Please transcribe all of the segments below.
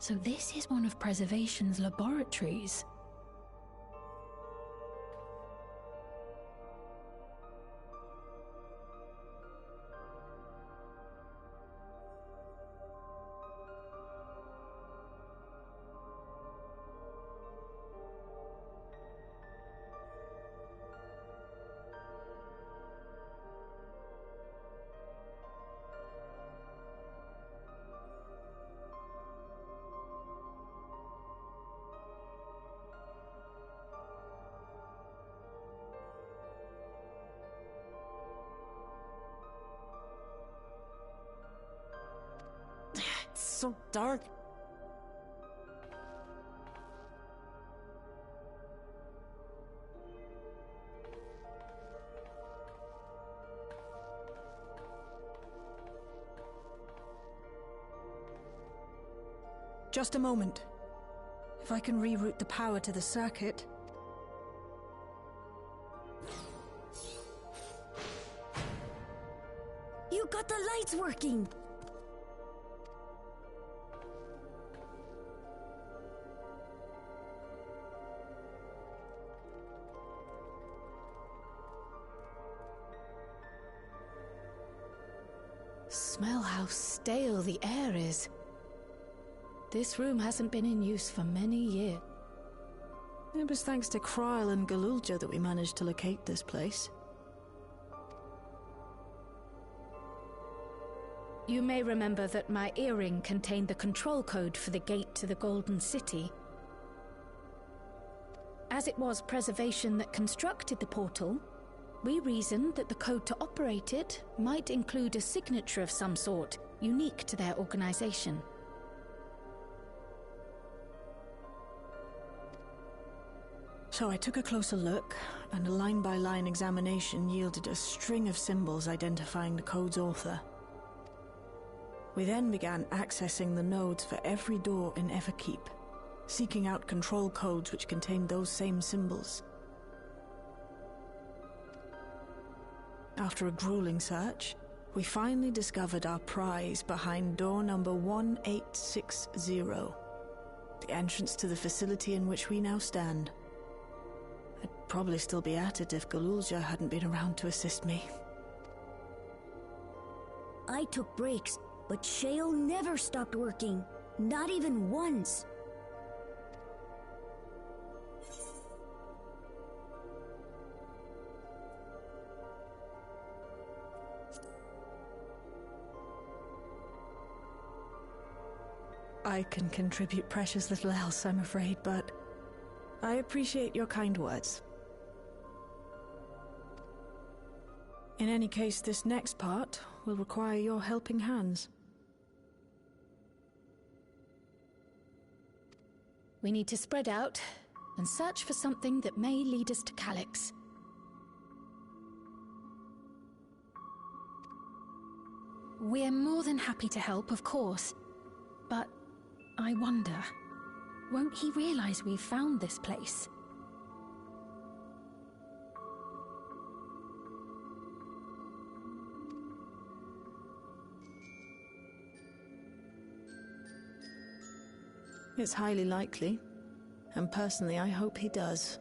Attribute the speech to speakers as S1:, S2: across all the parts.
S1: So this is one of Preservation's laboratories.
S2: So dark. Just a moment. If I can reroute the power to the circuit.
S3: You got the lights working!
S1: Smell how stale the air is. This room hasn't been in use for many years.
S2: It was thanks to Kryle and Galulja that we managed to locate this place.
S1: You may remember that my earring contained the control code for the gate to the Golden City. As it was Preservation that constructed the portal, we reasoned that the code to operate it might include a signature of some sort, unique to their organization.
S2: So I took a closer look, and a line-by-line examination yielded a string of symbols identifying the code's author. We then began accessing the nodes for every door in Everkeep, seeking out control codes which contained those same symbols. After a grueling search, we finally discovered our prize behind door number 1860, the entrance to the facility in which we now stand. I'd probably still be at it if Galulja hadn't been around to assist me.
S3: I took breaks, but Shale never stopped working. Not even once.
S2: I can contribute precious little else, I'm afraid, but I appreciate your kind words. In any case, this next part will require your helping hands.
S1: We need to spread out and search for something that may lead us to Calyx. We're more than happy to help, of course, but I wonder, won't he realize we've found this place?
S2: It's highly likely, and personally I hope he does.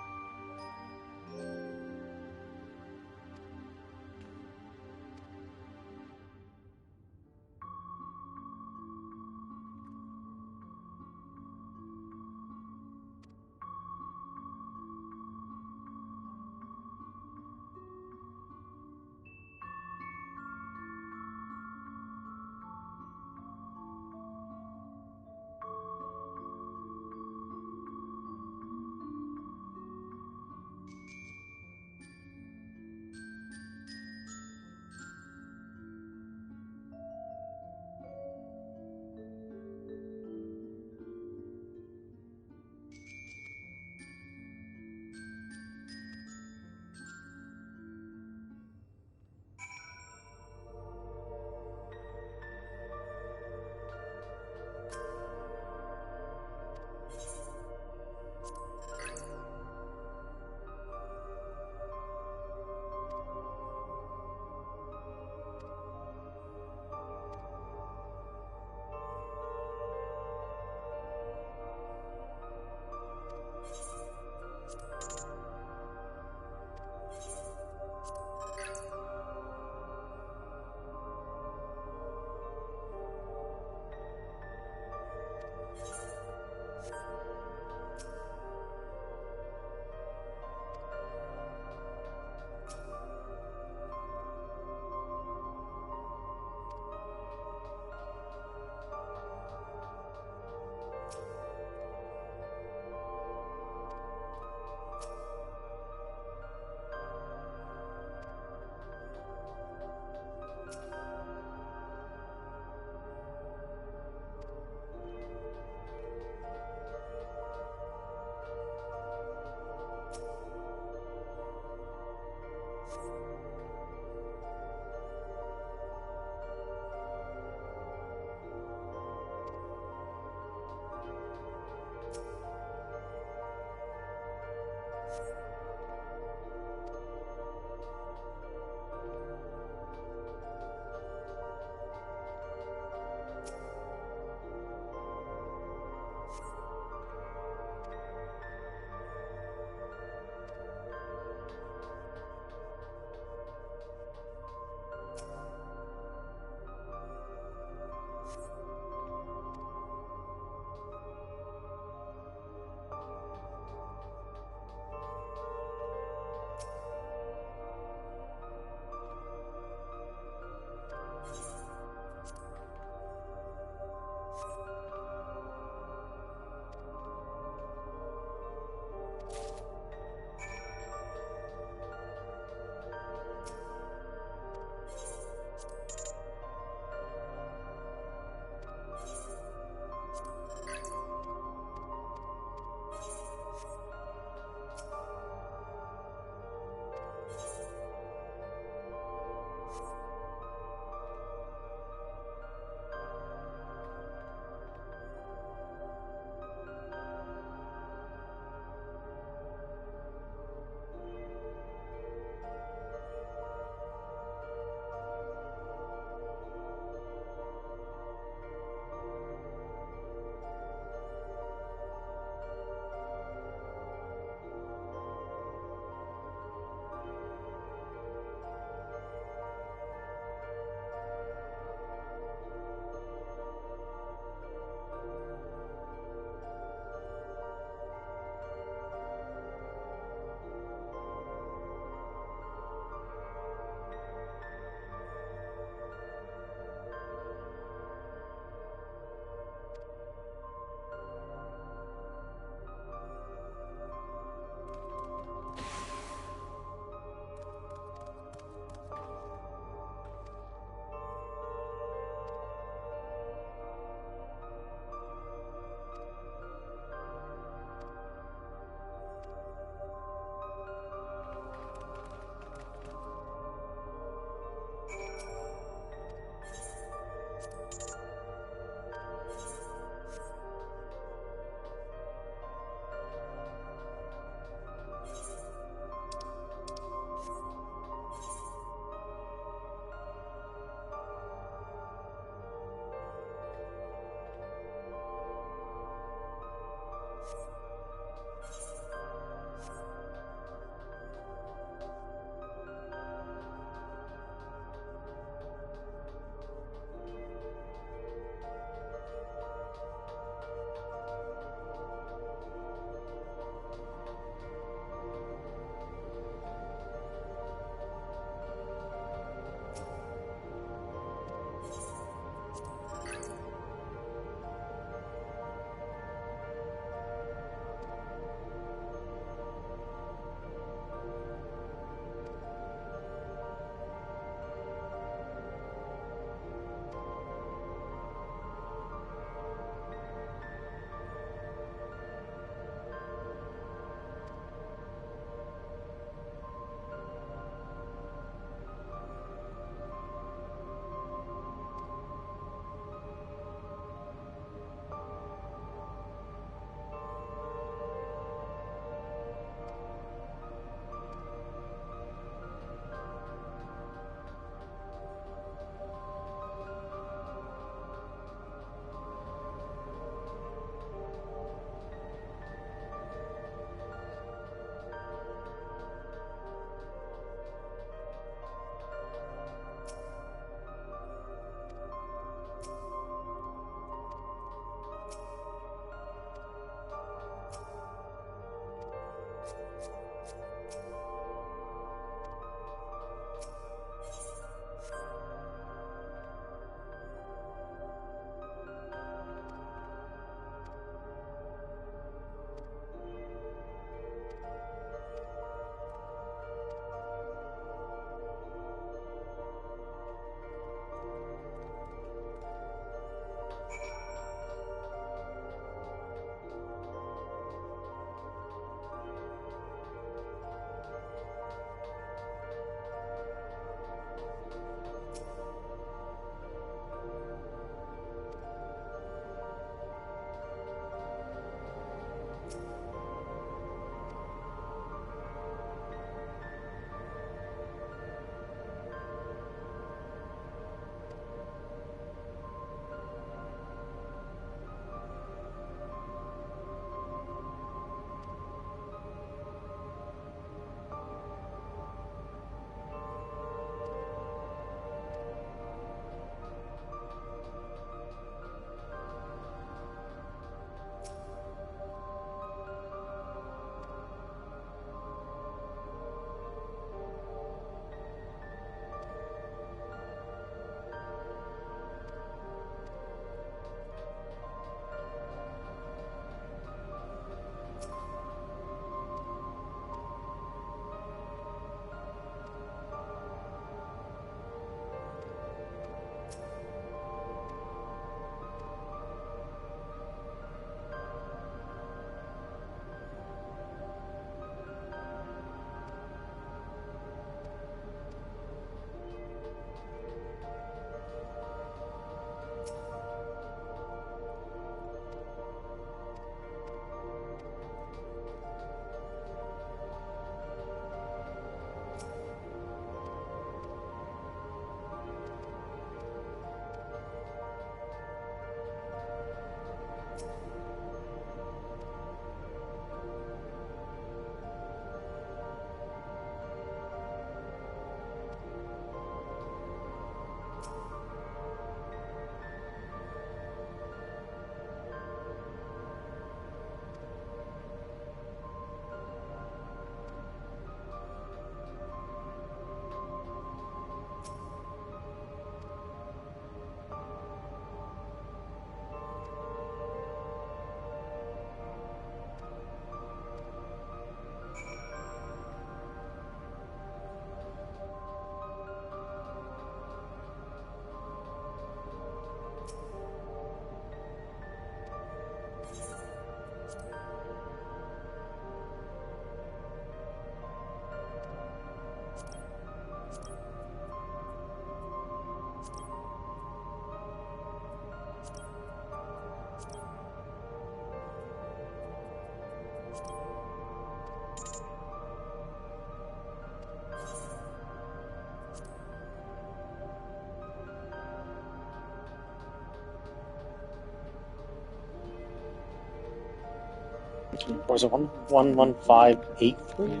S4: Or was it 11583?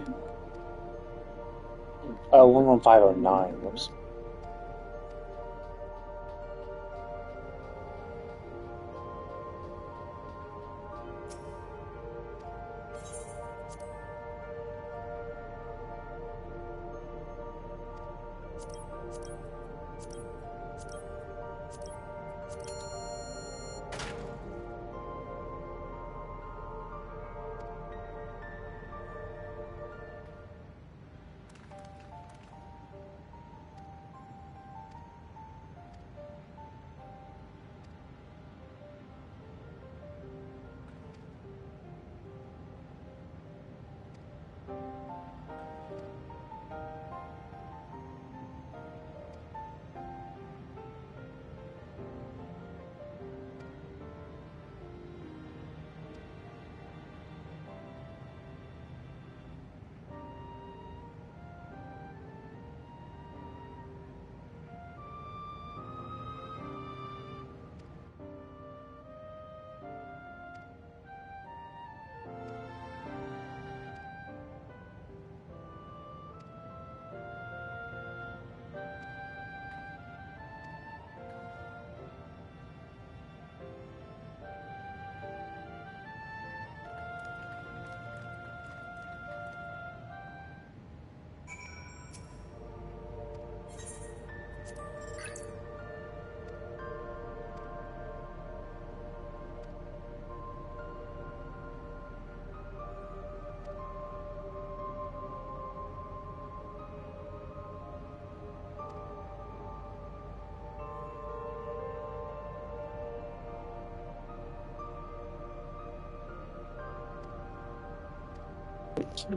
S4: Oh, 11509. Whoops.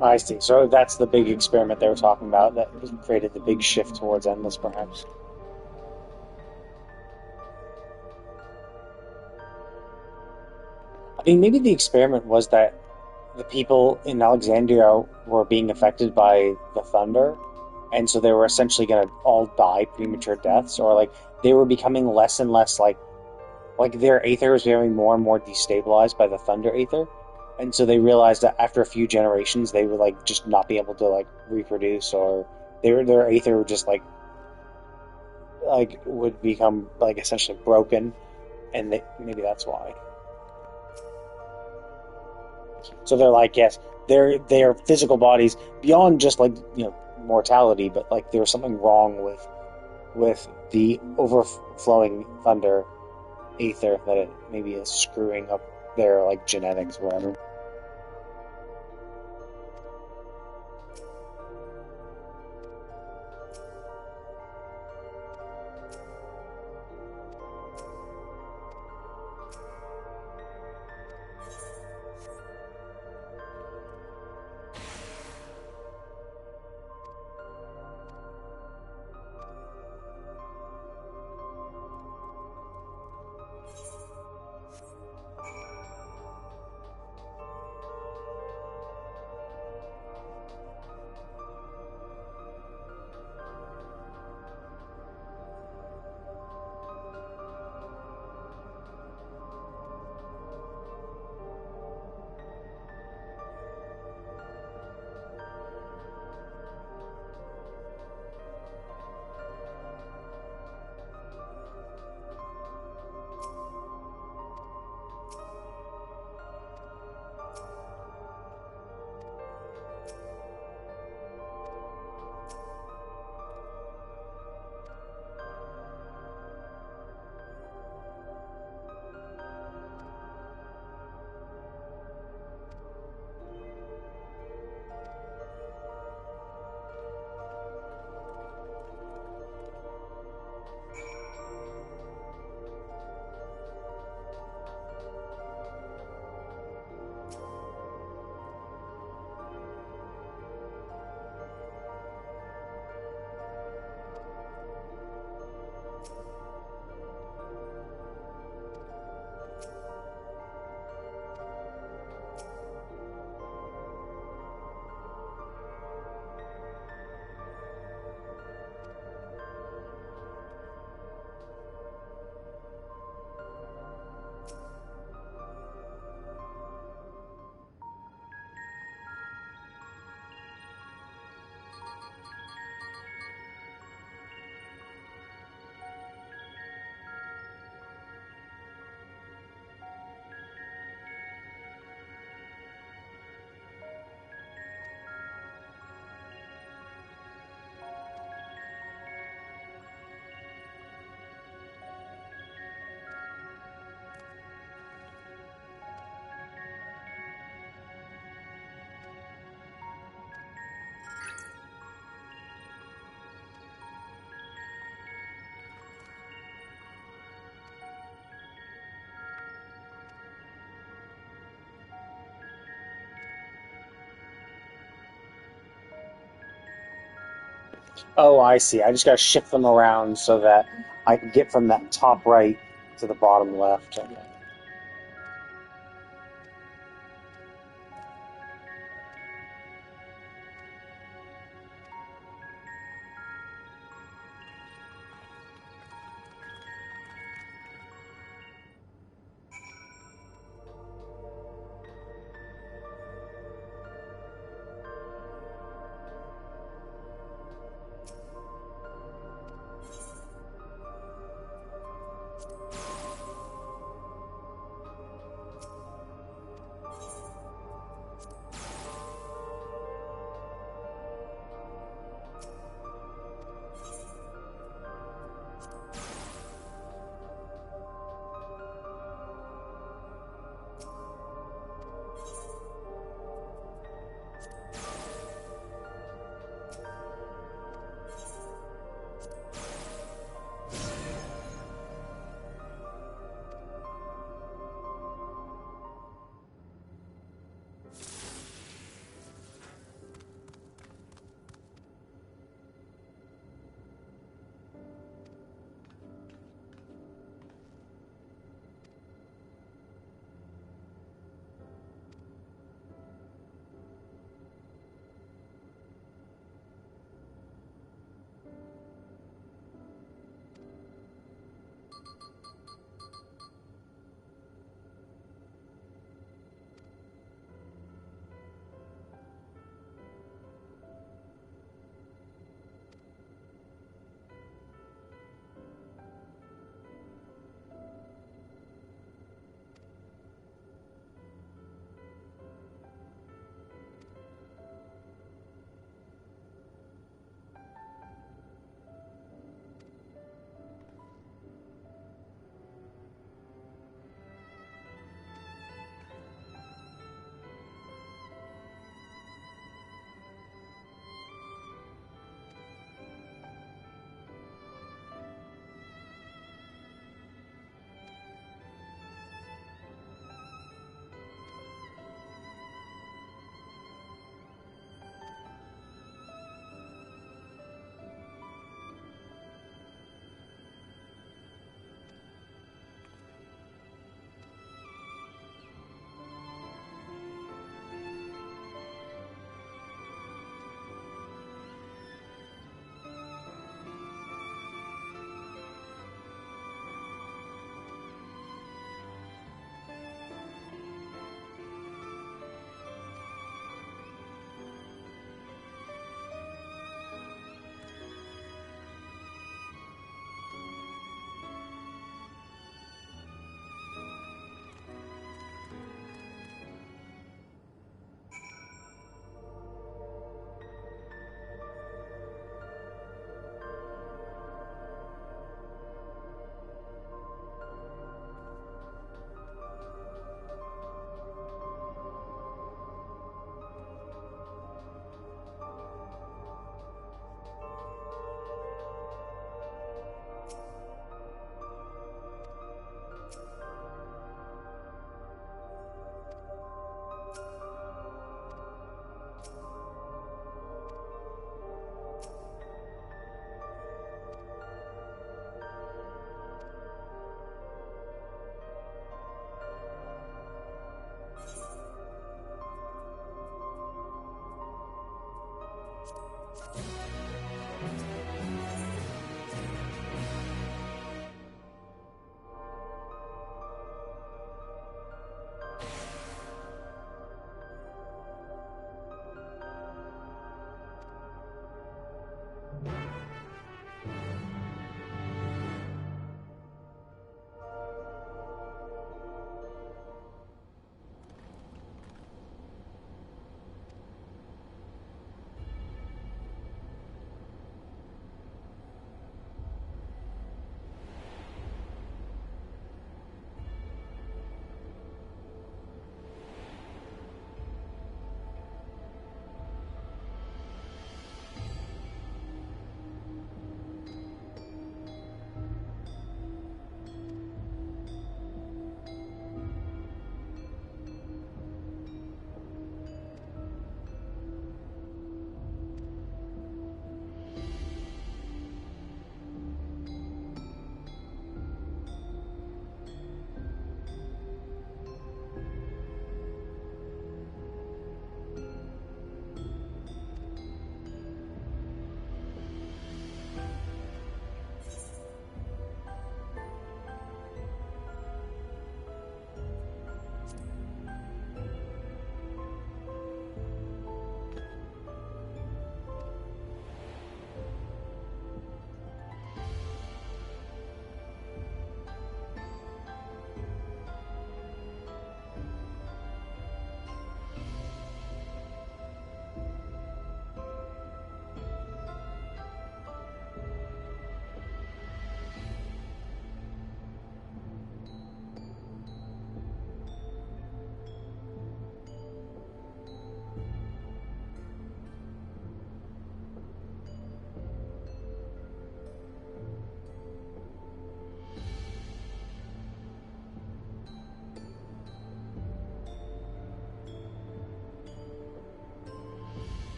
S4: I see. So that's the big experiment they were talking about that created the big shift towards endless, perhaps. I mean, maybe the experiment was that the people in Alexandria were being affected by the thunder, and so they were essentially going to all die premature deaths, or like they were becoming less and less like their aether was becoming more and more destabilized by the thunder aether, and so they realized that after a few generations they would like just not be able to like reproduce, or their aether would just like would become like essentially broken, and maybe that's why. So they're like, yes, they're physical bodies beyond just like mortality, but like there's something wrong with the overflowing thunder aether that it maybe is screwing up their like genetics or whatever. Oh, I see. I just gotta shift them around so that I can get from that top right to the bottom left. Okay.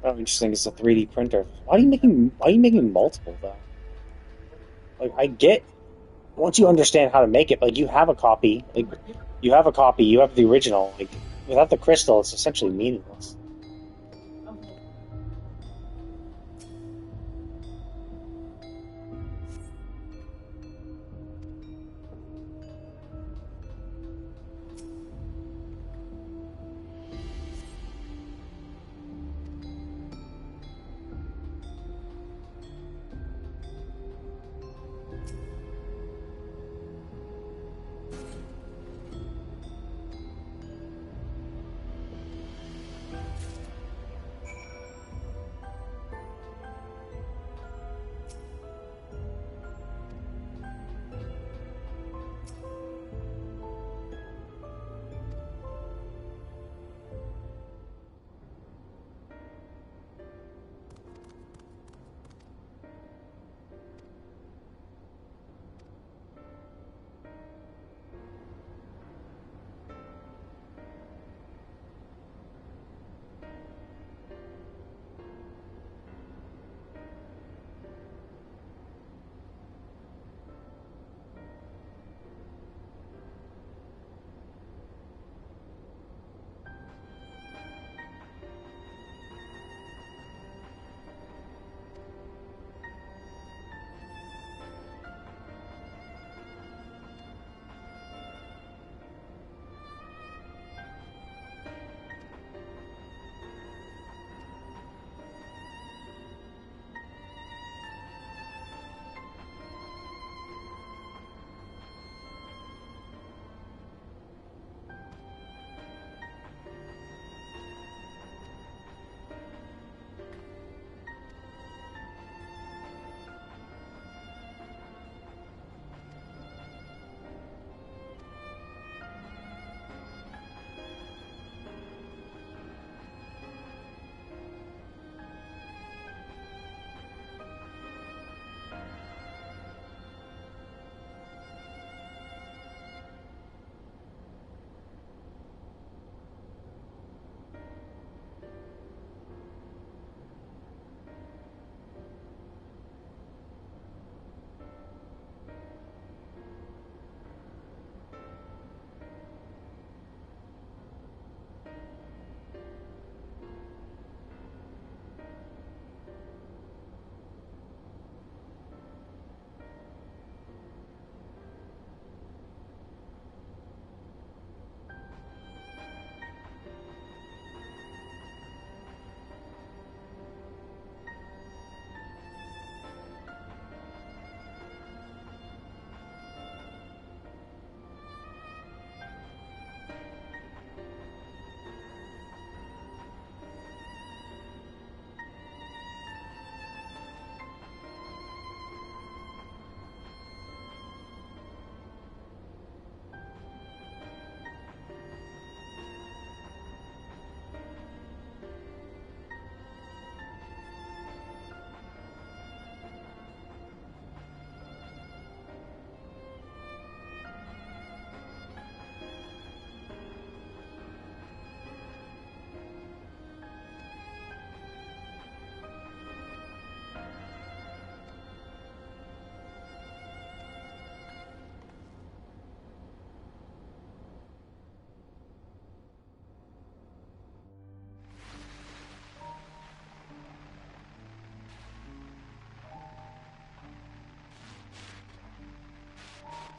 S4: Oh, interesting. It's a 3D printer. Why are you making multiple though? Like, I get once you understand how to make it, like you have the original. Like, without the crystal, it's essentially meaningless.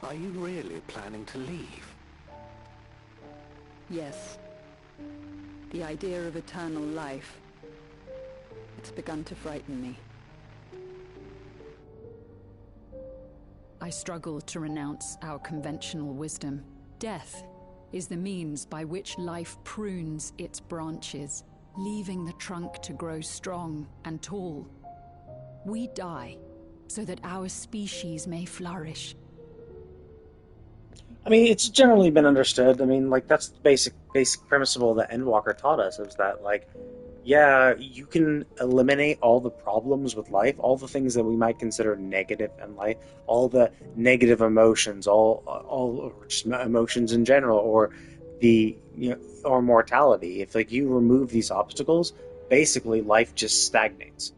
S5: Are you really planning to leave?
S6: Yes. The idea of eternal life. It's begun to frighten me. I struggle to renounce our conventional wisdom. Death is the means by which life prunes its branches, leaving the trunk to grow strong and tall. We die so that our species may flourish.
S4: I mean, it's generally been understood. I mean, like that's the basic principle that Endwalker taught us is that like, yeah, you can eliminate all the problems with life, all the things that we might consider negative in life, all the negative emotions, all or just emotions in general, or the or mortality. If like you remove these obstacles, basically life just stagnates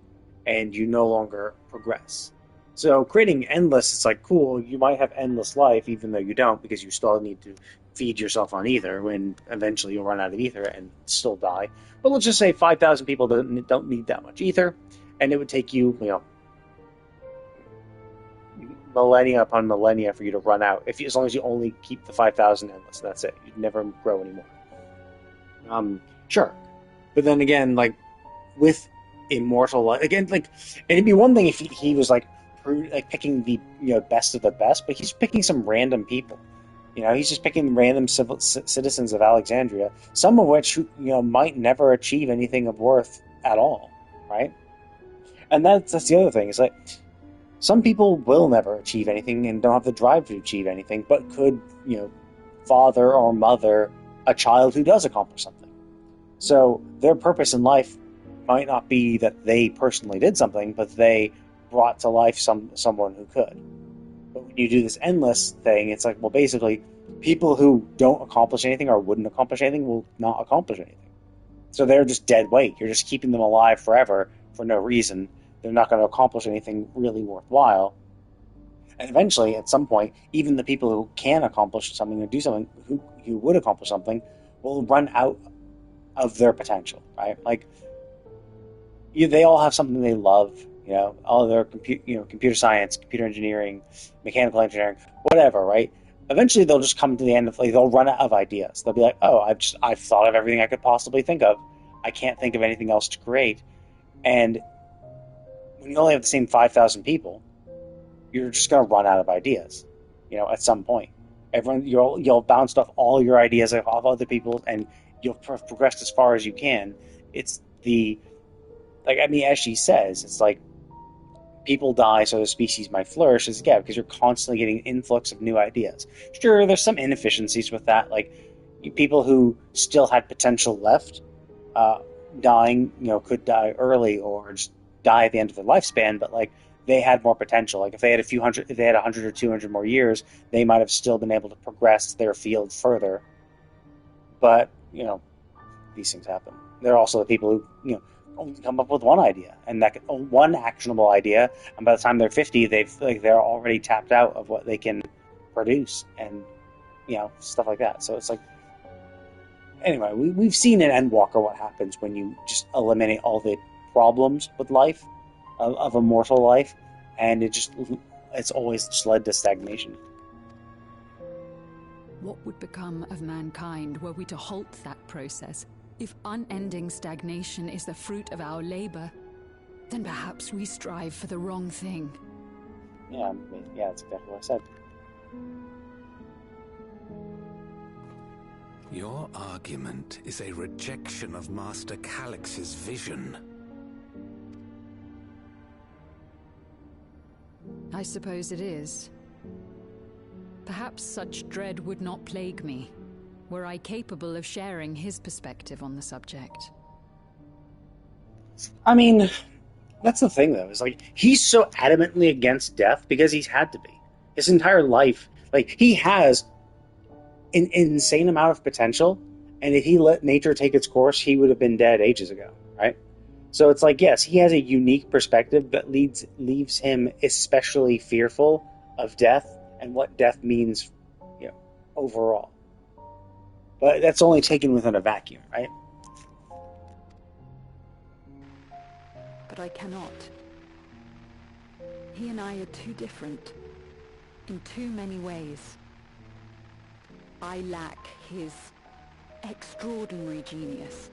S4: and you no longer progress. So creating endless, it's like cool, you might have endless life even though you don't because you still need to feed yourself on ether when eventually you'll run out of ether and still die. But let's just say 5,000 people don't need that much ether and it would take you, millennia upon millennia for you to run out. As long as you only keep the 5,000 endless, that's it. You'd never grow anymore. Sure, but then again, like with immortal life, again, like it'd be one thing if he was like picking the best of the best, but he's picking some random people. He's just picking random citizens of Alexandria, some of which might never achieve anything of worth at all, right? And that's the other thing. Is like some people will never achieve anything and don't have the drive to achieve anything, but could father or mother a child who does accomplish something. So their purpose in life might not be that they personally did something, but they brought to life someone who could. But when you do this endless thing, it's like, well, basically, people who don't accomplish anything or wouldn't accomplish anything will not accomplish anything. So they're just dead weight. You're just keeping them alive forever for no reason. They're not going to accomplish anything really worthwhile. And eventually, at some point, even the people who can accomplish something or do something, who would accomplish something, will run out of their potential, right? Like, they all have something they love, all of their computer science, computer engineering, mechanical engineering, whatever, right? Eventually, they'll just come to the end of, like, they'll run out of ideas. They'll be like, oh, I've thought of everything I could possibly think of. I can't think of anything else to create. And when you only have the same 5,000 people, you're just going to run out of ideas, at some point. You'll bounce off all your ideas off other people, and you'll progress as far as you can. It's as she says, it's like people die so the species might flourish. Because you're constantly getting an influx of new ideas. Sure, there's some inefficiencies with that, like people who still had potential left, dying, could die early or just die at the end of their lifespan, but like they had more potential. Like if they had if they had 100 or 200 more years, they might have still been able to progress their field further. But these things happen. There are also the people who only come up with one idea, and one actionable idea, and by the time they're 50, they're already tapped out of what they can produce, and stuff like that. So it's like, anyway, we've seen in Endwalker what happens when you just eliminate all the problems with life, of immortal life, and it's always just led to stagnation.
S6: What would become of mankind were we to halt that process? If unending stagnation is the fruit of our labor, then perhaps we strive for the wrong thing.
S4: Yeah, that's exactly what I said.
S5: Your argument is a rejection of Master Calix's vision.
S6: I suppose it is. Perhaps such dread would not plague me, were I capable of sharing his perspective on the subject.
S4: I mean, that's the thing, though. Is like he's so adamantly against death because he's had to be. His entire life, like he has an insane amount of potential, and if he let nature take its course, he would have been dead ages ago, right? So it's like, yes, he has a unique perspective that leaves him especially fearful of death and what death means, overall. But that's only taken within a vacuum, right?
S6: But I cannot. He and I are too different, in too many ways. I lack his extraordinary genius.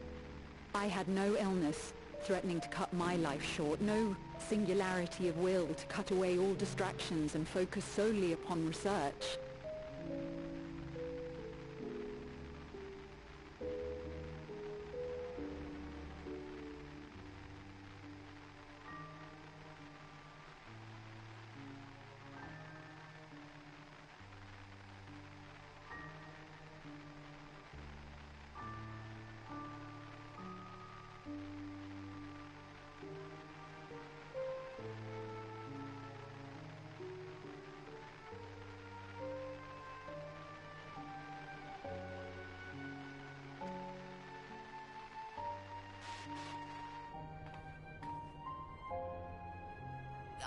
S6: I had no illness threatening to cut my life short, no singularity of will to cut away all distractions and focus solely upon research.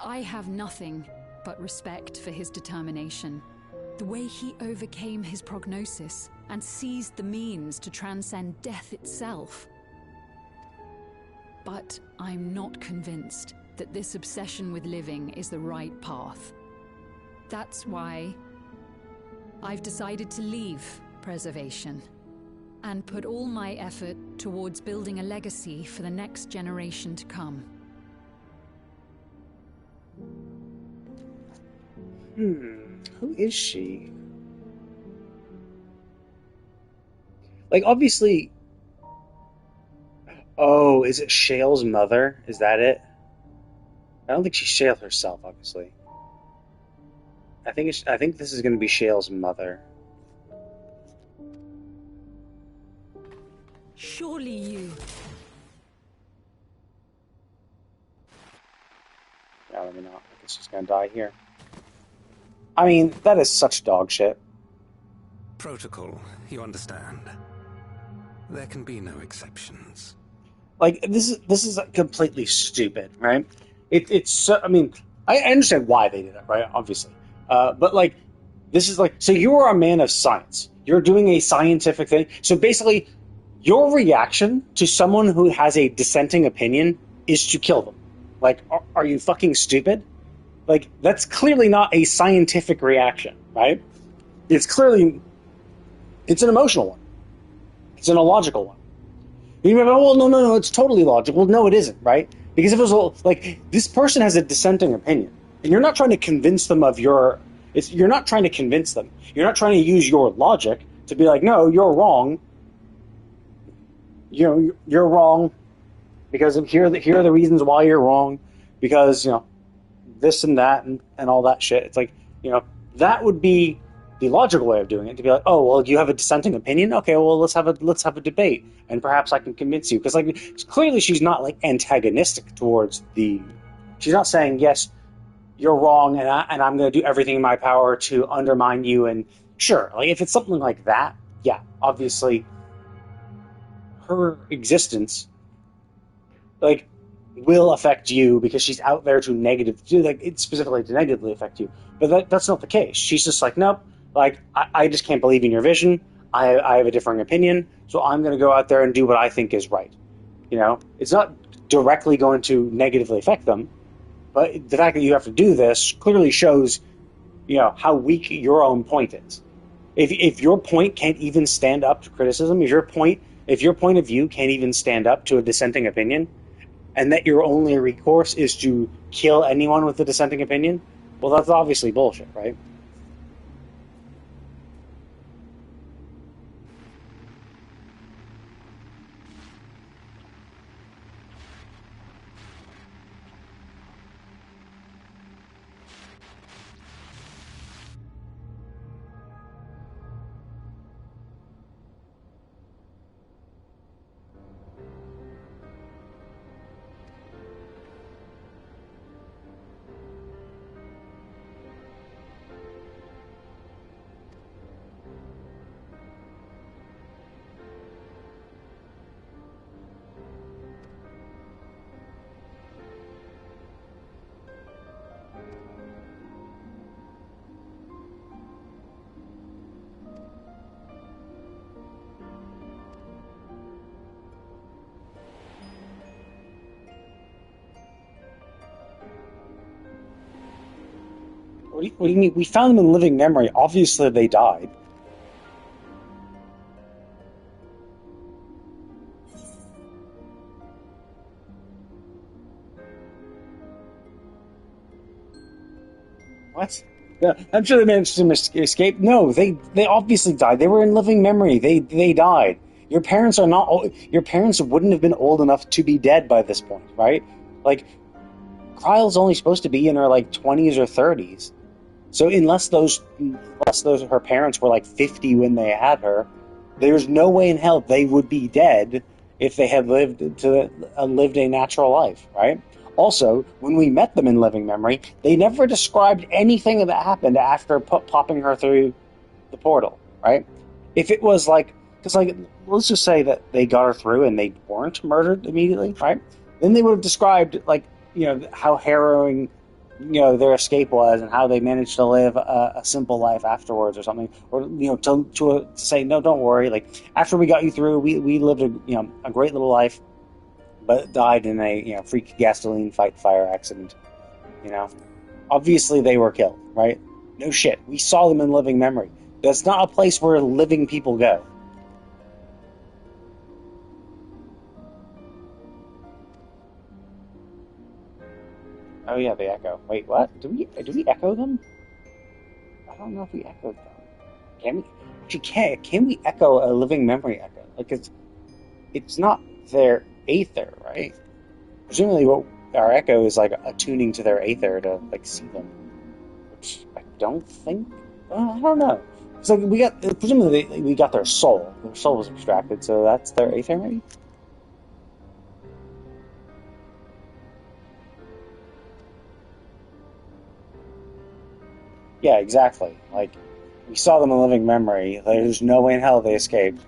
S6: I have nothing but respect for his determination. The way he overcame his prognosis and seized the means to transcend death itself. But I'm not convinced that this obsession with living is the right path. That's why I've decided to leave preservation and put all my effort towards building a legacy for the next generation to come.
S4: Who is she? Like, obviously... Oh, is it Shale's mother? Is that it? I don't think she's Shale herself, obviously. I think this is going to be Shale's mother.
S6: Surely you...
S4: Yeah, let me not. I guess she's going to die here. I mean, that is such dog shit.
S5: Protocol, you understand. There can be no exceptions.
S4: Like, this is completely stupid, right? It's so, I mean, I understand why they did it, right? Obviously. But, like, this is like, so you are a man of science. You're doing a scientific thing. So basically, your reaction to someone who has a dissenting opinion is to kill them. Like, are you fucking stupid? Like, that's clearly not a scientific reaction, right? It's clearly, it's an emotional one. It's an illogical one. You go, well, no, it's totally logical. Well, no, it isn't, right? Because if it was, like, this person has a dissenting opinion, and you're not trying to convince them of you're not trying to convince them. You're not trying to use your logic to be like, no, you're wrong. You know, you're wrong because here are the reasons why you're wrong. Because, you know, this and that and all that shit. It's like, you know, that would be the logical way of doing it, to be like, oh, well, you have a dissenting opinion? Okay, well, let's have a debate, and perhaps I can convince you. Because, like, clearly she's not, like, antagonistic towards she's not saying, yes, you're wrong, and I'm going to do everything in my power to undermine you, and sure, like, if it's something like that, yeah, obviously, her existence, like, will affect you because she's out there specifically to negatively affect you. But that's not the case. She's just like, nope, like, I just can't believe in your vision. I have a differing opinion, so I'm going to go out there and do what I think is right. You know, it's not directly going to negatively affect them, but the fact that you have to do this clearly shows, you know, how weak your own point is. If your point can't even stand up to criticism, if your point of view can't even stand up to a dissenting opinion, and that your only recourse is to kill anyone with a dissenting opinion, well, that's obviously bullshit, right? What do you mean? We found them in living memory. Obviously, they died. What? Yeah, I'm sure they managed to escape. No, they obviously died. They were in living memory. They died. Your parents are not. Your parents wouldn't have been old enough to be dead by this point, right? Like, Kryle's only supposed to be in her like 20s or 30s. So unless those her parents were like 50 when they had her, there's no way in hell they would be dead if they had lived a natural life, right? Also, when we met them in living memory, they never described anything that happened after popping her through the portal, right? If it was like, because like, let's just say that they got her through and they weren't murdered immediately, right? Then they would have described, like, you know, how harrowing their escape was and how they managed to live a simple life afterwards or something, or to say no, don't worry. Like after we got you through, we lived a great little life, but died in a freak gasoline fight fire accident. Obviously they were killed, right? No shit. We saw them in living memory. That's not a place where living people go. Oh yeah, they echo. Wait, what? Do we echo them? I don't know if we echoed them. Can we? Actually, can we echo a living memory echo? Like it's not their aether, right? Presumably, what our echo is like attuning to their aether to like see them, which I don't think. I don't know. It's like presumably we got their soul. Their soul was extracted, so that's their aether, maybe. Yeah, exactly. Like we saw them in living memory. There's no way in hell they escaped.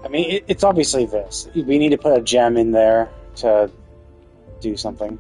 S4: I mean, it's obviously this. We need to put a gem in there to do something.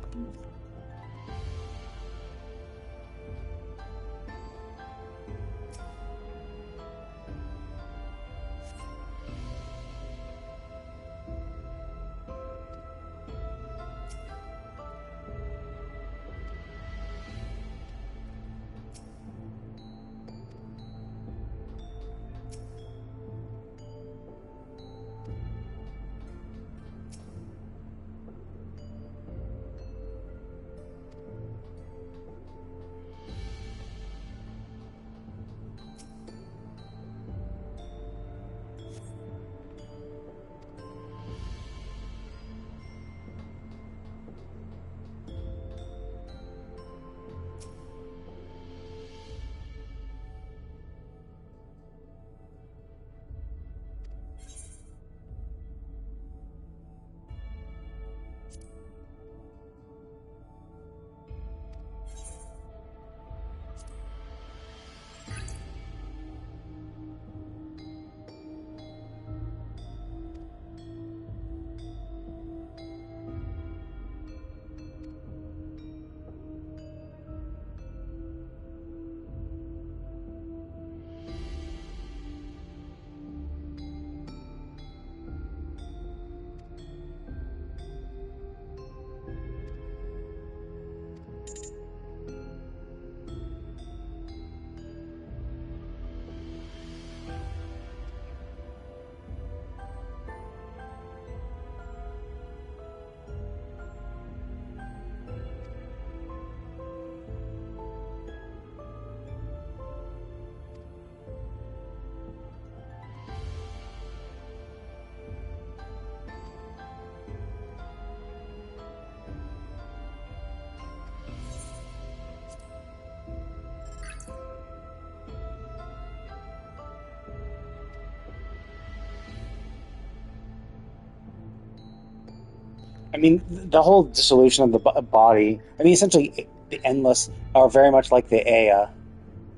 S4: I mean, the whole dissolution of the body. I mean, essentially, the endless are very much like the Aya,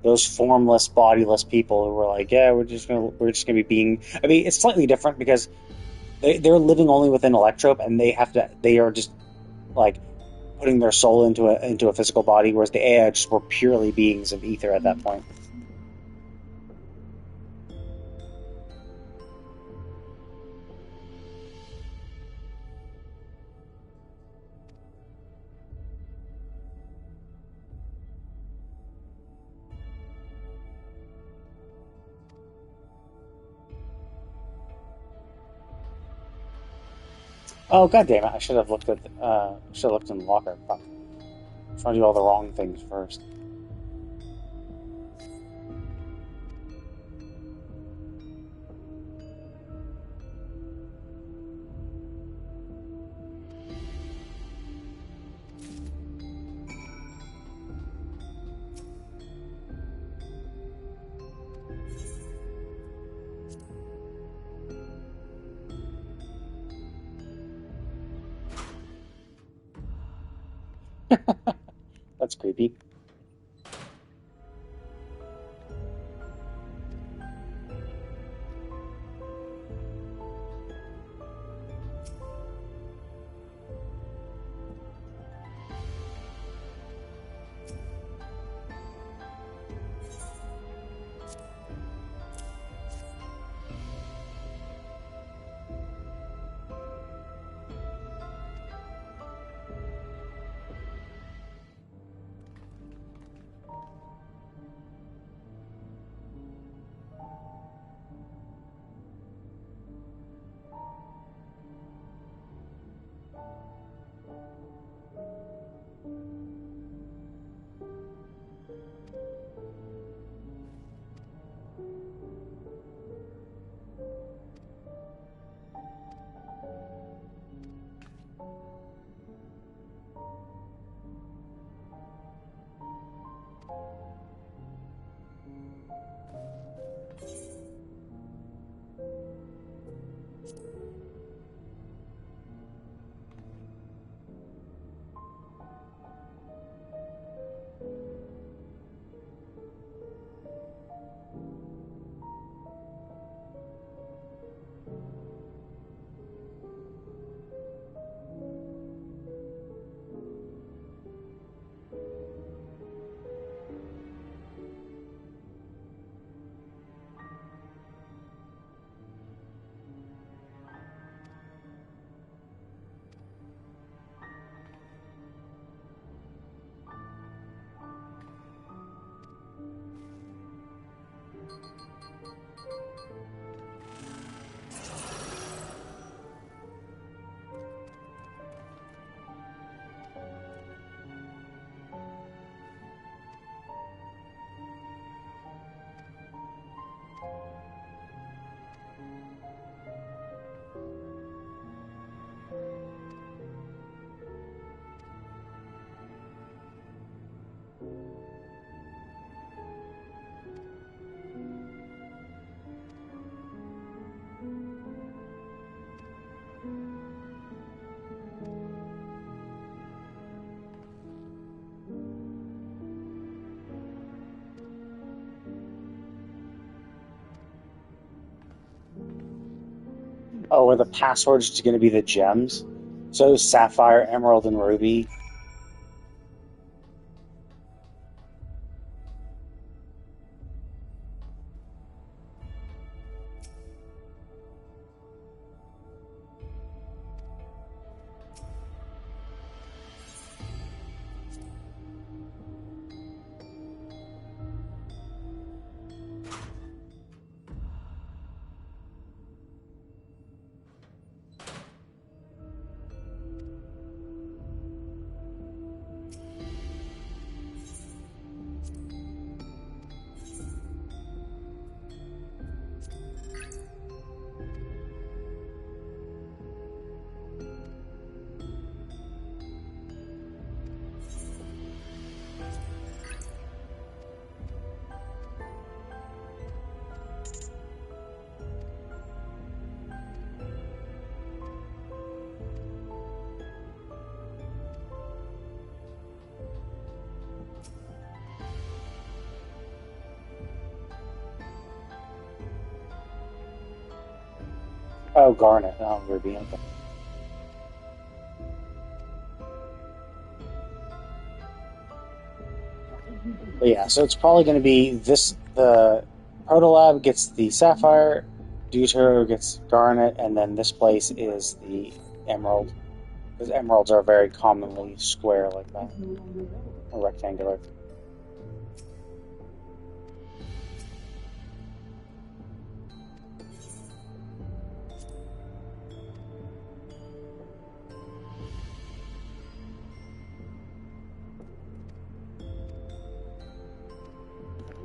S4: those formless, bodiless people who were like, yeah, we're just gonna be being. I mean, it's slightly different because they're living only within Electrope, and they are just like putting their soul into a physical body, whereas the Aya just were purely beings of ether at that point. Oh god damn it! I should have looked at should have looked in the locker. Fuck. I'm trying to do all the wrong things first. That's creepy. Oh, are the passwords just going to be the gems? So sapphire, emerald, and ruby. Oh, Garnet. Oh, Ruby. Okay. But yeah, so it's probably going to be this. The Protolab gets the Sapphire, Deuter gets Garnet, and then this place is the Emerald. Because emeralds are very commonly square like that, or rectangular.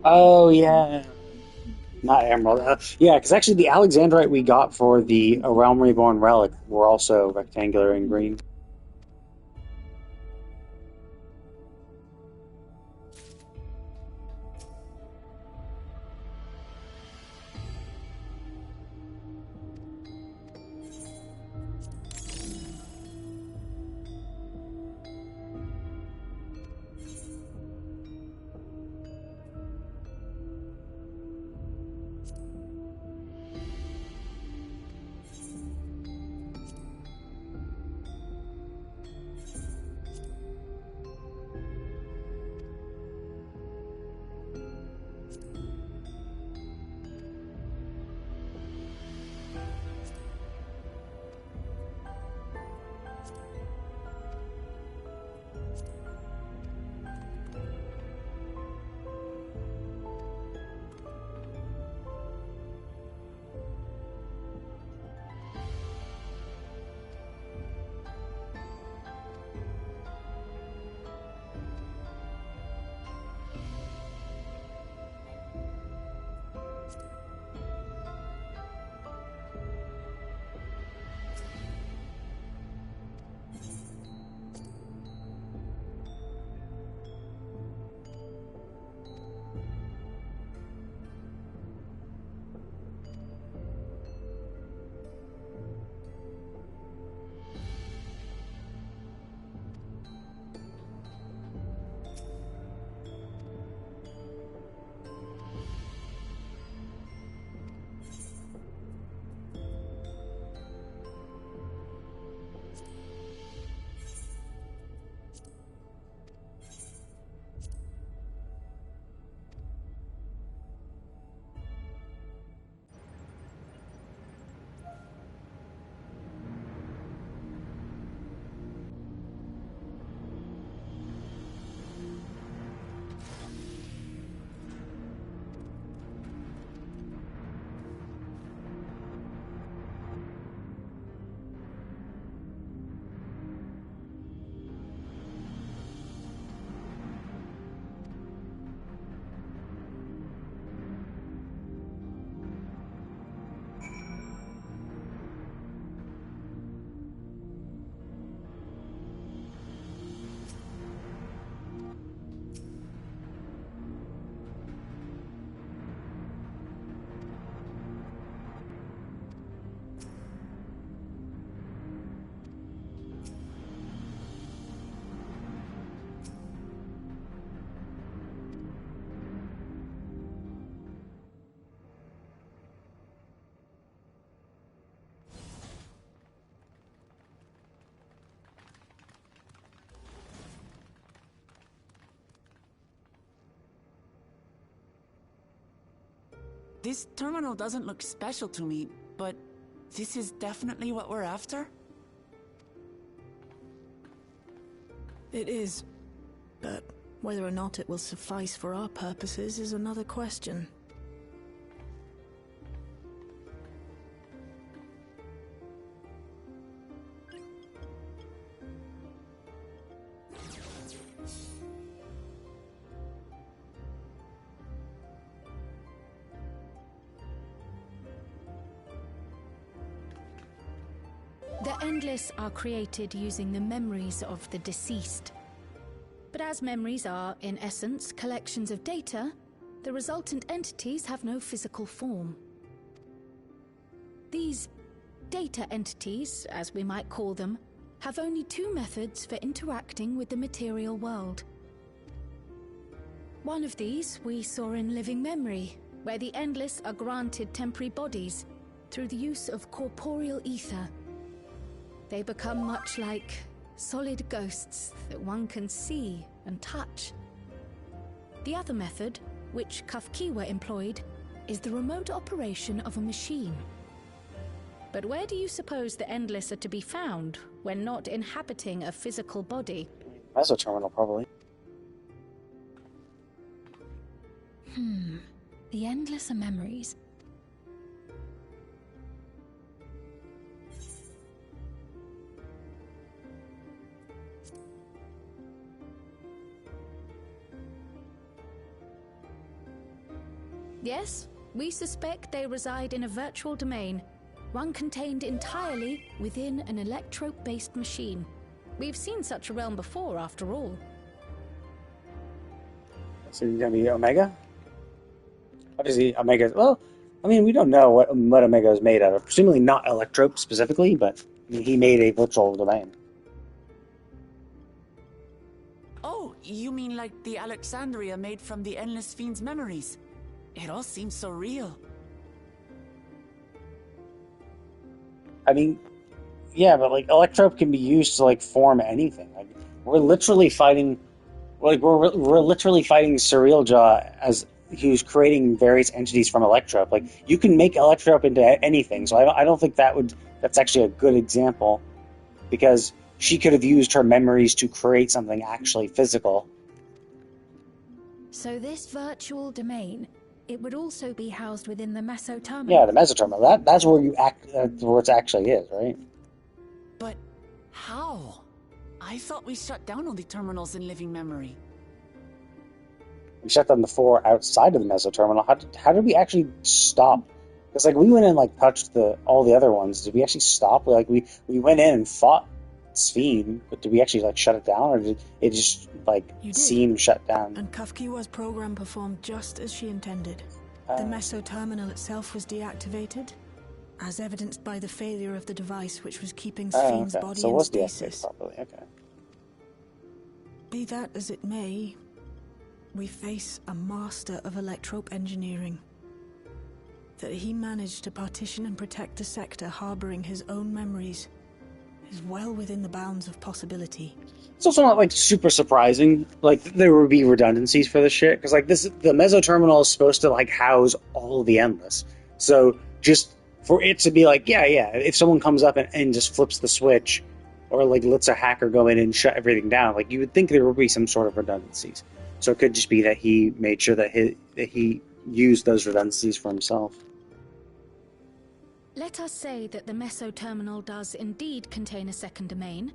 S4: Oh yeah, not emerald. Yeah, because actually the Alexandrite we got for the A Realm Reborn relic were also rectangular and green.
S7: This terminal doesn't look special to me, but this is definitely what we're after?
S2: It is, but whether or not it will suffice for our purposes is another question.
S1: The Endless are created using the memories of the deceased. But as memories are, in essence, collections of data, the resultant entities have no physical form. These data entities, as we might call them, have only two methods for interacting with the material world. One of these we saw in Living Memory, where the Endless are granted temporary bodies through the use of corporeal ether. They become much like solid ghosts that one can see and touch. The other method, which Kafkiwa employed, is the remote operation of a machine. But where do you suppose the Endless are to be found when not inhabiting a physical body?
S4: Mesoterminal, probably.
S1: The Endless are memories. Yes, we suspect they reside in a virtual domain, one contained entirely within an electrope-based machine. We've seen such a realm before, after all.
S4: So you're gonna be Omega? Obviously, Omega. Well, I mean, we don't know what Omega is made out of. Presumably not electrope specifically, but I mean, he made a virtual domain.
S7: Oh, you mean like the Alexandria made from the Endless Fiend's memories? It all seems so real.
S4: I mean, yeah, but like electrope can be used to like form anything. Like we're literally fighting, like we're literally fighting Surreal Jaw as who's creating various entities from electrope. Like you can make electrope into anything. So I don't think that's actually a good example, because she could have used her memories to create something actually physical.
S8: So this virtual domain, it would also be housed within the mesoterminal.
S4: Yeah, the mesoterminal. That's where where it actually is, right?
S7: But how? I thought we shut down all the terminals in living memory.
S4: We shut down the 4 outside of the mesoterminal. How did we actually stop? Because like we went in and like touched all the other ones. Did we actually stop? We went in and fought Sphene, but did we actually like shut it down, or did it just like seem shut down?
S2: And Kafkiwa's program performed just as she intended. The mesoterminal itself was deactivated, as evidenced by the failure of the device which was keeping Sphene's body in stasis.
S4: Properly. Okay.
S2: Be that as it may, we face a master of electrope engineering. That he managed to partition and protect the sector harboring his own memories is well within the bounds of possibility.
S4: It's also not like super surprising. Like there would be redundancies for this shit, because like the mesoterminal is supposed to like house all the Endless. So just for it to be like, yeah, if someone comes up and just flips the switch, or like lets a hacker go in and shut everything down, like you would think there would be some sort of redundancies. So it could just be that he made sure that he used those redundancies for himself.
S1: Let us say that the mesoterminal does indeed contain a second domain,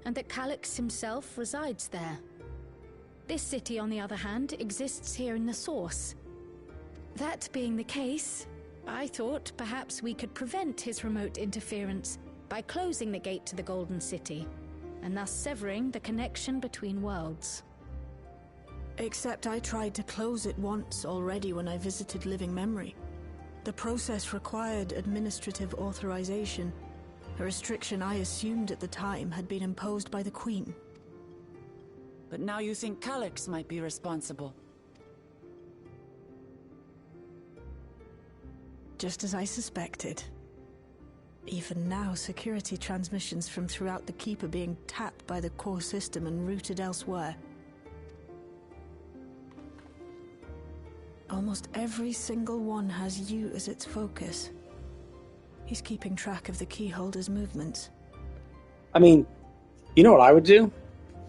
S1: and that Calyx himself resides there. This city, on the other hand, exists here in the source. That being the case, I thought perhaps we could prevent his remote interference by closing the gate to the Golden City, and thus severing the connection between worlds.
S2: Except I tried to close it once already when I visited Living Memory. The process required administrative authorization, a restriction I assumed at the time had been imposed by the Queen.
S7: But now you think Calyx might be responsible.
S2: Just as I suspected. Even now, security transmissions from throughout the Keep are being tapped by the core system and routed elsewhere. Almost every single one has you as its focus. He's keeping track of the keyholder's movements.
S4: I mean, you know what I would do?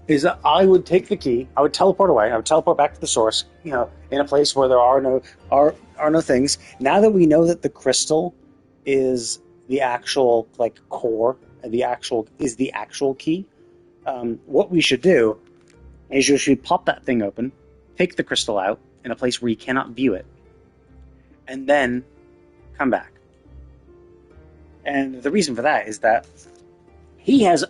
S4: Is that I would take the key, I would teleport away, I would teleport back to the source, in a place where there are no things. Now that we know that the crystal is the actual core, the actual key, what we should do is you should pop that thing open, take the crystal out in a place where you cannot view it, and then come back. And the reason for that is that he's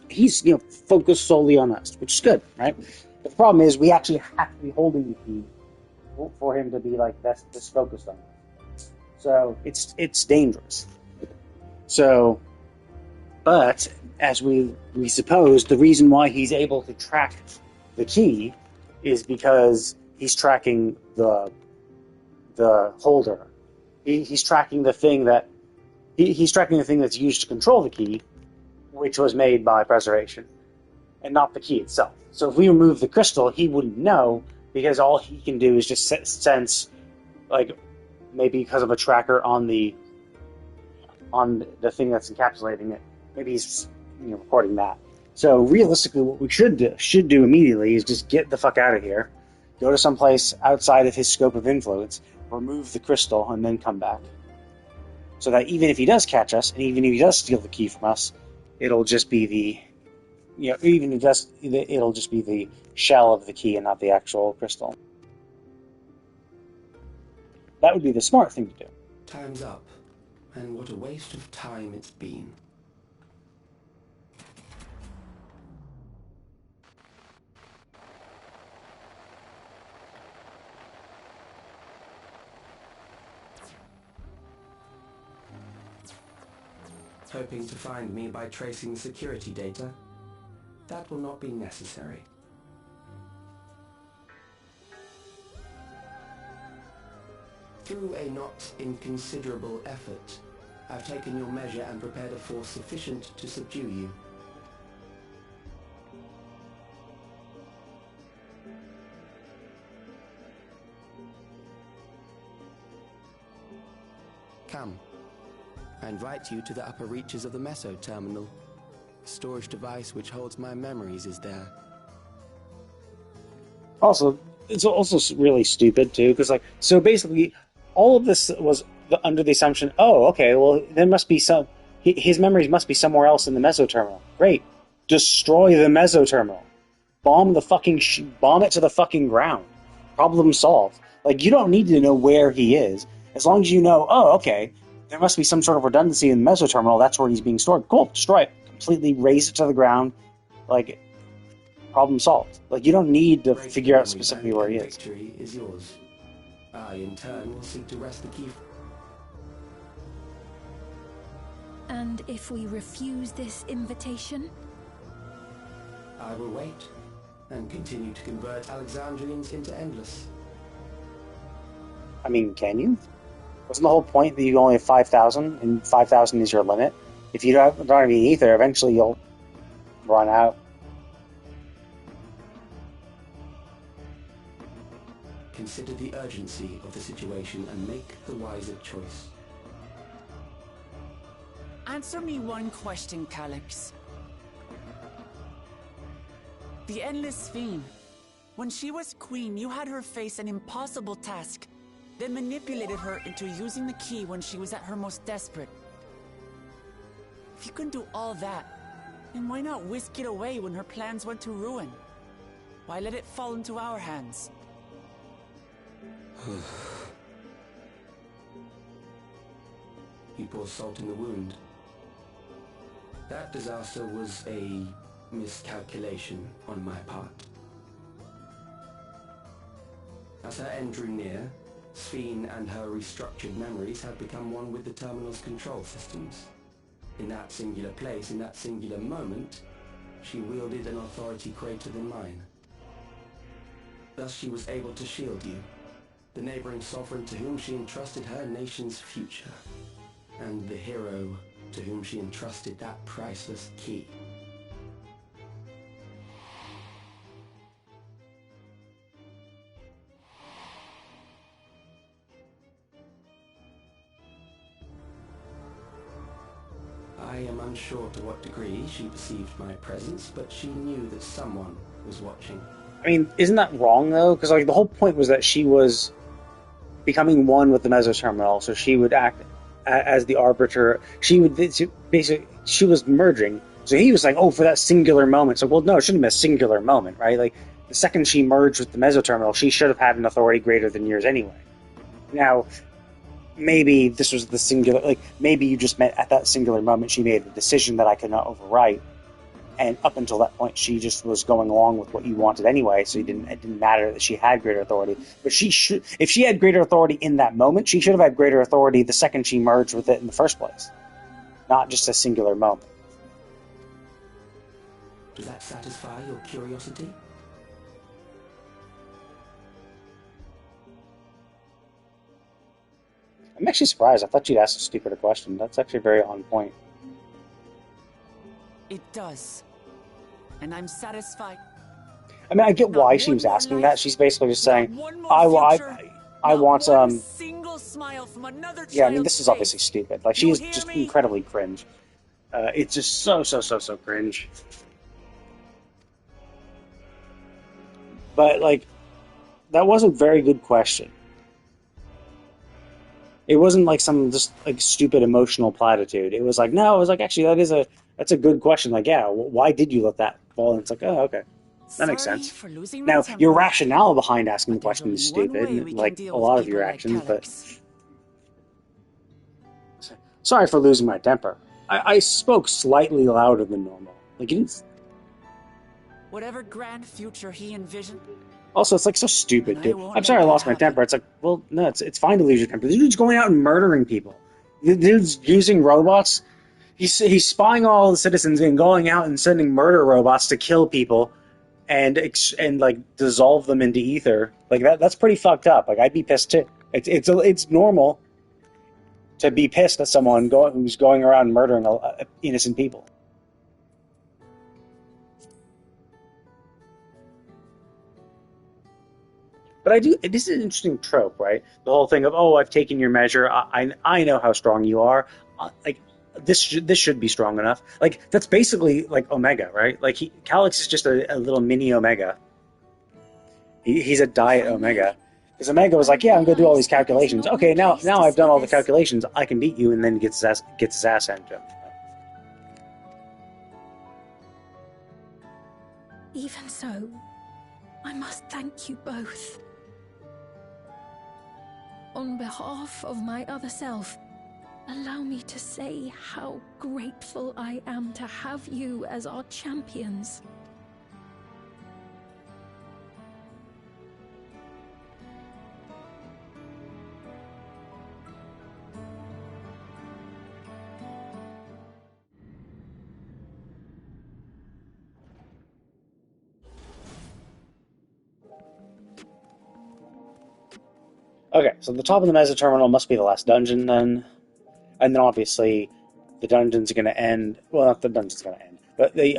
S4: focused solely on us, which is good, right? But the problem is we actually have to be holding the key for him to be this focused on us. So it's dangerous. So, but as we suppose, the reason why he's able to track the key is because he's tracking the holder. He's tracking the thing that He's tracking the thing that's used to control the key, which was made by preservation, and not the key itself. So if we remove the crystal, he wouldn't know, because all he can do is just sense, like, maybe because of a tracker on the thing that's encapsulating it. Maybe he's recording that. So realistically, what we should do immediately is just get the fuck out of here, go to someplace outside of his scope of influence, remove the crystal, and then come back. So that even if he does catch us, and even if he does steal the key from us, it'll just be the, even if it'll just be the shell of the key and not the actual crystal. That would be the smart thing to do.
S9: Time's up, and what a waste of time it's been. Hoping to find me by tracing the security data? That will not be necessary. Through a not inconsiderable effort, I've taken your measure and prepared a force sufficient to subdue you. Come. I invite you to the upper reaches of the Meso terminal. The storage device which holds my memories is there.
S4: Also, it's also really stupid, too, because, so basically, all of this was under the assumption, oh, okay, well, there must be his memories must be somewhere else in the Meso terminal. Great. Destroy the Meso terminal. Bomb it to the fucking ground. Problem solved. You don't need to know where he is. As long as you know, oh, okay, there must be some sort of redundancy in the Meso terminal, that's where he's being stored. Cool, destroy it. Completely raze it to the ground. Problem solved. You don't need to figure out specifically where he is.
S9: Victory is yours. I, in turn, will seek to wrest the key.
S8: And if we refuse this invitation?
S9: I will wait, and continue to convert Alexandrians into endless.
S4: I mean, can you? Wasn't the whole point that you only have 5,000, and 5,000 is your limit? If you don't have any ether, eventually you'll run out.
S9: Consider the urgency of the situation and make the wiser choice.
S7: Answer me one question, Calyx. The Endless Fiend. When she was queen, you had her face an impossible task, then manipulated her into using the key when she was at her most desperate. If you can do all that, then why not whisk it away when her plans went to ruin? Why let it fall into our hands?
S9: You pour salt in the wound. That disaster was a miscalculation on my part. As her end drew near, Sphene and her restructured memories had become one with the terminal's control systems. In that singular place, in that singular moment, she wielded an authority greater than mine. Thus she was able to shield you, the neighboring sovereign to whom she entrusted her nation's future, and the hero to whom she entrusted that priceless key. I am unsure to what degree she perceived my presence, but she knew that someone was watching.
S4: I mean, isn't that wrong, though? Because, the whole point was that she was becoming one with the Meso terminal, so she would act as the arbiter. She was merging. So he was like, oh, for that singular moment. So, well, no, it shouldn't have been a singular moment, right? The second she merged with the Meso terminal, she should have had an authority greater than yours anyway. Now, maybe this was the singular, maybe you just meant at that singular moment she made a decision that I could not overwrite, and up until that point she just was going along with what you wanted anyway, so it didn't matter that she had greater authority. But if she had greater authority in that moment, she should have had greater authority the second she merged with it in the first place, not just a singular moment.
S9: Does that satisfy your curiosity?
S4: I'm actually surprised. I thought you'd ask a stupider question. That's actually very on point.
S7: It does. And I'm satisfied.
S4: I mean, I get
S7: Not
S4: why she
S7: one
S4: was
S7: more
S4: asking
S7: life,
S4: that. She's basically just saying,
S7: not one more
S4: I
S7: future,
S4: want
S7: not one single smile from another
S4: Yeah, I mean,
S7: child's
S4: this is obviously
S7: face.
S4: stupid. Like,
S7: You
S4: she's
S7: hear
S4: just
S7: me?
S4: incredibly cringe. It's just so cringe. But, like, that was a very good question. It wasn't like some just like stupid emotional platitude. It was like, no, it was like, actually, that's a good question. Like, yeah, why did you let that fall? And it's like, oh, okay. That makes
S7: Sorry
S4: sense.
S7: for losing my
S4: Now,
S7: temper,
S4: your rationale behind asking the
S7: but there's
S4: question is
S7: only one
S4: stupid,
S7: way we can
S4: like
S7: deal
S4: a
S7: with
S4: lot of
S7: people
S4: your
S7: like
S4: actions, but
S7: Calyx.
S4: sorry for losing my temper. I spoke slightly louder than normal. Like, you didn't...
S7: Whatever grand future he envisioned.
S4: Also, it's like so stupid,
S7: And I
S4: dude.
S7: won't
S4: I'm
S7: let
S4: sorry I
S7: that
S4: lost my
S7: happen.
S4: temper. It's like, well, no, it's fine to lose your temper. The dude's going out and murdering people. The dude's using robots. He's spying on all the citizens and going out and sending murder robots to kill people and like dissolve them into ether. Like that's pretty fucked up. Like I'd be pissed too. It's normal to be pissed at someone who's going around murdering innocent people. But I do. This is an interesting trope, right? The whole thing of, oh, I've taken your measure. I know how strong you are. Like this should be strong enough. Like that's basically like Omega, right? Like Calyx is just a little mini Omega. He's a diet Omega. Because Omega was like, yeah, I'm going to do all these calculations. Okay, now I've done all the calculations. I can beat you, and then gets his ass handed to him.
S8: Even so, I must thank you both. On behalf of my other self, allow me to say how grateful I am to have you as our champions.
S4: Okay, so the top of the Mesa Terminal must be the last dungeon then. And then obviously the dungeon's going to end. Well, not the dungeon's going to end, but the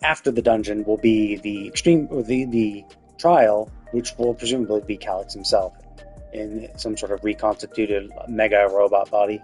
S4: after the dungeon will be the the trial, which will presumably be Calyx himself in some sort of reconstituted mega robot body.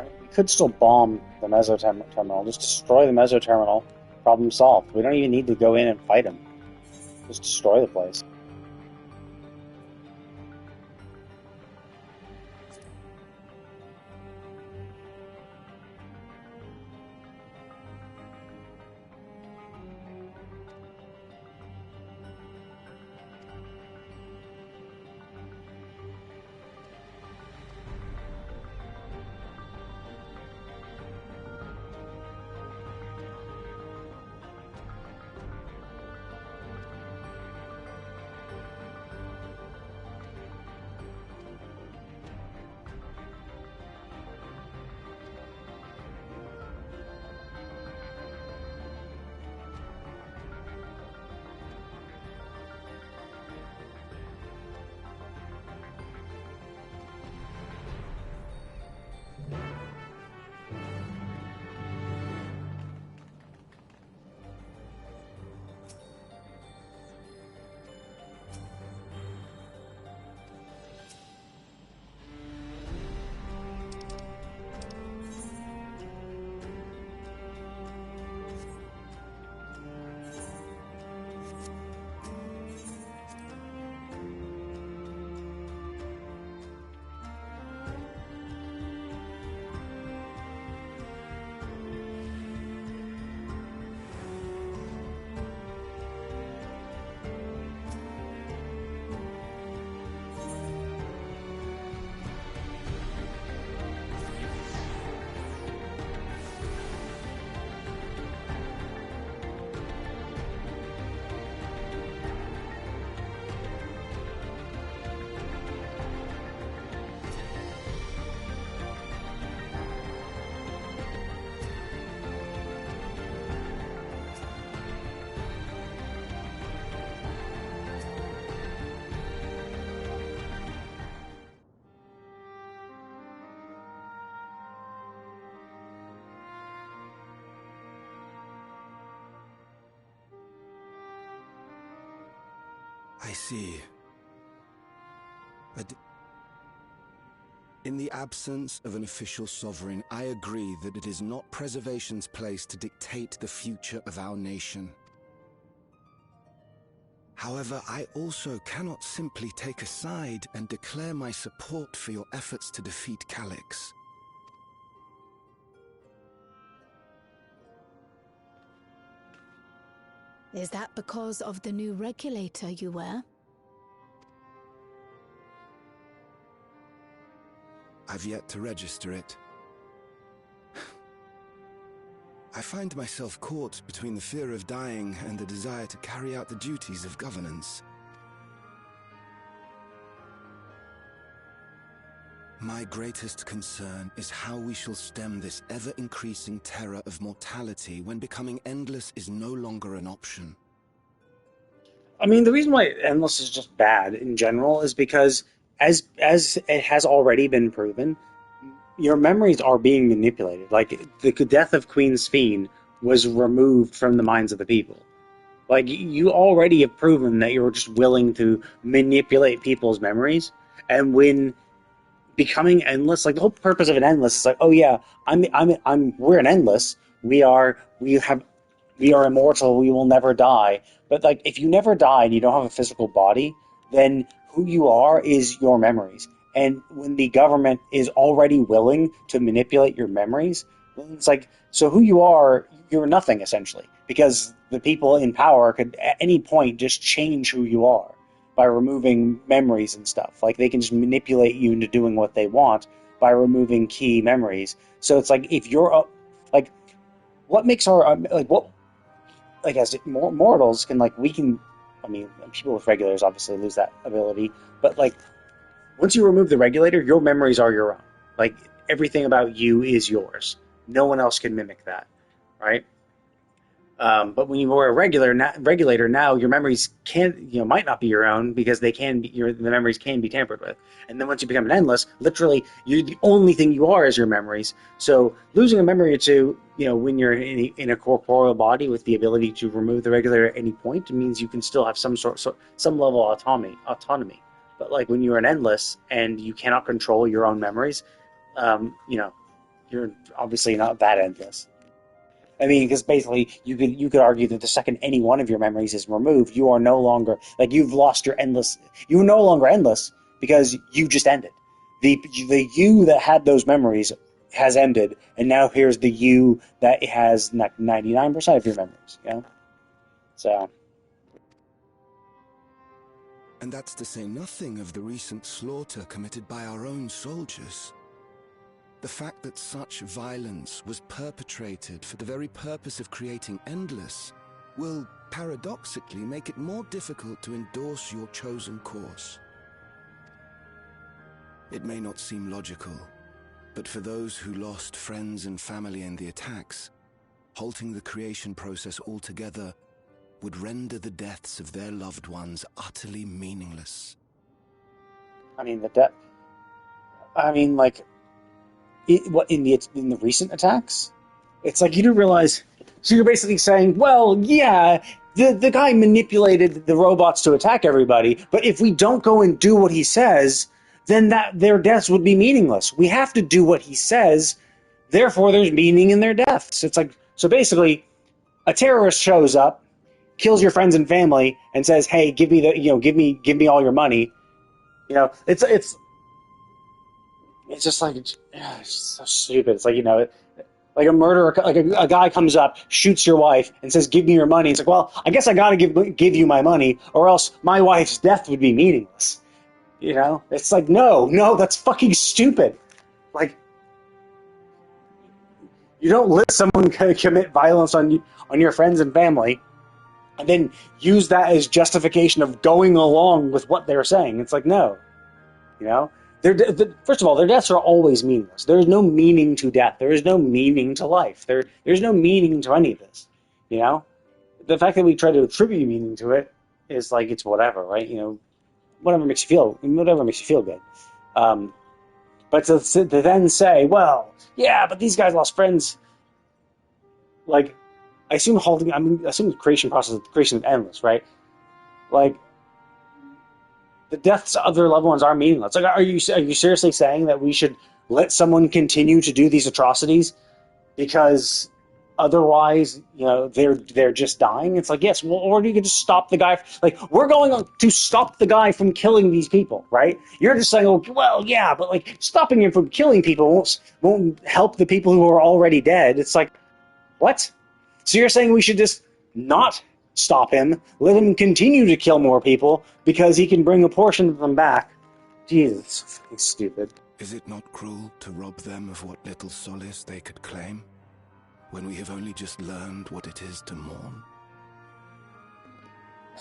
S4: I mean, we could still bomb the mesoterminal. Just destroy the mesoterminal. Problem solved. We don't even need to go in and fight him. Just destroy the place.
S5: I see. In the absence of an official sovereign, I agree that it is not preservation's place to dictate the future of our nation. However, I also cannot simply take a side and declare my support for your efforts to defeat Calyx.
S1: Is that because of the new regulator you wear?
S5: I've yet to register it. I find myself caught between the fear of dying and the desire to carry out the duties of governance. My greatest concern is how we shall stem this ever-increasing terror of mortality when becoming endless is no longer an option.
S4: I mean, the reason why Endless is just bad in general is because, as it has already been proven, your memories are being manipulated. Like, the death of Queen Sphene was removed from the minds of the people. Like, you already have proven that you're just willing to manipulate people's memories, and when becoming endless, like the whole purpose of an endless is like, oh yeah, we're an endless. We are immortal. We will never die. But like, if you never die and you don't have a physical body, then who you are is your memories. And when the government is already willing to manipulate your memories, it's like, so who you are, you're nothing essentially, because the people in power could at any point just change who you are by removing memories and stuff. Like, they can just manipulate you into doing what they want by removing key memories. So it's like, if you're like, what makes our like, as mortals can, like, we can, I mean, people with regulators obviously lose that ability, but like, once you remove the regulator, your memories are your own. Like, everything about you is yours. No one else can mimic that, right? But when you wear a regulator, now your memories might not be your own, because they can be, the memories can be tampered with. And then once you become an endless, literally, the only thing you are is your memories. So losing a memory or two, when you're in a corporeal body with the ability to remove the regulator at any point, it means you can still have some level of autonomy. But like, when you're an endless and you cannot control your own memories, you're obviously not that endless. I mean, because basically you could argue that the second any one of your memories is removed, you are no longer like you've lost your endless. You're no longer endless because you just ended. The you that had those memories has ended, and now here's the you that has 99% of your memories. You know, so.
S5: And that's to say nothing of the recent slaughter committed by our own soldiers. The fact that such violence was perpetrated for the very purpose of creating Endless will, paradoxically, make it more difficult to endorse your chosen course. It may not seem logical, but for those who lost friends and family in the attacks, halting the creation process altogether would render the deaths of their loved ones utterly meaningless.
S4: I mean, like, in the recent attacks, it's like you do realize. So you're basically saying, well, yeah, the guy manipulated the robots to attack everybody, but if we don't go and do what he says, then their deaths would be meaningless. We have to do what he says, therefore there's meaning in their deaths. It's like, so basically, a terrorist shows up, kills your friends and family, and says, "Hey, give me give me all your money." You know, it's just like it's so stupid. It's like like a murderer, like a guy comes up, shoots your wife, and says, "Give me your money." It's like, well, I guess I gotta give you my money, or else my wife's death would be meaningless. You know, it's like no, that's fucking stupid. Like, you don't let someone commit violence on your friends and family, and then use that as justification of going along with what they're saying. It's like, no. You know? First of all, their deaths are always meaningless. There is no meaning to death. There is no meaning to life. There's no meaning to any of this. You know? The fact that we try to attribute meaning to it is like, it's whatever, right? You know, whatever makes you feel good. But to then say, well, yeah, but these guys lost friends. Like, I assume the creation process, the creation of Endless, right? Like, the deaths of their loved ones are meaningless. Like, are you seriously saying that we should let someone continue to do these atrocities because otherwise, they're just dying? It's like, yes, well, or you could just stop the guy. Like, we're going to stop the guy from killing these people, right? You're just saying, oh, well, yeah, but like stopping him from killing people won't help the people who are already dead. It's like, what? So you're saying we should just not stop him, let him continue to kill more people because he can bring a portion of them back? Jesus, it's so fucking stupid.
S5: Is it not cruel to rob them of what little solace they could claim, when we have only just learned what it is to mourn?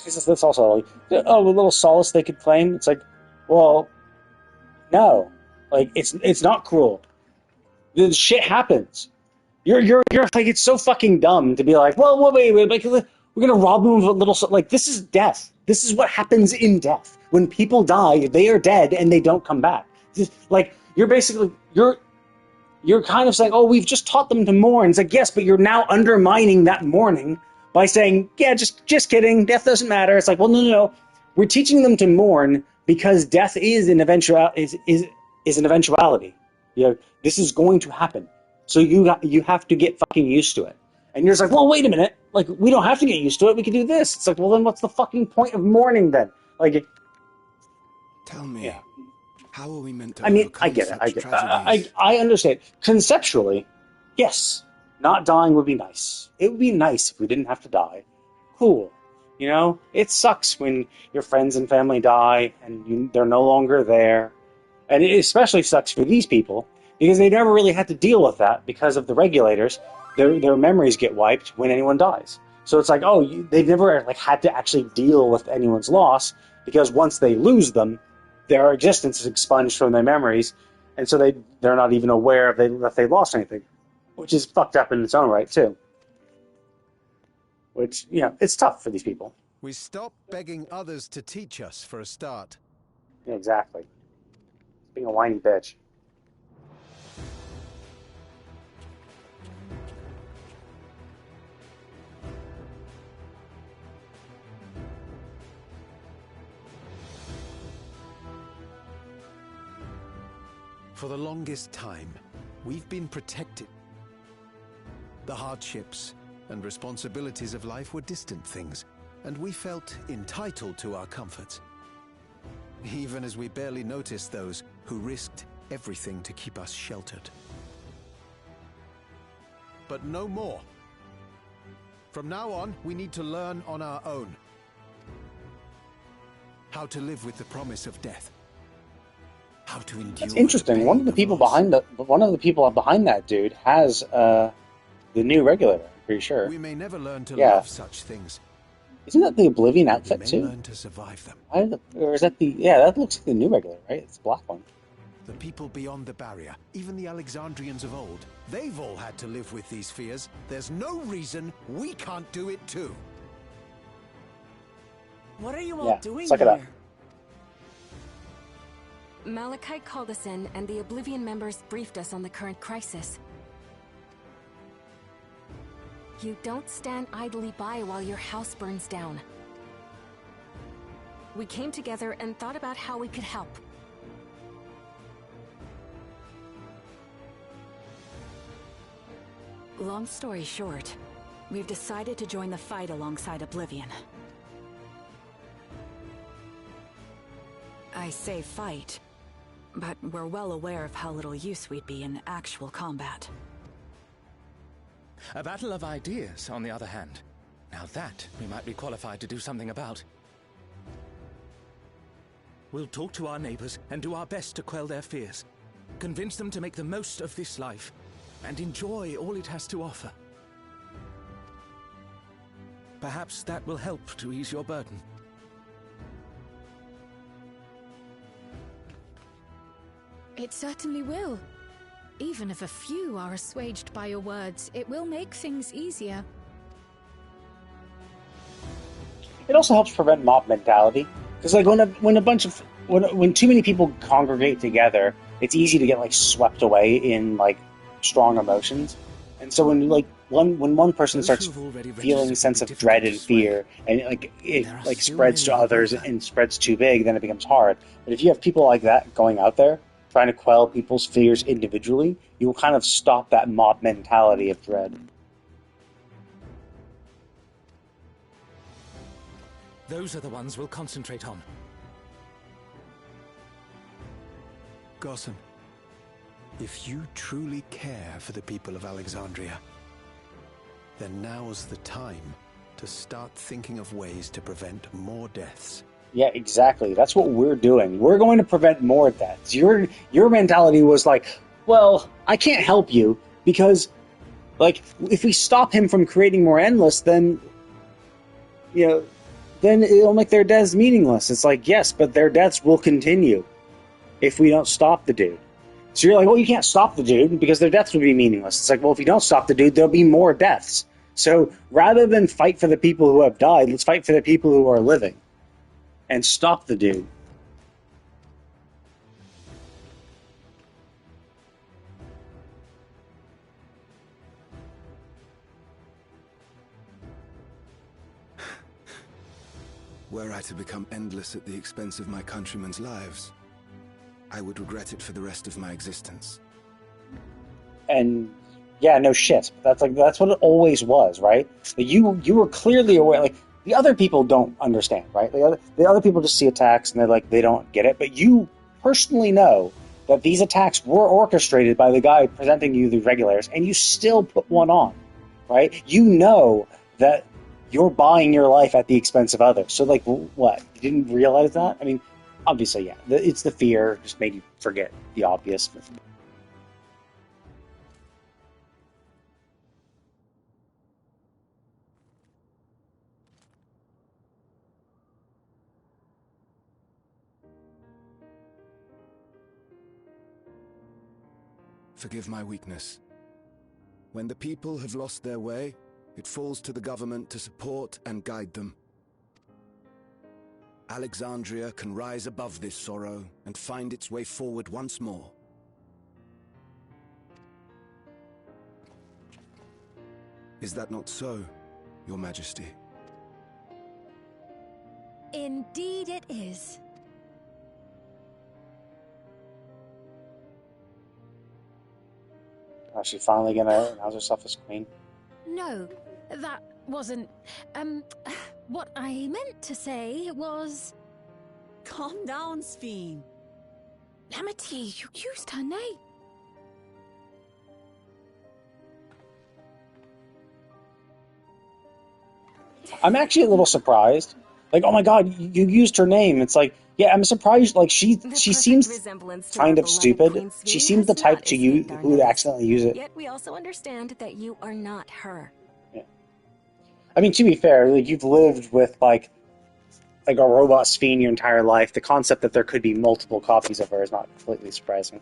S4: That's also like, oh, the little solace they could claim. It's like, well, no, like it's not cruel. The shit happens. You're like, it's so fucking dumb to be like, well, wait, like, we're gonna rob them of a little, like, this is death. This is what happens in death. When people die, they are dead and they don't come back. Like, you're kind of saying, oh, we've just taught them to mourn. It's like, yes, but you're now undermining that mourning by saying, yeah, just kidding, death doesn't matter. It's like, well, no. We're teaching them to mourn because death is an eventuality. This is going to happen. So you have to get fucking used to it. And you're just like, well, wait a minute. Like, we don't have to get used to it. We can do this. It's like, well, then what's the fucking point of mourning then? Like,
S5: tell me, yeah. How are we meant to
S4: I get it. I understand. Conceptually, yes, not dying would be nice. It would be nice if we didn't have to die. Cool. It sucks when your friends and family die and they're no longer there. And it especially sucks for these people because they never really had to deal with that because of the regulators. Their memories get wiped when anyone dies. So it's like, they've never had to actually deal with anyone's loss because once they lose them, their existence is expunged from their memories, and so they're not even aware that they lost anything, which is fucked up in its own right too. Which, it's tough for these people.
S10: We stop begging others to teach us for a start.
S4: Yeah, exactly. Being a whiny bitch.
S10: For the longest time, we've been protected. The hardships and responsibilities of life were distant things, and we felt entitled to our comforts, even as we barely noticed those who risked everything to keep us sheltered. But no more. From now on, we need to learn on our own how to live with the promise of death. How to endure.
S4: That's interesting. One of the people behind that dude has the new regulator, I'm pretty sure.
S10: We may never learn to love such things.
S4: Isn't that the Oblivion outfit too?
S10: We may learn to survive them.
S4: Or is that the... Yeah, that looks like the new regulator, right? It's the black one.
S10: The people beyond the barrier, even the Alexandrians of old, they've all had to live with these fears. There's no reason we can't do it too.
S7: What are you all doing
S4: suck it up.
S7: here?
S11: Malachite called us in, and the Oblivion members briefed us on the current crisis. You don't stand idly by while your house burns down. We came together and thought about how we could help.
S12: Long story short, we've decided to join the fight alongside Oblivion. I say fight, but we're well aware of how little use we'd be in actual combat.
S13: A battle of ideas, on the other hand. Now that we might be qualified to do something about. We'll talk to our neighbors and do our best to quell their fears. Convince them to make the most of this life and enjoy all it has to offer. Perhaps that will help to ease your burden.
S1: It certainly will. Even if a few are assuaged by your words, it will make things easier.
S4: It also helps prevent mob mentality. Because like when too many people congregate together, it's easy to get like swept away in like strong emotions. And so when one person starts feeling a sense of dread and fear, and it spreads to others and spreads too big, then it becomes hard. But if you have people like that going out there trying to quell people's fears individually, you will kind of stop that mob mentality of dread.
S13: Those are the ones we'll concentrate on.
S10: Gossen, if you truly care for the people of Alexandria, then now's the time to start thinking of ways to prevent more deaths.
S4: Yeah, exactly. That's what we're doing. We're going to prevent more deaths. Your mentality was like, well, I can't help you because, like, if we stop him from creating more endless, then, then it'll make their deaths meaningless. It's like, yes, but their deaths will continue if we don't stop the dude. So you're like, well, you can't stop the dude because their deaths would be meaningless. It's like, well, if you don't stop the dude, there'll be more deaths. So rather than fight for the people who have died, let's fight for the people who are living. And stop the dude.
S5: Were I to become endless at the expense of my countrymen's lives, I would regret it for the rest of my existence.
S4: And yeah, no shit. That's what it always was, right? You were clearly aware. Like the other people don't understand, right? The other people just see attacks and they don't get it. But you personally know that these attacks were orchestrated by the guy presenting you the regulators, and you still put one on, right? You know that you're buying your life at the expense of others. So, like, what? You didn't realize that? I mean, obviously, yeah. It's the fear just made you forget the obvious.
S5: Forgive my weakness. When the people have lost their way, it falls to the government to support and guide them. Alexandria can rise above this sorrow and find its way forward once more. Is that not so, Your Majesty?
S8: Indeed it is.
S4: Oh, she finally gonna announce herself as queen?
S8: No, that wasn't... What I meant to say was...
S7: Calm down, Sphene.
S8: Amity, you used her name.
S4: I'm actually a little surprised. Like, oh my god, you used her name. It's like, yeah, I'm surprised. Like, she seems kind of stupid. She seems the type to use who would accidentally use it.
S11: Yet we also understand that you are not her.
S4: Yeah. I mean, to be fair, like you've lived with like a robot Sphene your entire life. The concept that there could be multiple copies of her is not completely surprising.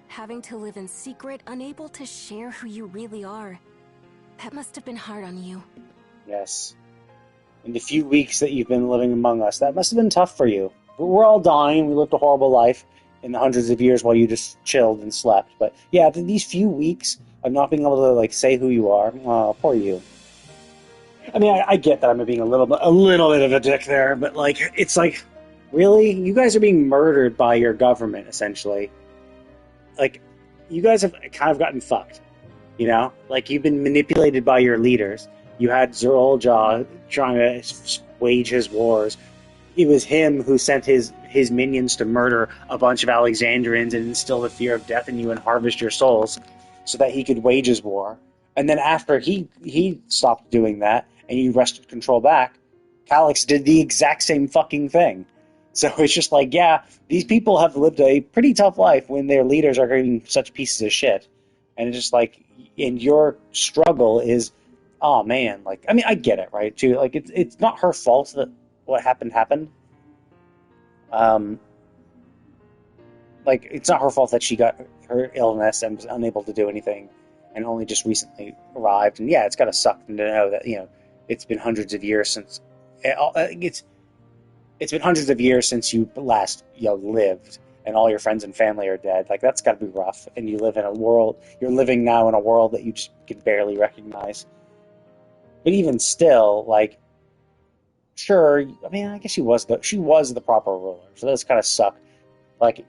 S11: Having to live in secret, unable to share who you really are. That must have been hard on you.
S4: Yes. In the few weeks that you've been living among us, that must have been tough for you. We're all dying. We lived a horrible life in the hundreds of years while you just chilled and slept. But yeah, these few weeks of not being able to like say who you are, poor you. I mean, I get that I'm being a little bit of a dick there, but like, it's like, really, you guys are being murdered by your government, essentially. Like, you guys have kind of gotten fucked, you know? Like, you've been manipulated by your leaders. You had Zerolja trying to wage his wars. It was him who sent his minions to murder a bunch of Alexandrians and instill the fear of death in you and harvest your souls so that he could wage his war. And then after he stopped doing that and you wrested control back, Calix did the exact same fucking thing. So it's just like, yeah, these people have lived a pretty tough life when their leaders are getting such pieces of shit. And it's just like, and your struggle is, oh man, like, I mean, I get it, right? Too, like, it's not her fault that what happened. Like, it's not her fault that she got her illness and was unable to do anything and only just recently arrived. And yeah, it's gotta suck to know that, you know, it's been hundreds of years since it's been hundreds of years since you last, you know, lived, and all your friends and family are dead. Like, that's gotta be rough. And you live in a world, you're living now in a world that you just can barely recognize. But even still, like, sure, I mean, I guess she was the proper ruler, so that's kind of suck. Like,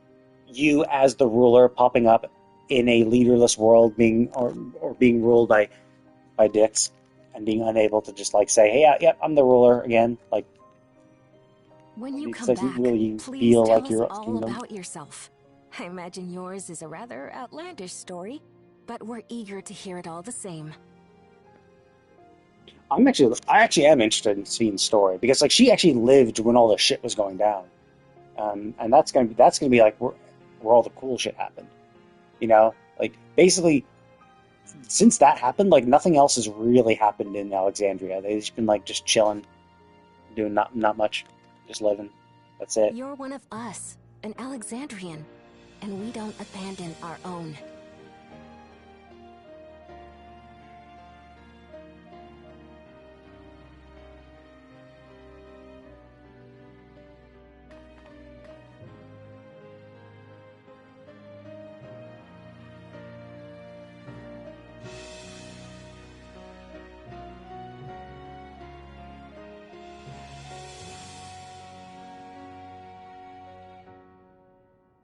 S4: you as the ruler popping up in a leaderless world, being ruled by dicks, and being unable to just like say, "Hey, yeah, I'm the ruler again." Like,
S11: when you come
S4: like,
S11: back,
S4: really
S11: please
S4: feel
S11: tell
S4: like
S11: us
S4: you're
S11: all about yourself. I imagine yours is a rather outlandish story, but we're eager to hear it all the same.
S4: I actually am interested in Sphene's story because like she actually lived when all the shit was going down, and that's gonna be like where all the cool shit happened, you know. Like basically, since that happened, like nothing else has really happened in Alexandria. They've just been like just chilling, doing not much, just living. That's it.
S11: You're one of us, an Alexandrian, and we don't abandon our own.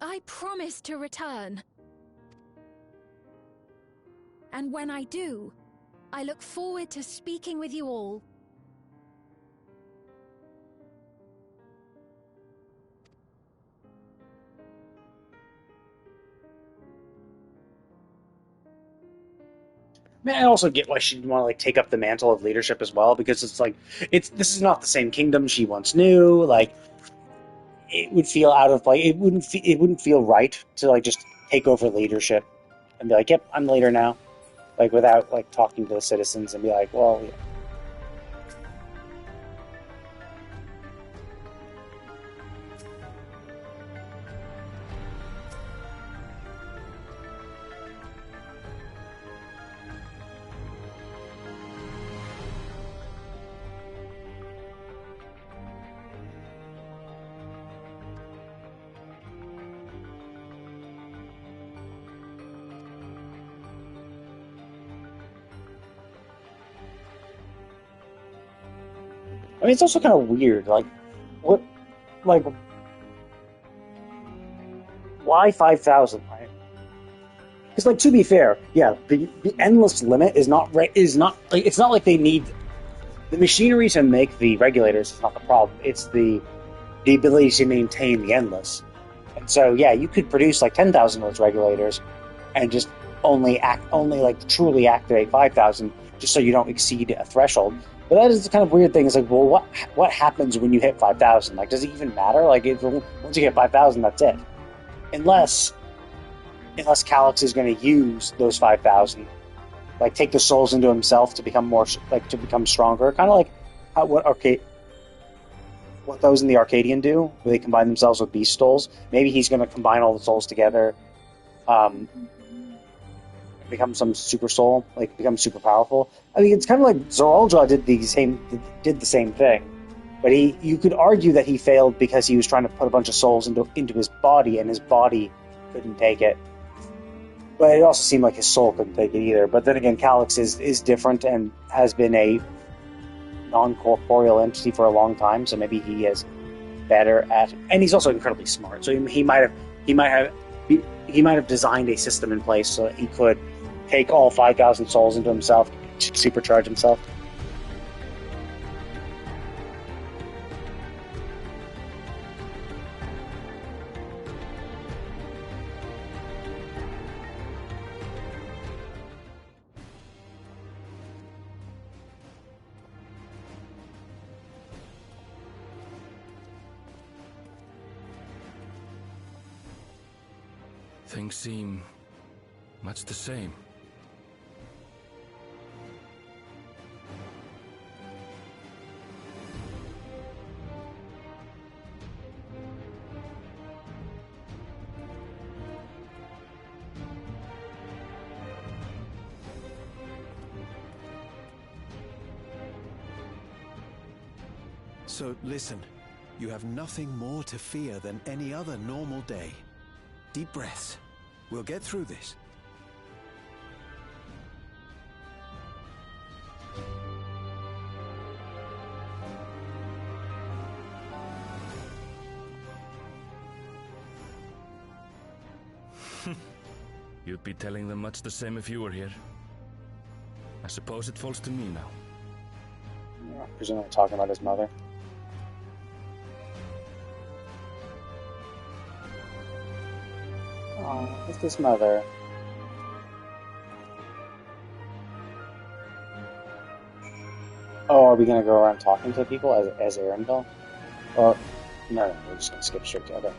S8: I promise to return. And when I do, I look forward to speaking with you all.
S4: I also get why she'd want to like take up the mantle of leadership as well, because it's like this is not the same kingdom she once knew. Like, it would feel out of like it wouldn't feel right to like just take over leadership and be like, yep, I'm leader now, like without like talking to the citizens and be like, well, yeah. I mean, it's also kind of weird. Like, what, like, why 5,000? Right? Because, like, to be fair, yeah, the endless limit is not like it's not like they need the machinery to make the regulators is not the problem. It's the ability to maintain the endless. And so, yeah, you could produce like 10,000 of those regulators and just only like truly activate 5,000 just so you don't exceed a threshold. But that is the kind of weird thing. It's like, well, what happens when you hit 5,000? Like, does it even matter? Like, once you get 5,000, that's it. Unless Calyx is going to use those 5,000, like take the souls into himself to become to become stronger, kind of like what those in the Arcadian do, where they combine themselves with beast souls. Maybe he's going to combine all the souls together, become some super soul, like become super powerful. I mean, it's kind of like Zoraldra did the same thing, but you could argue that he failed because he was trying to put a bunch of souls into his body, and his body couldn't take it. But it also seemed like his soul couldn't take it either. But then again, Calyx is different and has been a non-corporeal entity for a long time, so maybe he is better at. And he's also incredibly smart, so he might have designed a system in place so that he could take all 5,000 souls into himself, to supercharge himself.
S14: Things seem much the same.
S10: So listen, you have nothing more to fear than any other normal day. Deep breaths. We'll get through this.
S14: You'd be telling them much the same if you were here. I suppose it falls to me now.
S4: Yeah, presumably talking about his mother. Oh, it's his mother. Oh, are we gonna go around talking to people as Arendelle? Or no, we're just gonna skip straight to other.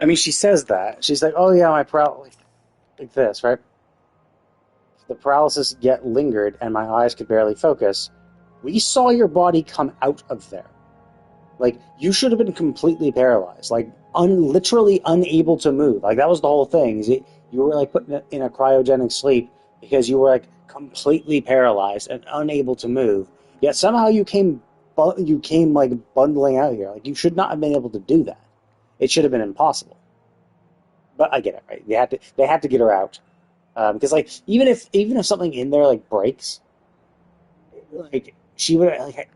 S4: I mean, she says that. She's like, oh yeah, my paralysis, like this, right? The paralysis yet lingered, and my eyes could barely focus. We saw your body come out of there. Like, you should have been completely paralyzed. Like, literally unable to move. Like, that was the whole thing. You were, like, put in a cryogenic sleep because you were, like, completely paralyzed and unable to move. Yet somehow you came, like, bundling out here. Like, you should not have been able to do that. It should have been impossible. But I get it, right? They had to get her out. Because, like, even if something in there, like, breaks, like, she would, like,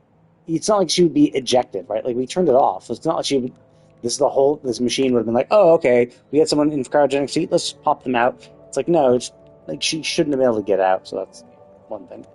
S4: it's not like she would be ejected, right? Like, we turned it off. So it's not like she would, this machine would have been like, oh, okay, we had someone in cryogenic seat, let's pop them out. It's like, no, it's like she shouldn't have been able to get out, so that's one thing.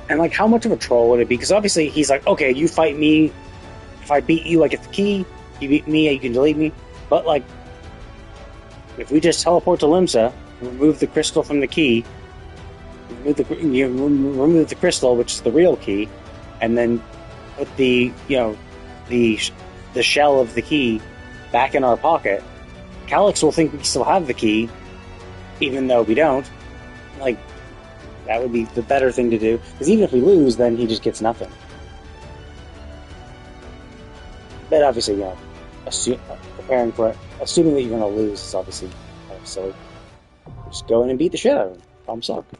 S4: And, like, how much of a troll would it be? Because obviously he's like, okay, you fight me. If I beat you, I get the key. You beat me, you can delete me. But, like, if we just teleport to Limsa, remove the crystal from the key, remove the crystal, which is the real key, and then put the shell of the key back in our pocket, Calyx will think we still have the key, even though we don't. Like, that would be the better thing to do. Because even if we lose, then he just gets nothing. But obviously, preparing for it, assuming that you're going to lose is obviously kind of silly. Just go in and beat the shit out of him. Problem solved.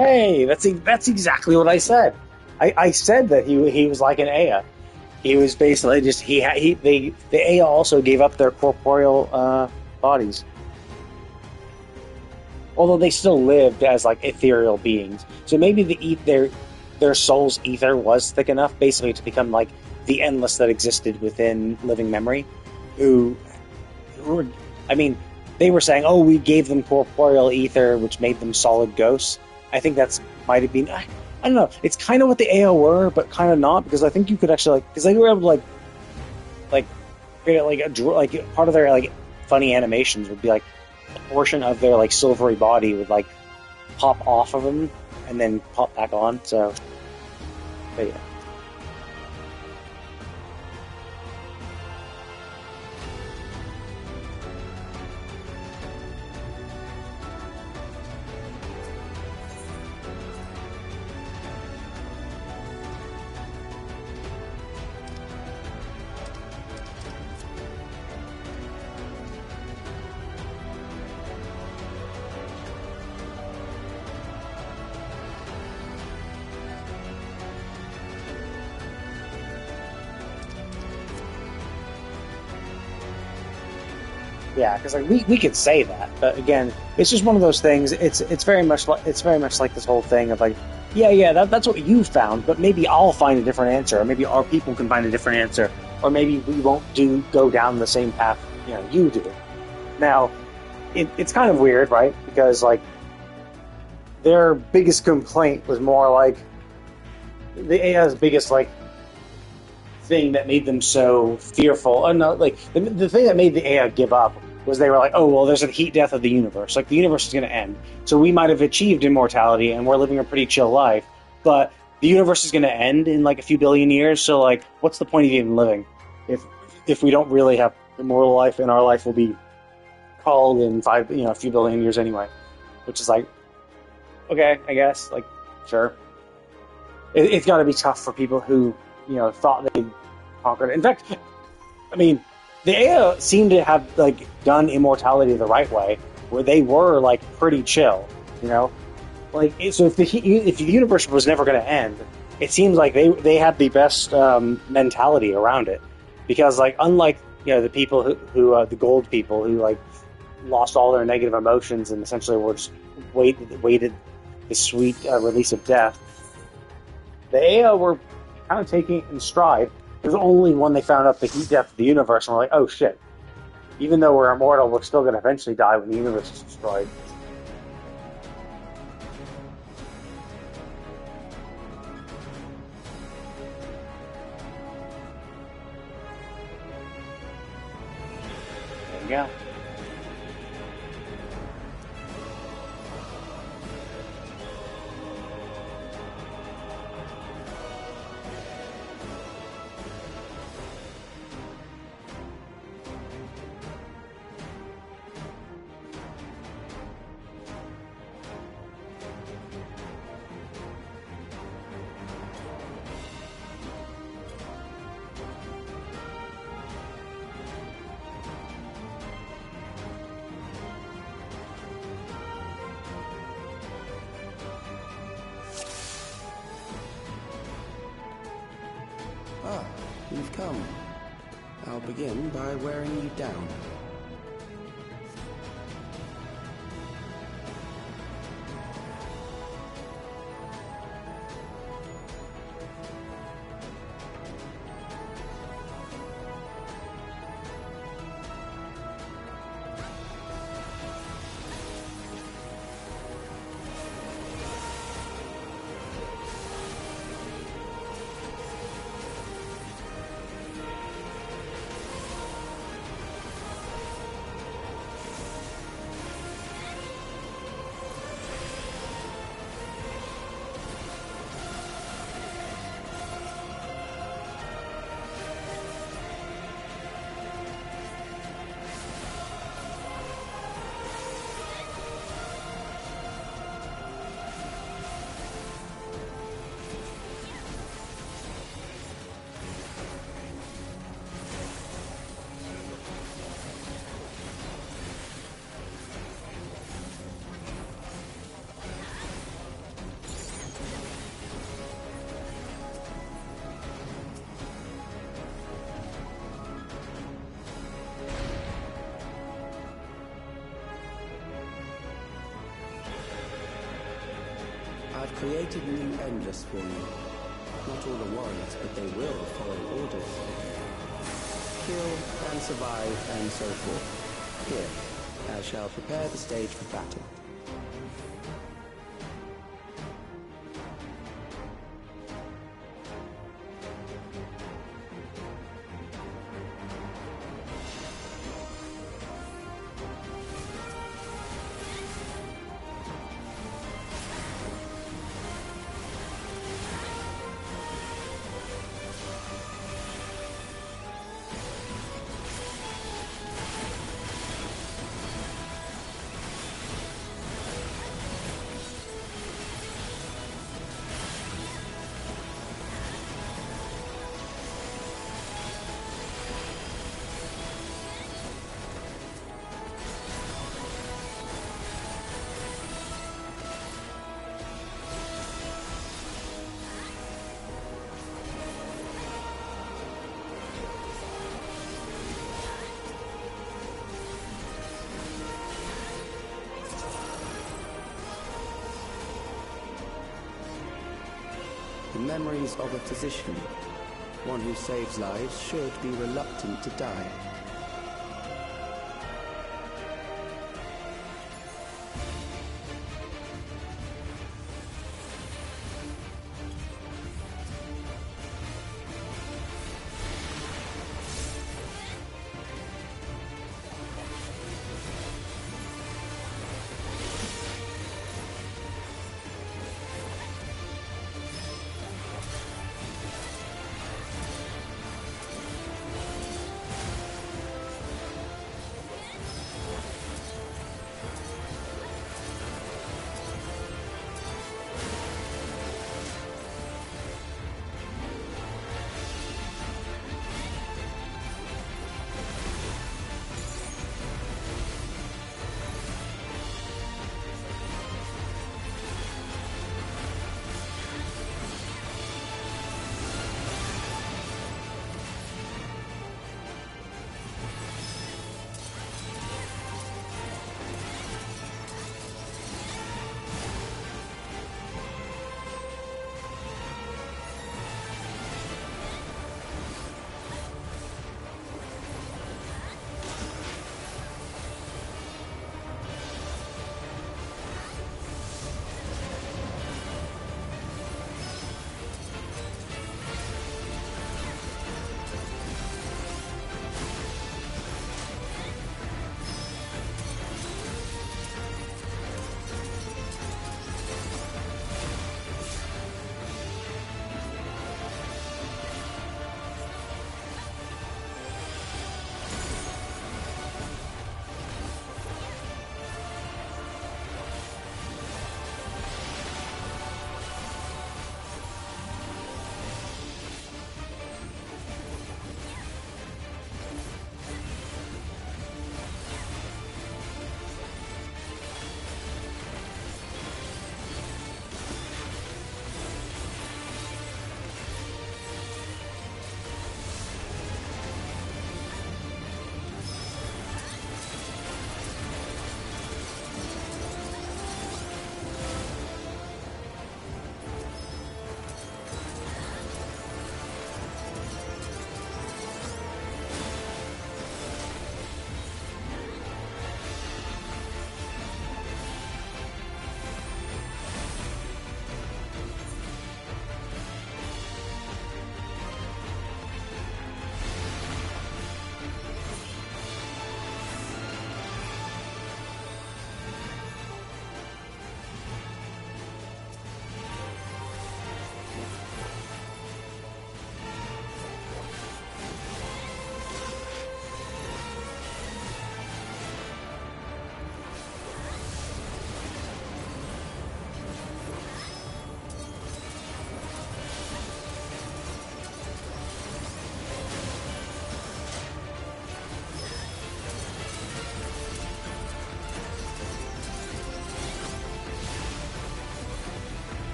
S4: Hey, that's exactly what I said. I said that he was like an Aya. He was basically just the Aya also gave up their corporeal bodies, although they still lived as like ethereal beings. So maybe their soul's ether was thick enough, basically, to become like the endless that existed within living memory. Who were, I mean, they were saying, "Oh, we gave them corporeal ether, which made them solid ghosts." I think that's might have been. I don't know. It's kind of what the AO were, but kind of not, because I think you could actually because they were able to like create like part of their like funny animations would be like a portion of their like silvery body would like pop off of them and then pop back on. So, but yeah. Yeah, because like we could say that, but again, it's just one of those things. It's very much like this whole thing of like, that's what you found, but maybe I'll find a different answer, or maybe our people can find a different answer, or maybe we won't go down the same path you do. Now, it's kind of weird, right? Because like their biggest complaint was more like the AI's biggest like thing that made them so fearful. Oh no, like the thing that made the AI give up was they were like, oh well, there's a heat death of the universe. Like the universe is going to end, so we might have achieved immortality and we're living a pretty chill life, but the universe is going to end in like a few billion years. So like, what's the point of even living if we don't really have immortal life, and our life will be called in a few billion years anyway? Which is like, okay, I guess, like, sure. It's got to be tough for people who thought they conquered it. In fact, I mean, the AI seemed to have like done immortality the right way, where they were like pretty chill, like so. If the universe was never going to end, it seems like they had the best mentality around it, because like unlike the people who the gold people who like lost all their negative emotions and essentially were just waited the sweet release of death, the AI were kind of taking it in stride. There's only when they found out the heat death of the universe, and we're like, oh shit. Even though we're immortal, we're still going to eventually die when the universe is destroyed. There you go.
S9: Ah, you've come. I'll begin by wearing you down. created new Endless for you. Not all the warriors, but they will follow orders. Kill and survive and so forth. Here, I shall prepare the stage for battle. The memories of a physician. One who saves lives should be reluctant to die.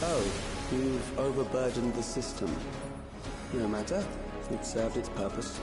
S9: Oh, you've overburdened the system. No matter. It served its purpose.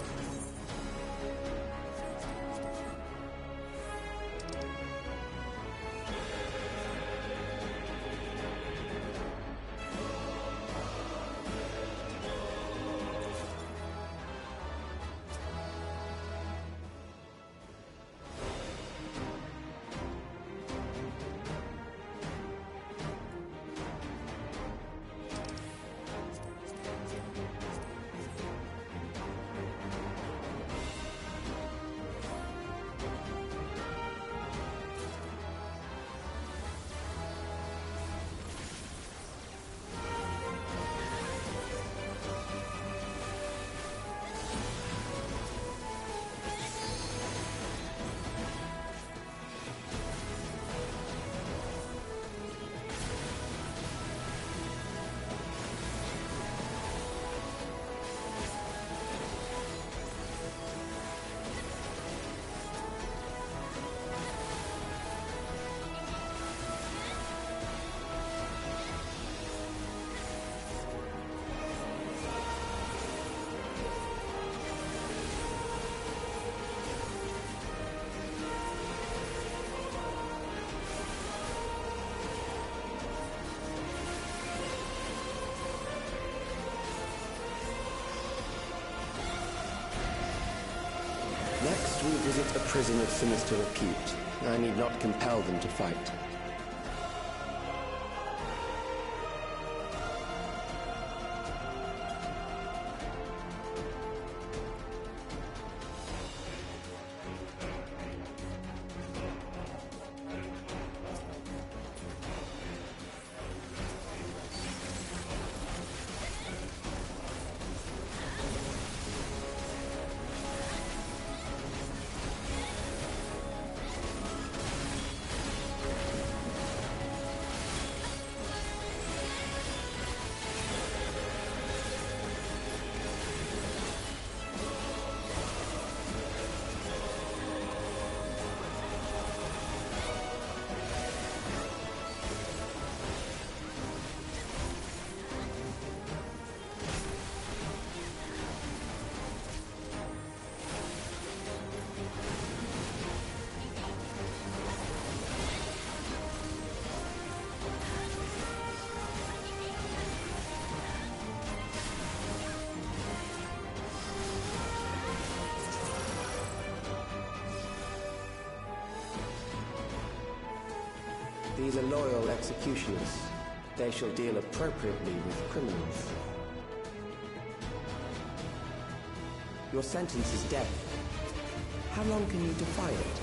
S9: Next, we visit a prison of sinister repute. I need not compel them to fight. These are loyal executioners. They shall deal appropriately with criminals. Your sentence is death. How long can you defy it?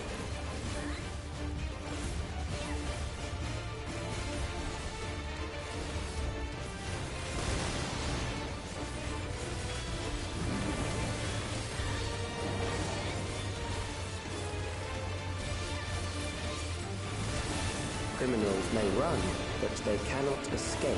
S9: Criminals may run, but they cannot escape.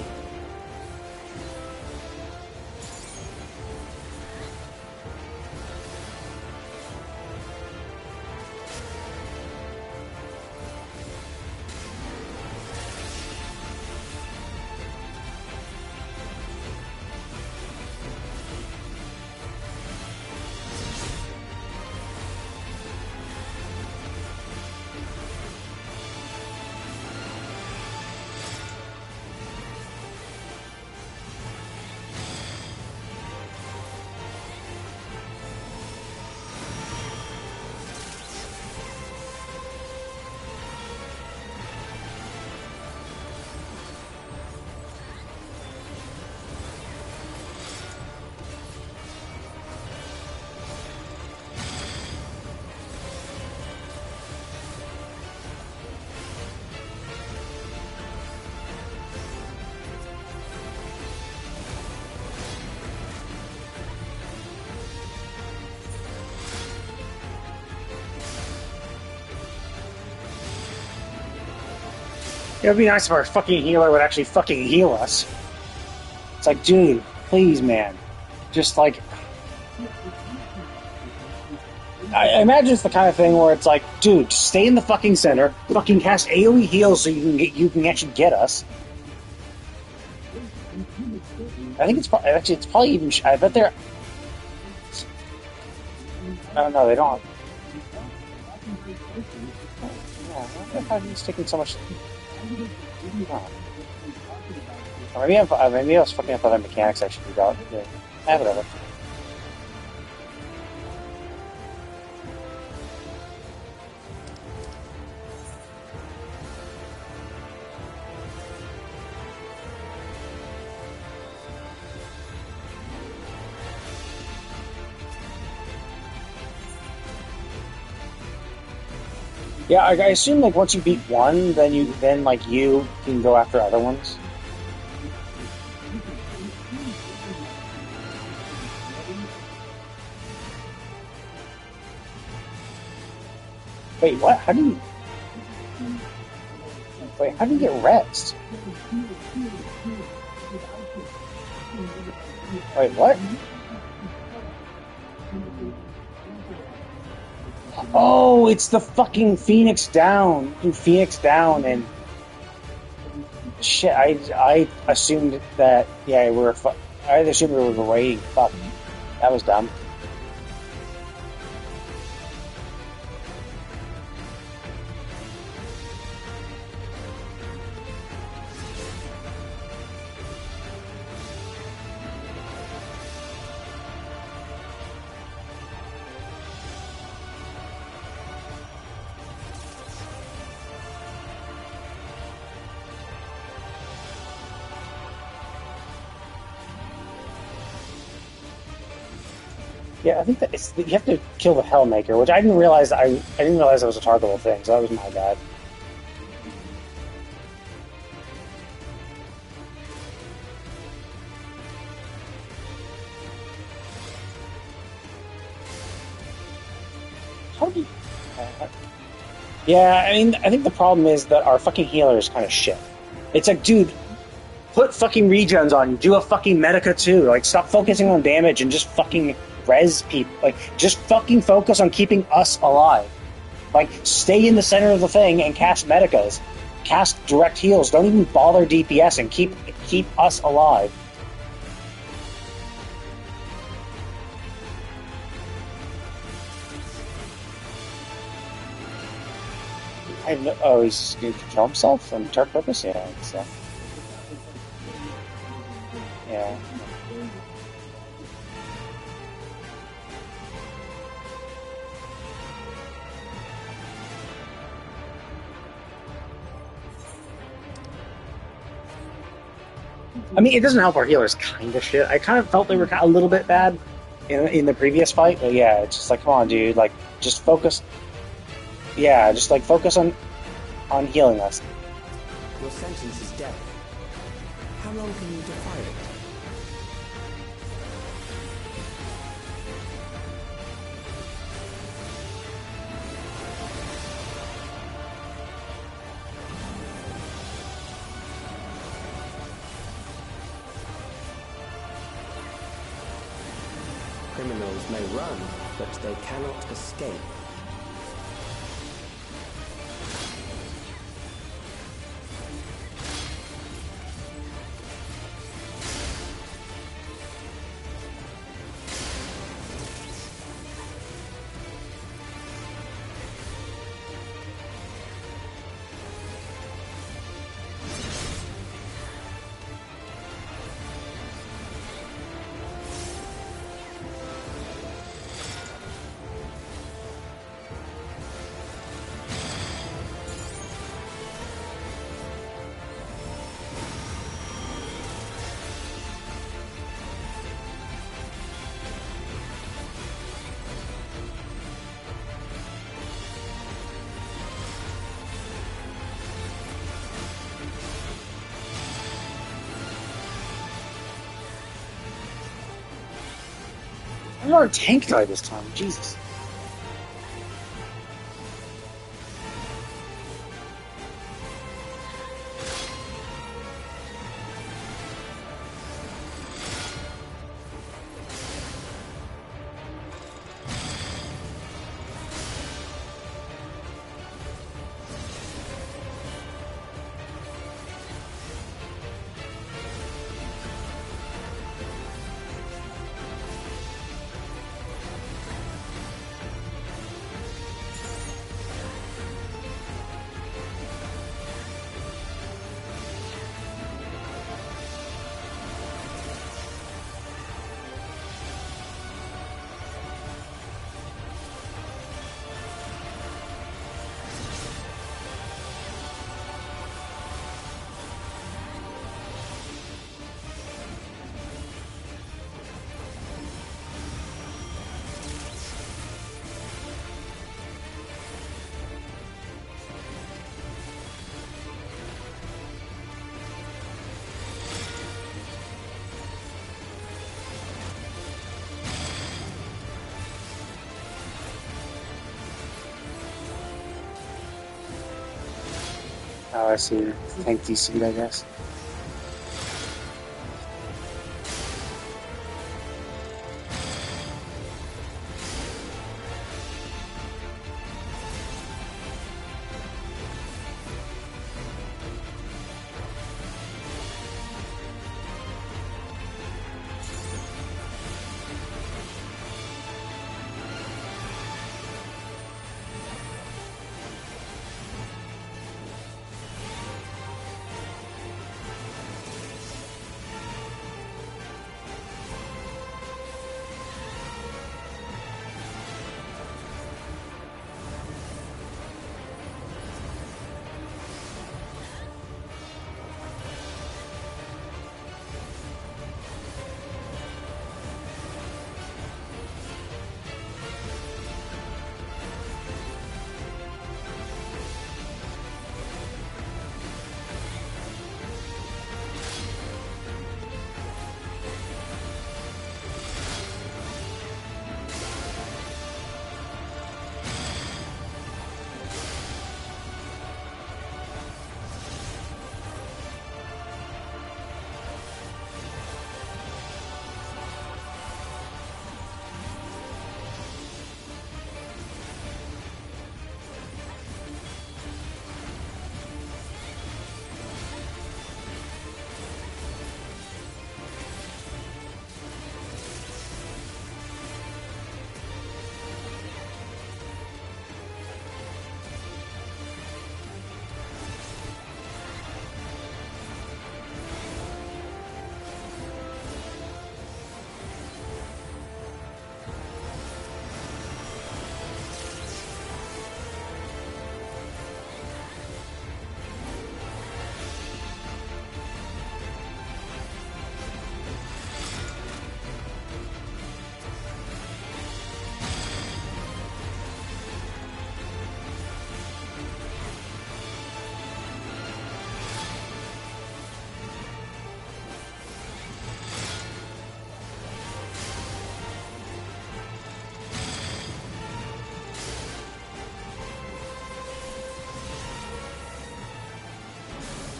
S4: It would be nice if our fucking healer would actually fucking heal us. It's like, dude, please, man. Just like... I imagine it's the kind of thing where it's like, dude, just stay in the fucking center, fucking cast AoE heals so you can actually get us. I think it's actually it's probably even. I bet they're. No, they don't. Yeah, I wonder how he's taking so much. Oh. Or maybe I was fucking up other mechanics I should be doing. Whatever. Yeah, I assume like once you beat one, then you can go after other ones. Wait, what? How do you get rest? Wait, what? Oh, it's the fucking Phoenix Down. You Phoenix Down and shit. I assumed that I assumed we were raiding. Fuck, that was dumb. Yeah, I think that you have to kill the Hellmaker, which I didn't realize. I didn't realize that was a targetable thing, so that was my bad. How do you? Yeah, I mean, I think the problem is that our fucking healer is kind of shit. It's like, dude, put fucking regens on you. Do a fucking Medica too. Like, stop focusing on damage and just fucking res people. Like, just fucking focus on keeping us alive. Like, stay in the center of the thing and cast Medicas. Cast direct heals. Don't even bother DPS and keep us alive. Oh, he's going to control himself on Turk purpose? Yeah, so. Yeah. I mean, it doesn't help our healers kind of shit. I kind of felt they were a little bit bad in the previous fight, but yeah, it's just like, come on, dude, like, just focus. Yeah, just like focus on healing us.
S9: Your sentence is death. How long can you defy it? Criminals may run, but they cannot escape.
S4: I'm not a tank guy this time, Jesus. Oh, I see. Tank DC, I guess.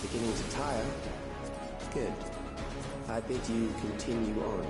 S9: Beginning to tire? Good. I bid you continue on.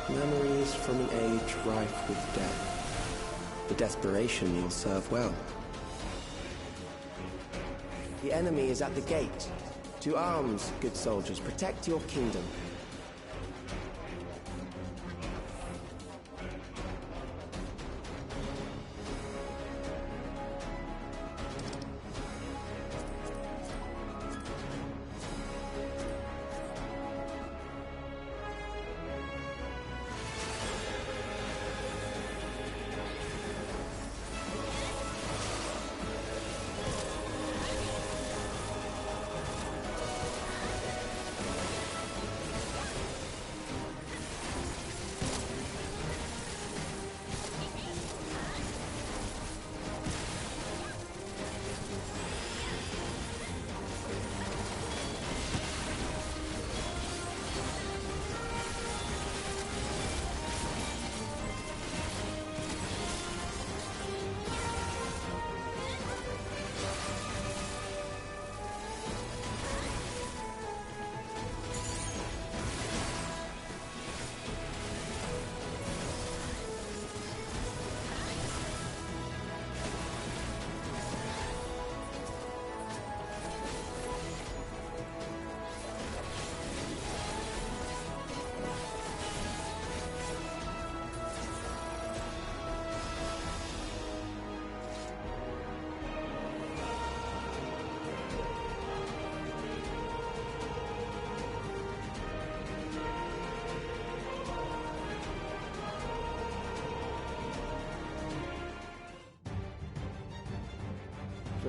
S9: Memories from an age rife with death. The desperation will serve well. The enemy is at the gate. To arms, good soldiers, protect your kingdom.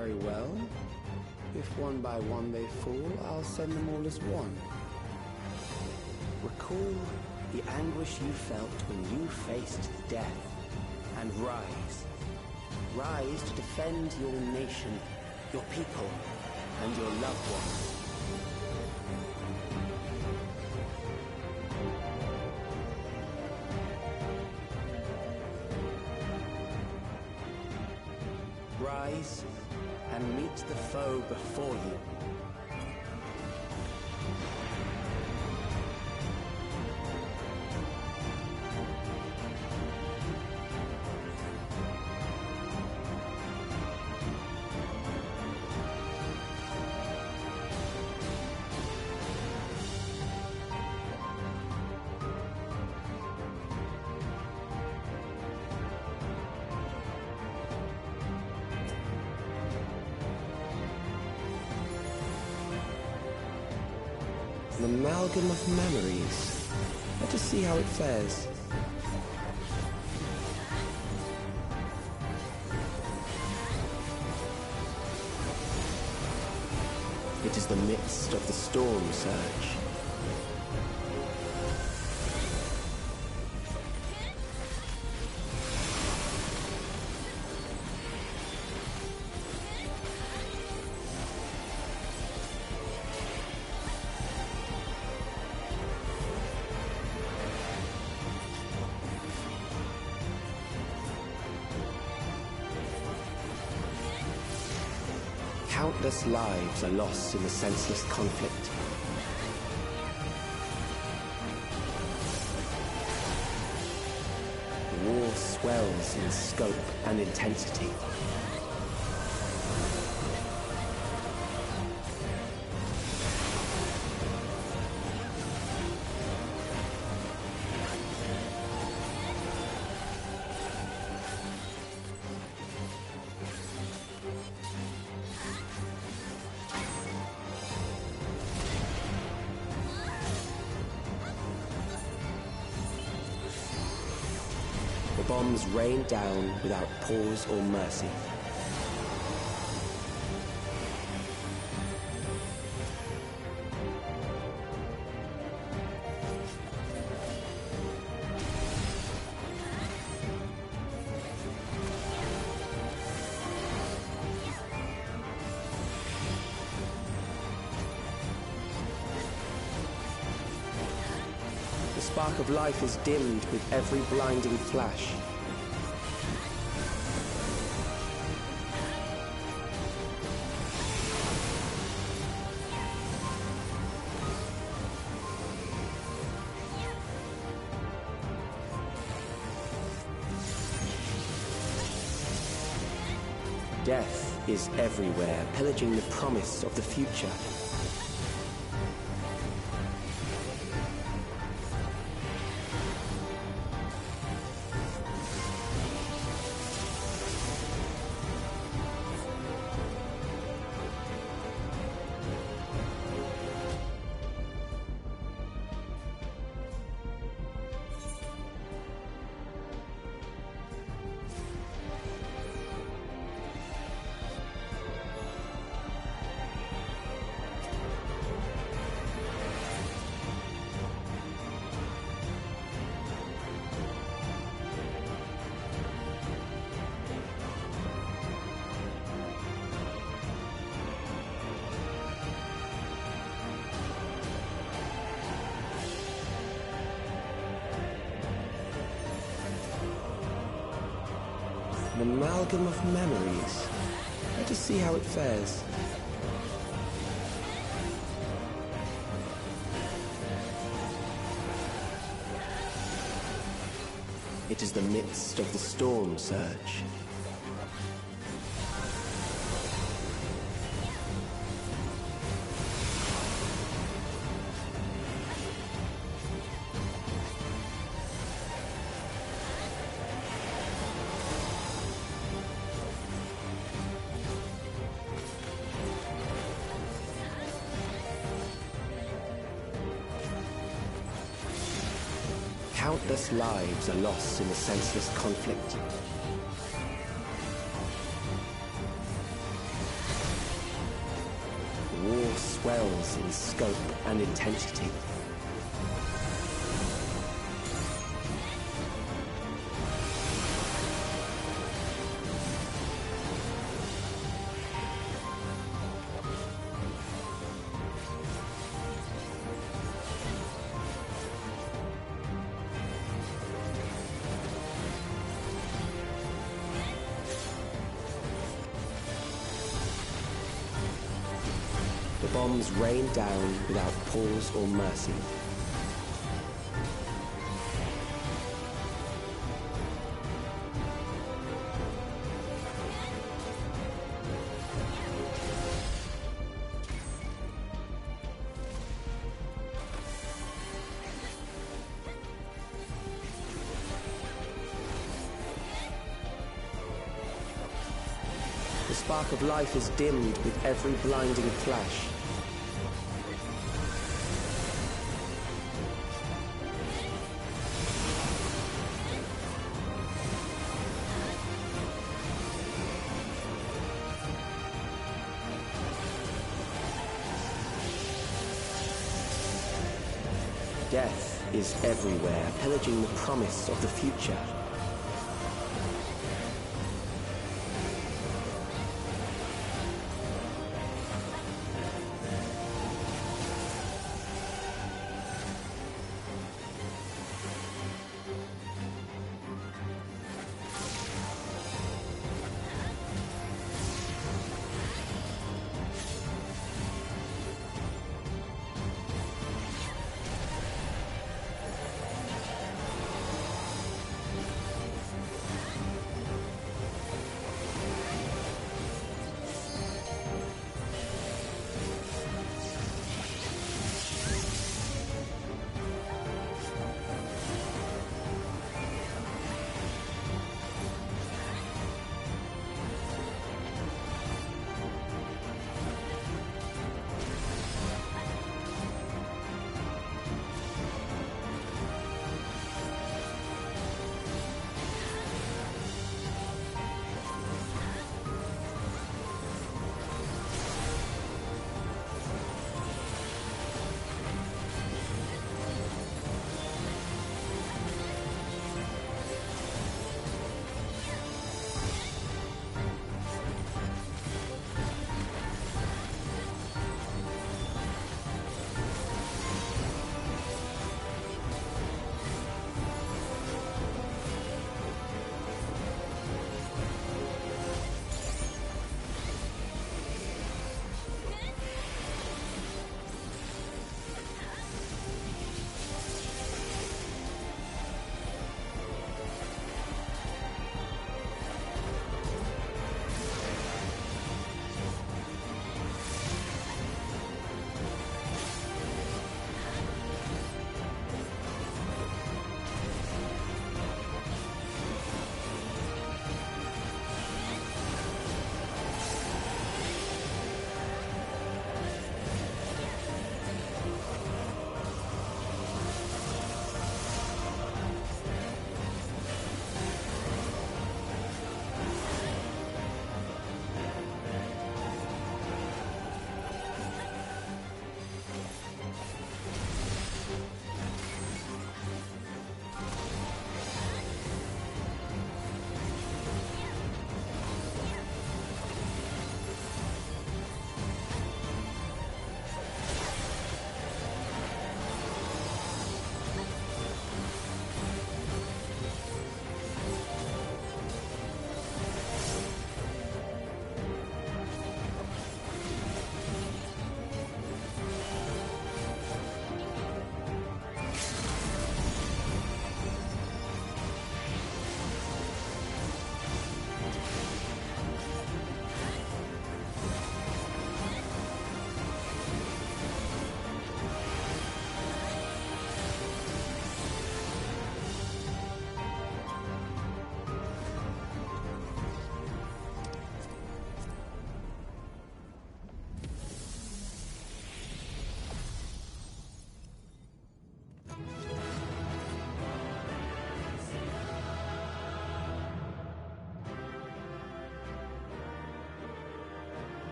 S9: Very well. If one by one they fall, I'll send them all as one. Recall the anguish you felt when you faced death, and rise. Rise to defend your nation, your people, and your loved ones. Rise and meet the foe before you. An amalgam of memories. Let us see how it fares. It is the midst of the storm surge. Countless lives are lost in the senseless conflict. The war swells in scope and intensity. The bombs rain down without pause or mercy. The spark of life is dimmed with every blinding flash. Death is everywhere, pillaging the promise of the future. An amalgam of memories. Let us see how it fares. It is the midst of the storm surge. Countless lives are lost in the senseless conflict.
S15: swells in scope and intensity. The bombs rain down without pause or mercy. The spark of life is dimmed with every blinding flash. Death is everywhere, pillaging the promise of the future.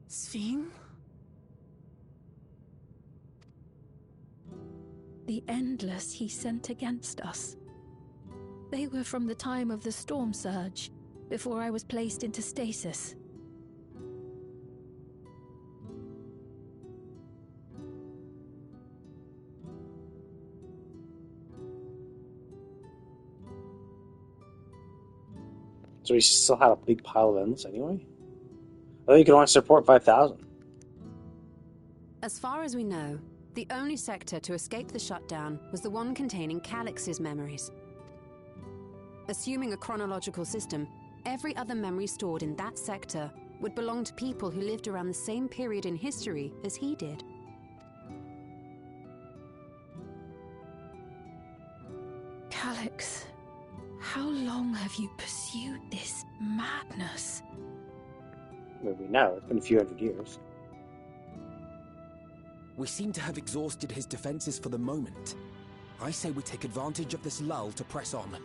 S7: Sphene?
S8: The Endless he sent against us. They were from the time of the storm surge, before I was placed into stasis.
S4: So we still had a big pile of endless anyway? I think you can only support 5,000.
S16: As far as we know, the only sector to escape the shutdown was the one containing Calix's memories. Assuming a chronological system, every other memory stored in that sector would belong to people who lived around the same period in history as he did.
S8: Calix, how long have you pursued this madness?
S4: Well, we know. It's been a few hundred years.
S15: We seem to have exhausted his defenses for the moment. I say we take advantage of this lull to press on.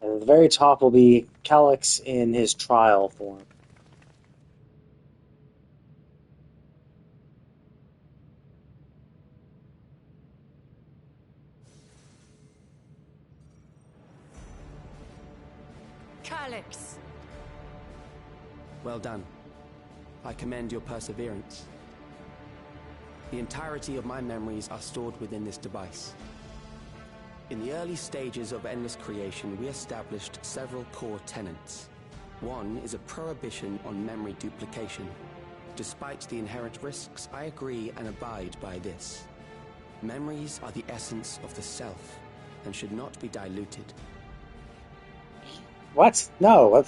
S4: And at the very top will be Calix in his trial form.
S7: Calix!
S9: Well done. I commend your perseverance. The entirety of my memories are stored within this device. In the early stages of Endless creation, we established several core tenets. One is a prohibition on memory duplication. Despite the inherent risks, I agree and abide by this. Memories are the essence of the self, and should not be diluted.
S4: What? No.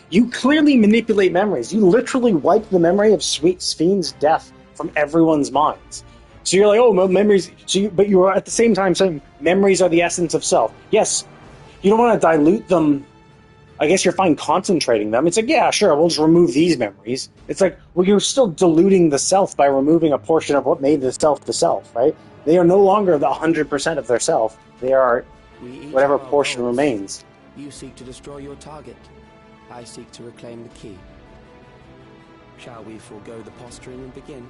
S4: You clearly manipulate memories. You literally wipe the memory of Sweet Sphene's death from everyone's minds. So you're like, oh, memories. But you are at the same time saying memories are the essence of self. Yes, you don't want to dilute them. I guess you're fine concentrating them. It's like, yeah, sure, we'll just remove these memories. It's like, well, you're still diluting the self by removing a portion of what made the self, right? They are no longer the 100% of their self. They are whatever portion remains.
S9: You seek to destroy your target. I seek to reclaim the key. Shall we forego the posturing and begin?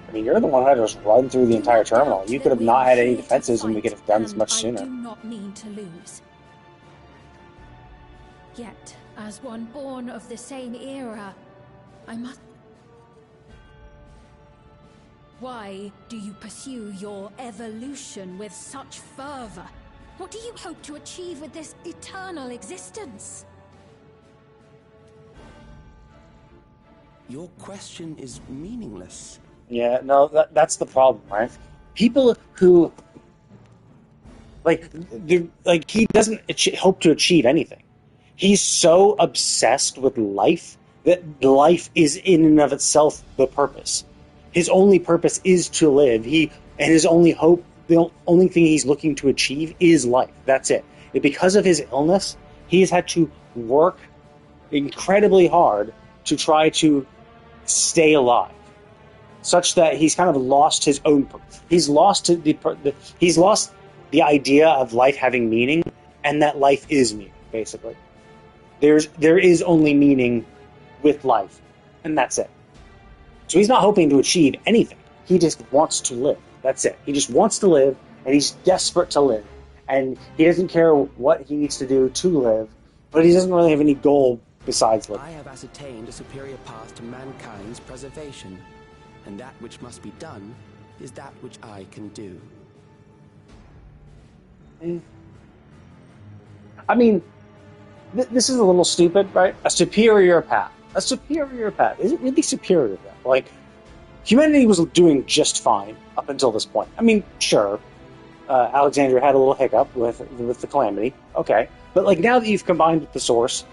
S4: I mean, you're the one who had to just run through the entire terminal. You could have not had any defenses and we could have done this much sooner.
S8: I do not mean to lose. Yet, as one born of the same era, I must... Why do you pursue your evolution with such fervor? What do you hope to achieve with this eternal existence?
S9: Your question is meaningless.
S4: Yeah, no, that's the problem, right? People who... Like he doesn't hope to achieve anything. He's so obsessed with life that life is in and of itself the purpose. His only purpose is to live. And his only hope, the only thing he's looking to achieve is life. That's it. And because of his illness, he's had to work incredibly hard to try to stay alive, such that he's kind of lost his own. He's lost the idea of life having meaning, and that life is meaning. Basically, there is only meaning with life, and that's it. So he's not hoping to achieve anything. He just wants to live. That's it. He just wants to live, and he's desperate to live. And he doesn't care what he needs to do to live, but he doesn't really have any goal besides living.
S9: I have ascertained a superior path to mankind's preservation, and that which must be done is that which I can do.
S4: I mean, this is a little stupid, right? A superior path. A superior path. Is it really superior, though? Like, humanity was doing just fine up until this point. I mean, sure, Alexandria had a little hiccup with the Calamity. Okay. But, like, now that you've combined with the Source,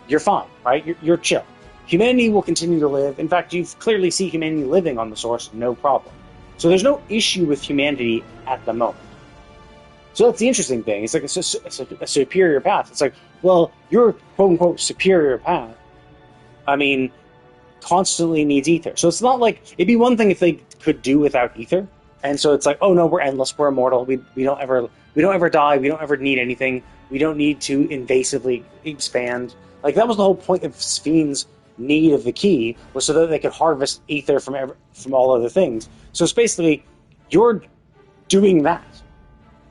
S4: you're fine, right? You're chill. Humanity will continue to live. In fact, you clearly see humanity living on the Source, no problem. So there's no issue with humanity at the moment. So that's the interesting thing. It's like a superior path. It's like, well, your quote-unquote superior path, I mean, constantly needs ether. So it's not like, it'd be one thing if they could do without ether. And so it's like, oh no, we're endless, we're immortal, we don't ever die, we don't ever need anything, we don't need to invasively expand. Like, that was the whole point of Sphaine's need of the key, was so that they could harvest ether from all other things. So it's basically, you're doing that.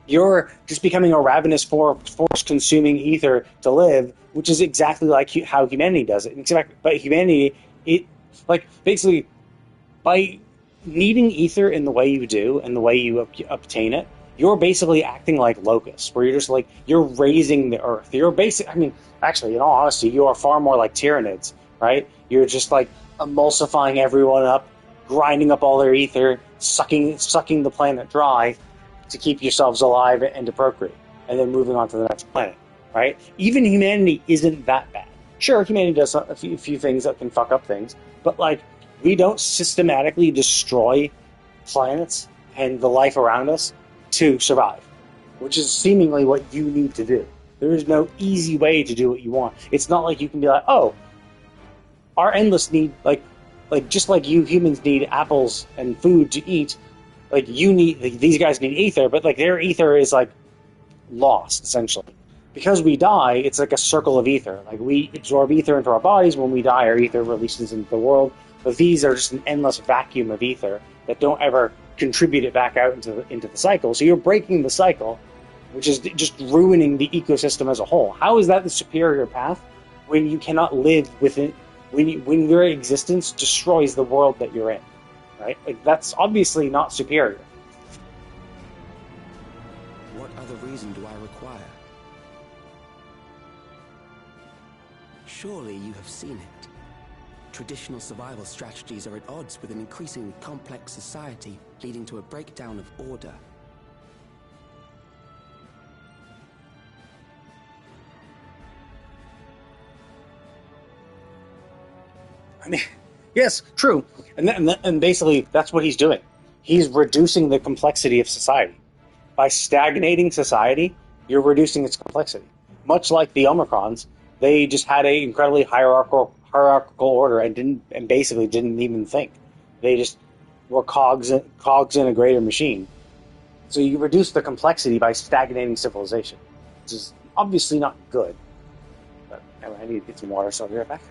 S4: You're just becoming a ravenous force consuming ether to live, which is exactly like how humanity does it. But humanity, it, like, basically, by needing ether in the way you do and the way you obtain it, you're basically acting like locusts, where you're just like, you're raising the earth. Actually, in all honesty, you are far more like Tyranids, right? You're just like emulsifying everyone up, grinding up all their ether, sucking the planet dry to keep yourselves alive and to procreate, and then moving on to the next planet, right? Even humanity isn't that bad. Sure, humanity does a few things that can fuck up things, but like, we don't systematically destroy planets and the life around us to survive, which is seemingly what you need to do. There is no easy way to do what you want. It's not like you can be like, oh, our endless need, like just like you humans need apples and food to eat, like these guys need ether, but like their ether is like lost, essentially. Because we die, it's like a circle of ether. Like, we absorb ether into our bodies. When we die, our ether releases into the world. But these are just an endless vacuum of ether that don't ever contribute it back out into the cycle. So you're breaking the cycle, which is just ruining the ecosystem as a whole. How is that the superior path when you cannot live within, when your existence destroys the world that you're in, right? Like, that's obviously not superior.
S15: What other reason do I require? Surely you have seen it. Traditional survival strategies are at odds with an increasingly complex society, leading to a breakdown of order.
S4: I mean, yes, true. And basically, that's what he's doing. He's reducing the complexity of society. By stagnating society, you're reducing its complexity. Much like the Omicrons, they just had an incredibly hierarchical order and basically didn't even think. They just were cogs in a greater machine. So you reduce the complexity by stagnating civilization, which is obviously not good. But anyway, I need to get some water, so I'll be right back.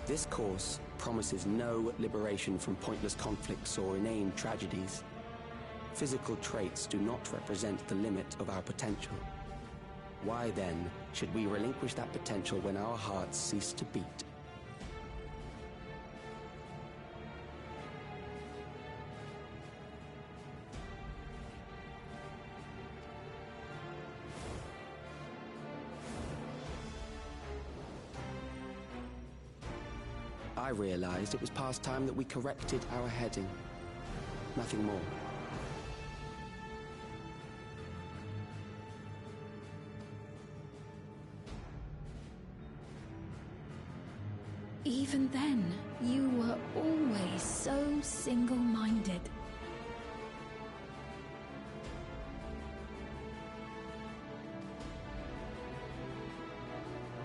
S15: This course promises no liberation from pointless conflicts or inane tragedies. Physical traits do not represent the limit of our potential. Why then should we relinquish that potential when our hearts cease to beat? I realized it was past time that we corrected our heading. Nothing more.
S8: Even then, you were always so single-minded.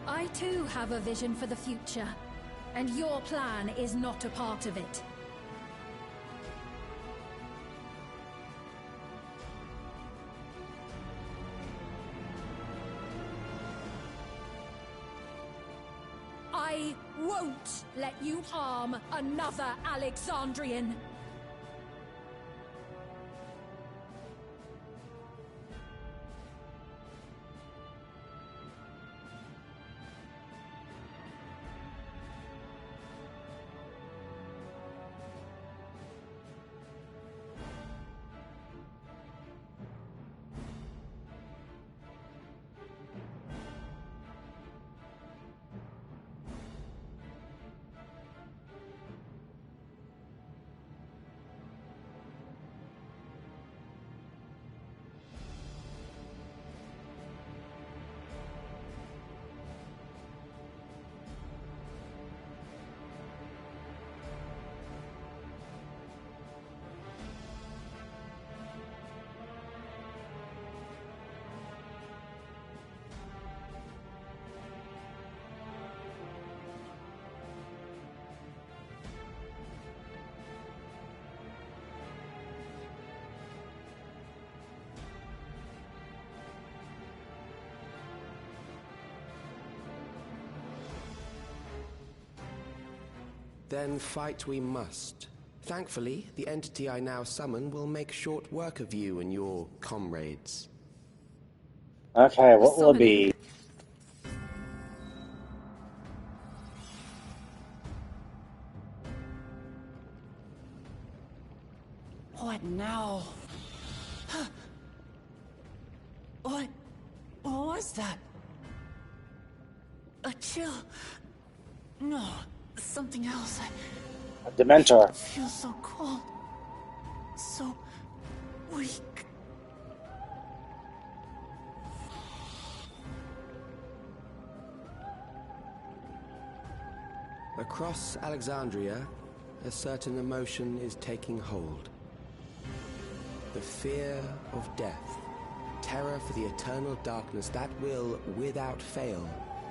S8: I too have a vision for the future, and your plan is not a part of it. I won't let you harm another Alexandrian.
S15: Then fight we must. Thankfully, the entity I now summon will make short work of you and your comrades.
S4: Okay, what will it be?
S7: What now? What was that? A chill? No, something else.
S4: A Dementor.
S7: I feel so cold. So weak.
S15: Across Alexandria, a certain emotion is taking hold. The fear of death. Terror for the eternal darkness that will, without fail,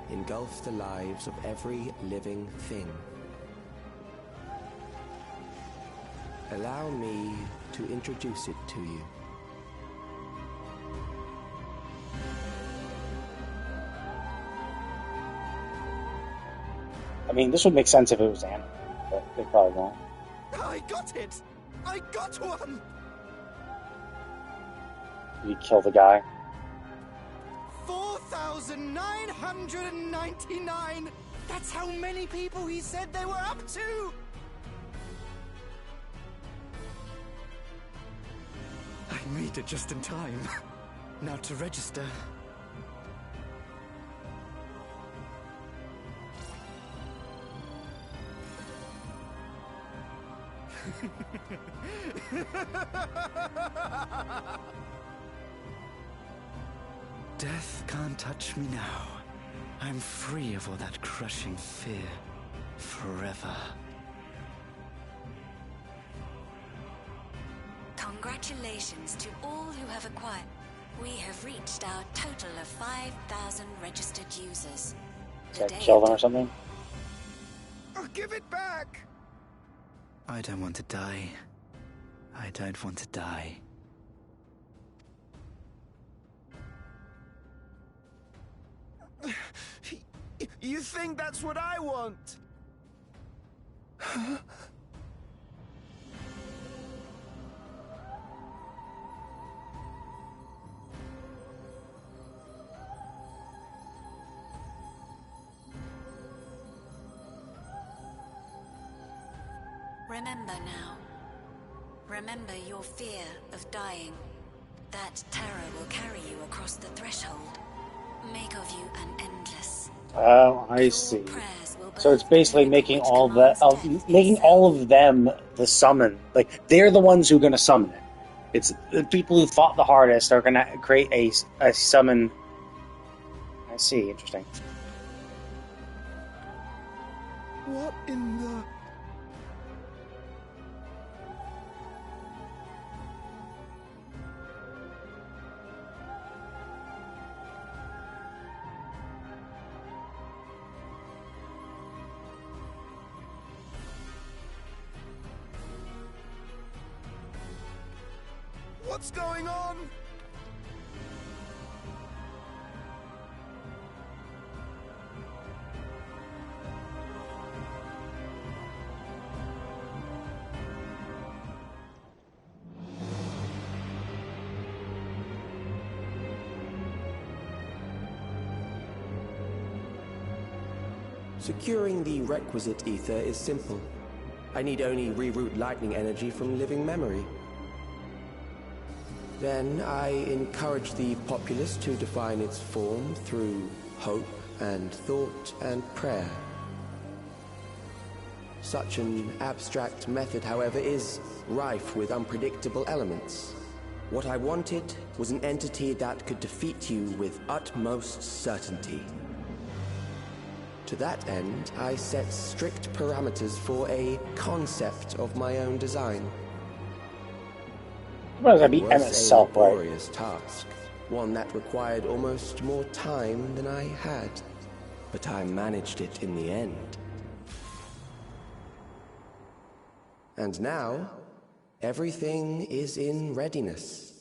S15: engulf the lives of every living thing. Allow me to introduce it to you.
S4: I mean, this would make sense if it was animal, but they probably won't.
S5: I got it! I got one!
S4: Did he kill the guy?
S5: 4,999! That's how many people he said they were up to! I made it just in time. Now to register. Death can't touch me now. I'm free of all that crushing fear. Forever.
S17: Congratulations to all who have acquired. We have reached our total of 5,000 registered users.
S4: Did I kill them or something?
S5: Oh, give it back! I don't want to die. I don't want to die. You think that's what I want?
S17: Remember now. Remember your fear of dying. That terror will carry you across the threshold. Make of you an endless.
S4: Oh, I see. So it's basically making all of them the summon. Like, they're the ones who are going to summon it. It's the people who fought the hardest are going to create a summon. I see. Interesting.
S5: What in the... What's going on?
S15: Securing the requisite ether is simple. I need only reroute lightning energy from living memory. Then I encourage the populace to define its form through hope and thought and prayer. Such an abstract method, however, is rife with unpredictable elements. What I wanted was an entity that could defeat you with utmost certainty. To that end, I set strict parameters for a concept of my own design.
S4: Well, that'd be
S15: It was
S4: MS
S15: a
S4: Self, right?
S15: laborious task, one that required almost more time than I had, but I managed it in the end. And now, everything is in readiness.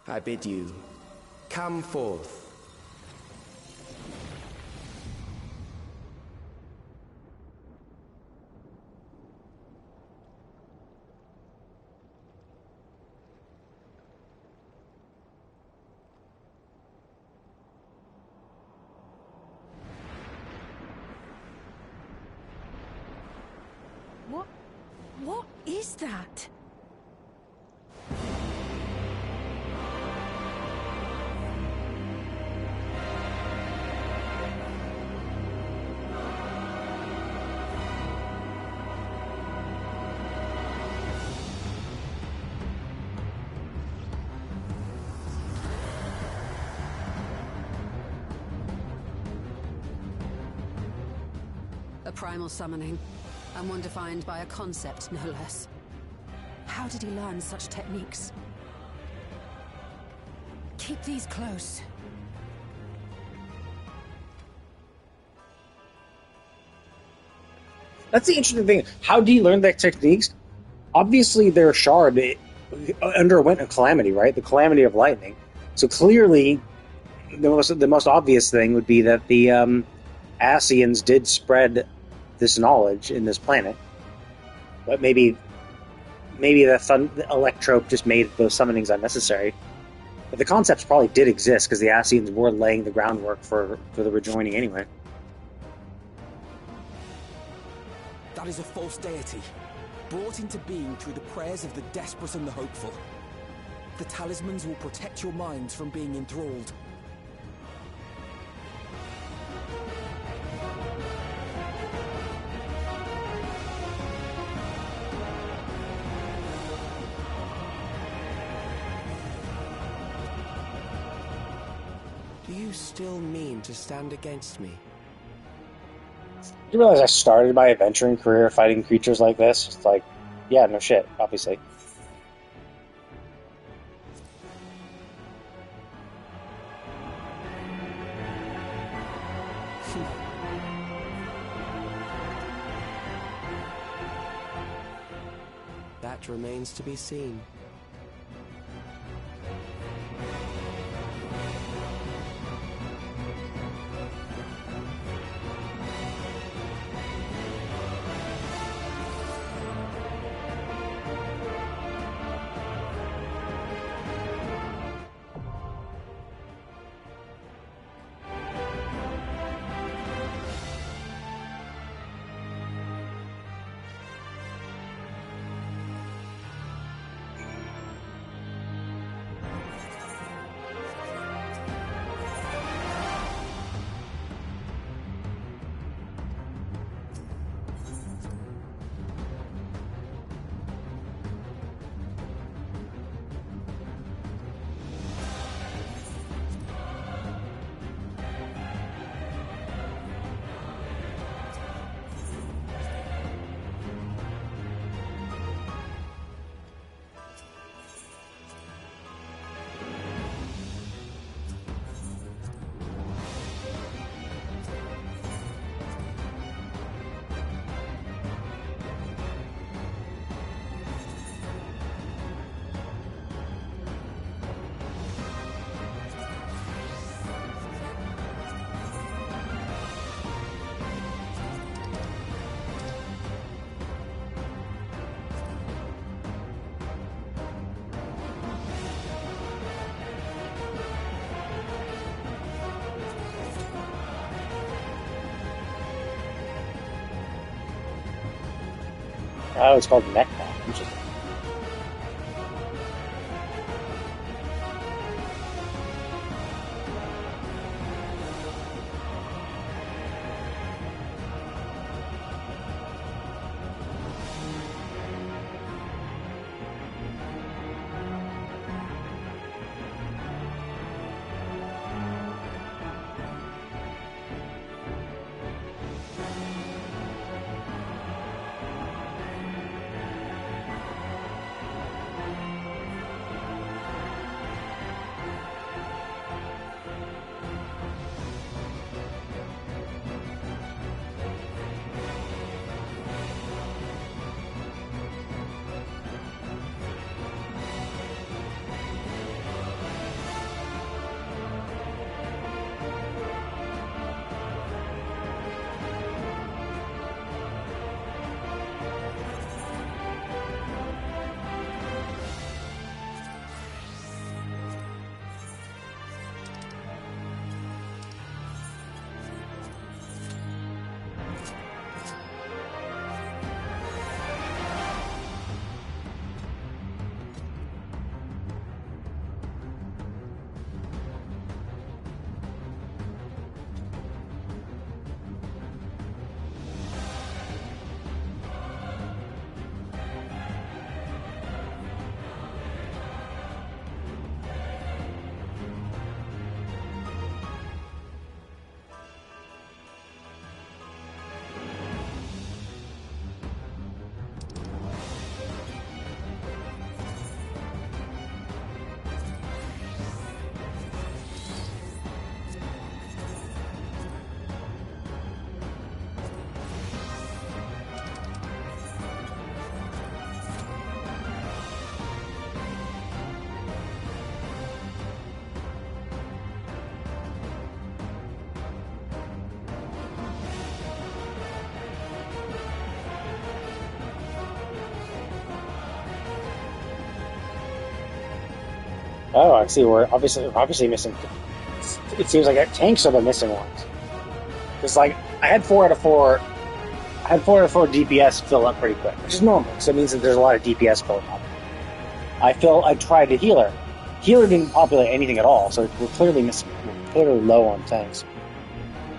S15: I bid you, come forth.
S8: What is that?
S16: A primal summoning, and one defined by a concept, no less. How did he learn such techniques?
S8: Keep these close.
S4: That's the interesting thing. How do you learn that techniques? Obviously, their shard underwent a calamity, right? The calamity of lightning. So clearly, the most obvious thing would be that the Ascians did spread this knowledge in this planet, but maybe the Electrope just made those summonings unnecessary. But the concepts probably did exist because the Ascians were laying the groundwork for the rejoining anyway.
S13: That is a false deity, brought into being through the prayers of the desperate and the hopeful. The talismans will protect your minds from being enthralled.
S15: Do you still mean to stand against me?
S4: You realize I started my adventuring career fighting creatures like this? It's like, yeah, no shit, obviously.
S15: That remains to be seen.
S4: Oh, it's called neck knot. Interesting. Oh, I see. We're obviously missing. It seems like tanks are the missing ones. Because like I had 4 out of 4 DPS fill up pretty quick, which is normal. So it means that there's a lot of DPS filling up. I tried a healer. Healer didn't populate anything at all, so we're clearly missing. We're clearly low on tanks.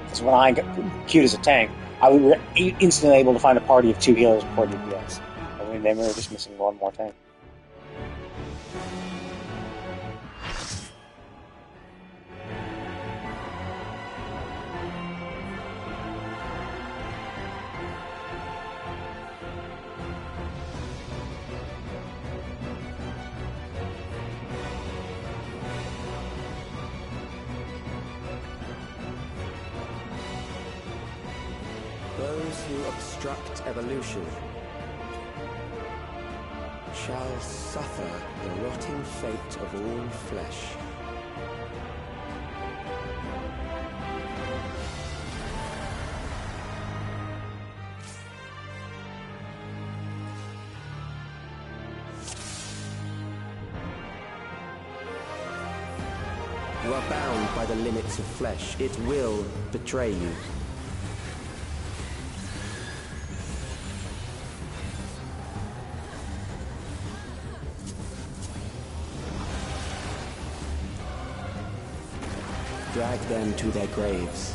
S4: Because when I got queued as a tank, I was instantly able to find a party of 2 healers and 4 DPS. I mean, they were just missing 1 more tank.
S15: Those who obstruct evolution shall suffer the rotting fate of all flesh. You are bound by the limits of flesh. It will betray you. Drag them to their graves.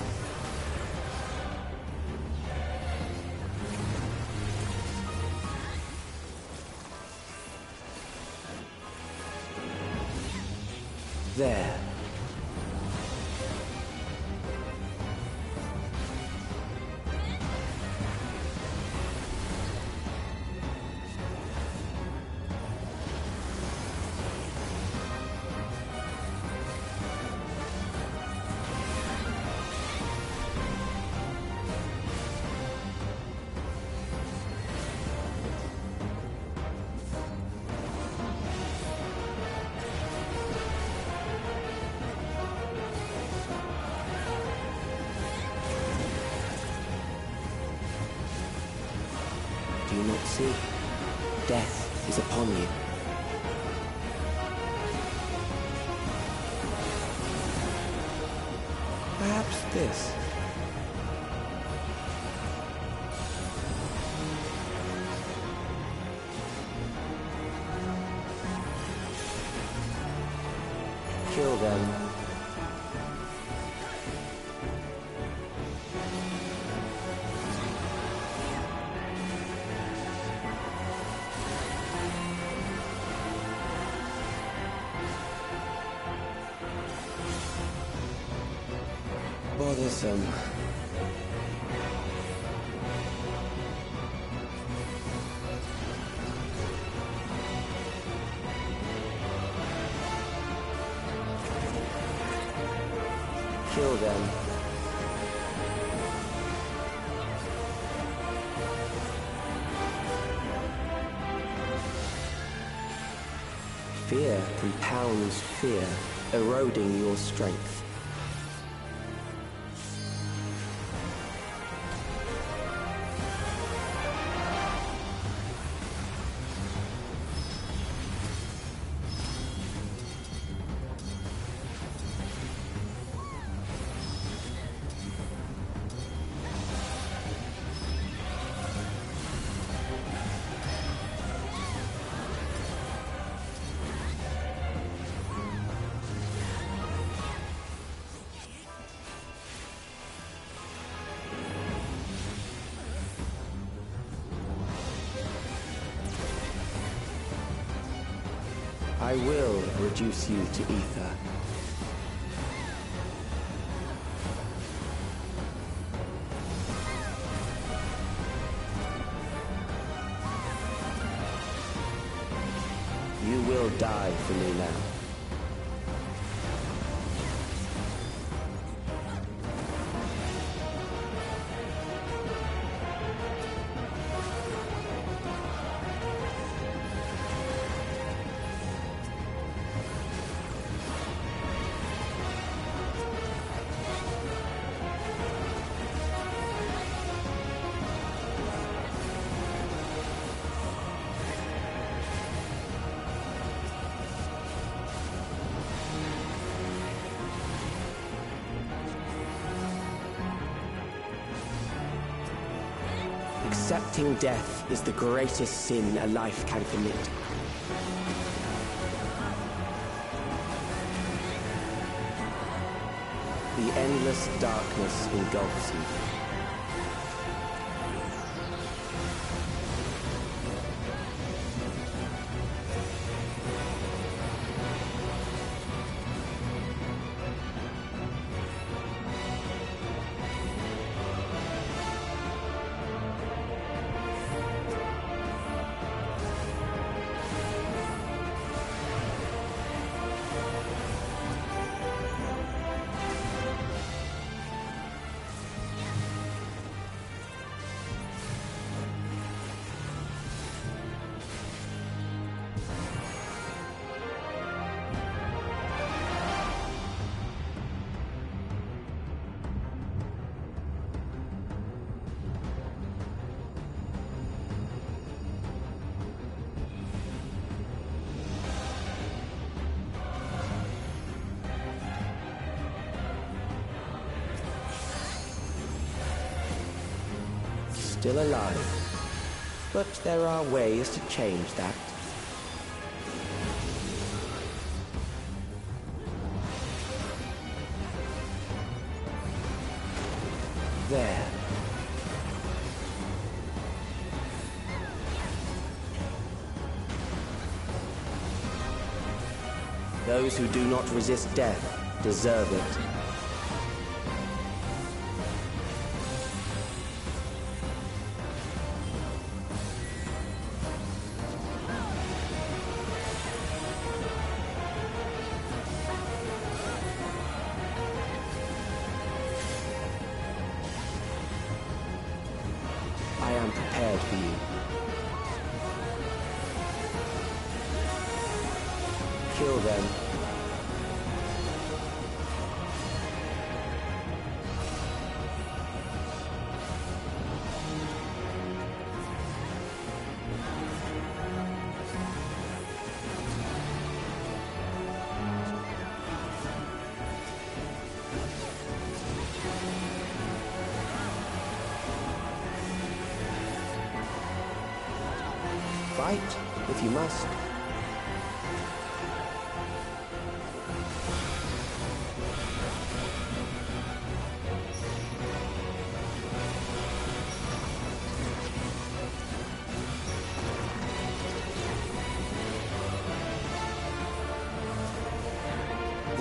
S15: There. Do you not see? Death is upon you. Perhaps this. Kill them. Bothersome. Kill them. Fear compounds fear, eroding your strength. I will reduce you to ether. You will die for me now. Accepting death is the greatest sin a life can commit. The endless darkness engulfs you. Still alive, but there are ways to change that. There. Those who do not resist death deserve it. I am prepared for you. Kill them. Fight, if you must.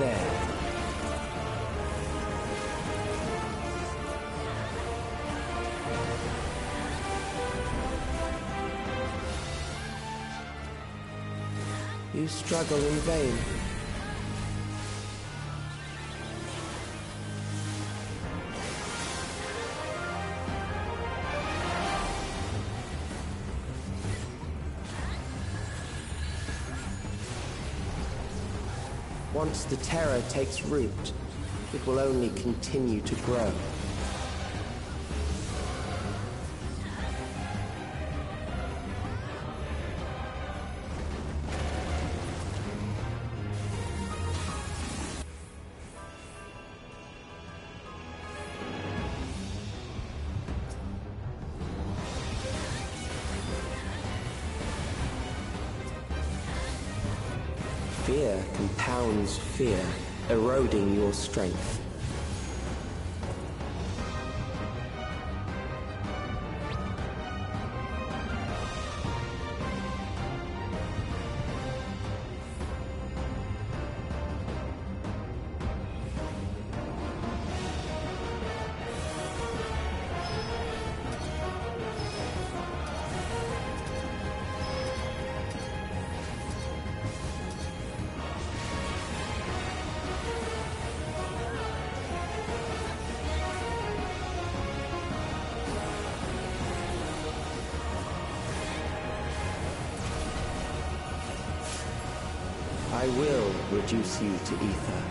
S15: there. You struggle in vain. Once the terror takes root, it will only continue to grow. Fear compounds fear, eroding your strength. I will reduce you to ether.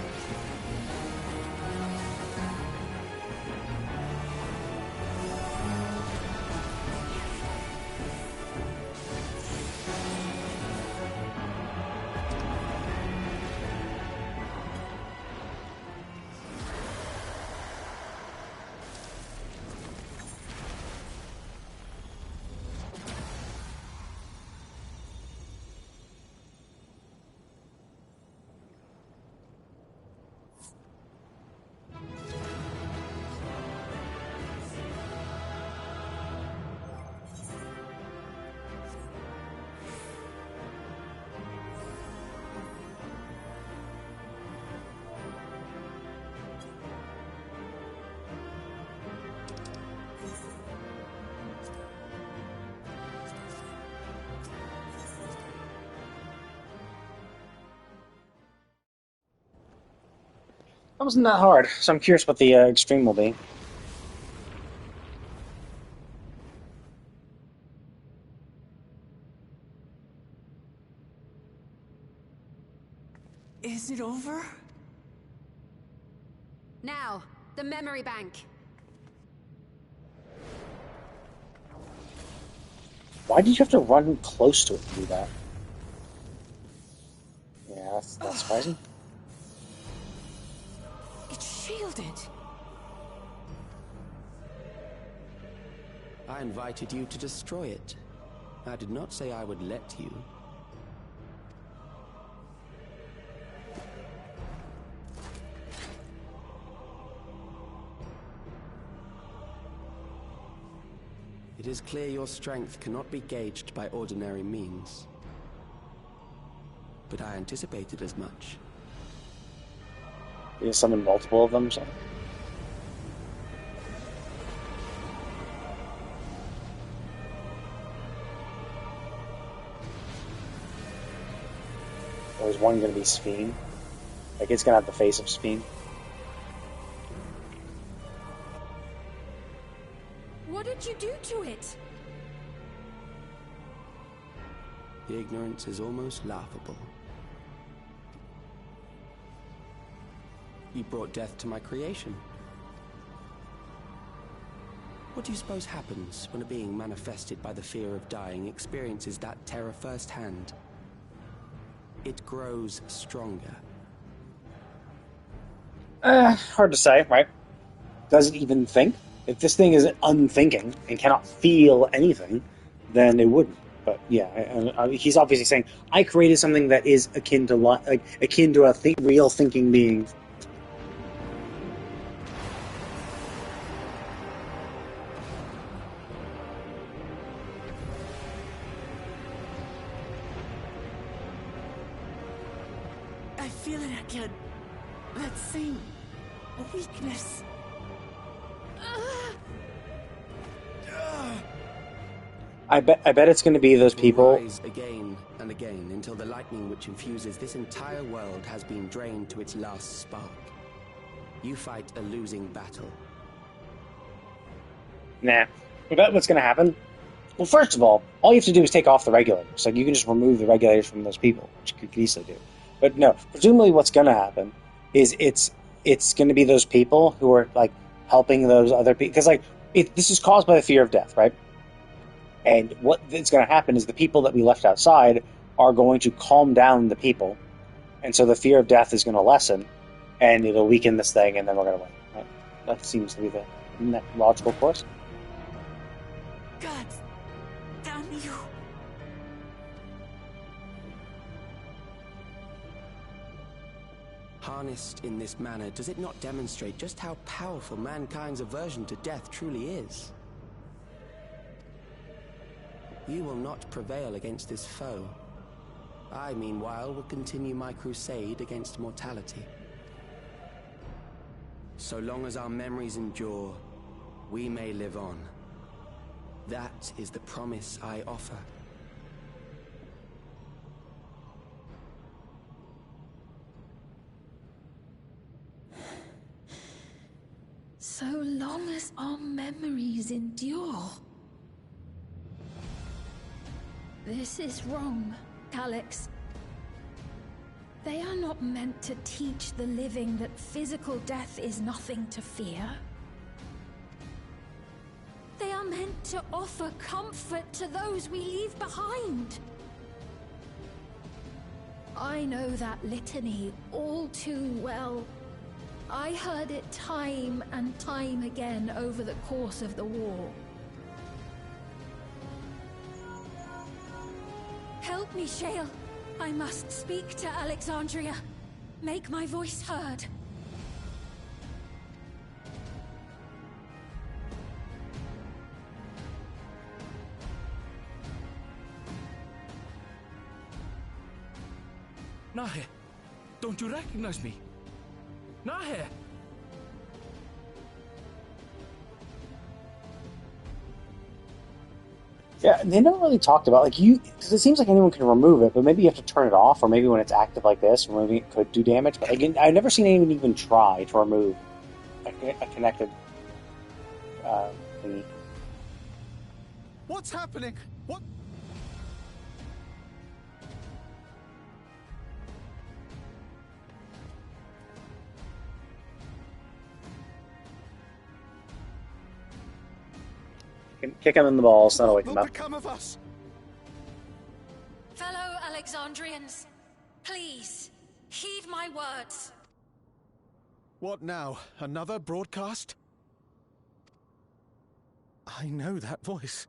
S4: That wasn't that hard, so I'm curious what the extreme will be.
S7: Is it over?
S16: Now, the memory bank.
S4: Why did you have to run close to it to do that? Yeah, that's surprising.
S7: It's shielded.
S15: I invited you to destroy it. I did not say I would let you. It is clear your strength cannot be gauged by ordinary means. But I anticipated as much.
S4: You summon multiple of them, so. Or is one going to be Sphene? Like, it's going to have the face of Sphene.
S8: What did you do to it?
S15: The ignorance is almost laughable. You brought death to my creation. What do you suppose happens when a being manifested by the fear of dying experiences that terror firsthand? It grows stronger.
S4: Hard to say, right? Does it even think? If this thing is unthinking and cannot feel anything, then it wouldn't. But yeah, he's obviously saying, I created something that is akin to a real thinking being.
S7: I feel it again. that same weakness.
S4: I bet it's going to be those people.
S15: Rise again and again until the lightning which infuses this entire world has been drained to its last spark. You fight a losing battle.
S4: Nah. I bet what's going to happen? Well, first of all you have to do is take off the regulators. Like, you can just remove the regulators from those people, which you could easily do. But no, presumably what's going to happen is it's going to be those people who are, like, helping those other people. Because, like, this is caused by the fear of death, right? And what is going to happen is the people that we left outside are going to calm down the people. And so the fear of death is going to lessen, and it'll weaken this thing, and then we're going to win. Right? That seems to be the logical course.
S7: God damn you.
S15: Harnessed in this manner, does it not demonstrate just how powerful mankind's aversion to death truly is? You will not prevail against this foe. I, meanwhile, will continue my crusade against mortality. So long as our memories endure, we may live on. That is the promise I offer.
S8: So long as our memories endure. This is wrong, Calyx. They are not meant to teach the living that physical death is nothing to fear. They are meant to offer comfort to those we leave behind. I know that litany all too well. I heard it time and time again over the course of the war. Help me, Shale. I must speak to Alexandria. Make my voice heard.
S14: Nahe, don't you recognize me? Nahe!
S4: Yeah, they never really talked about, like, because it seems like anyone can remove it, but maybe you have to turn it off, or maybe when it's active like this, or maybe it could do damage. But again, I've never seen anyone even try to remove a connected thingy.
S10: What's happening? What?
S4: Kick him in the balls, that'll wake him up.
S10: Become of us?
S8: Fellow Alexandrians, please, heed my words.
S10: What now? Another broadcast? I know that voice.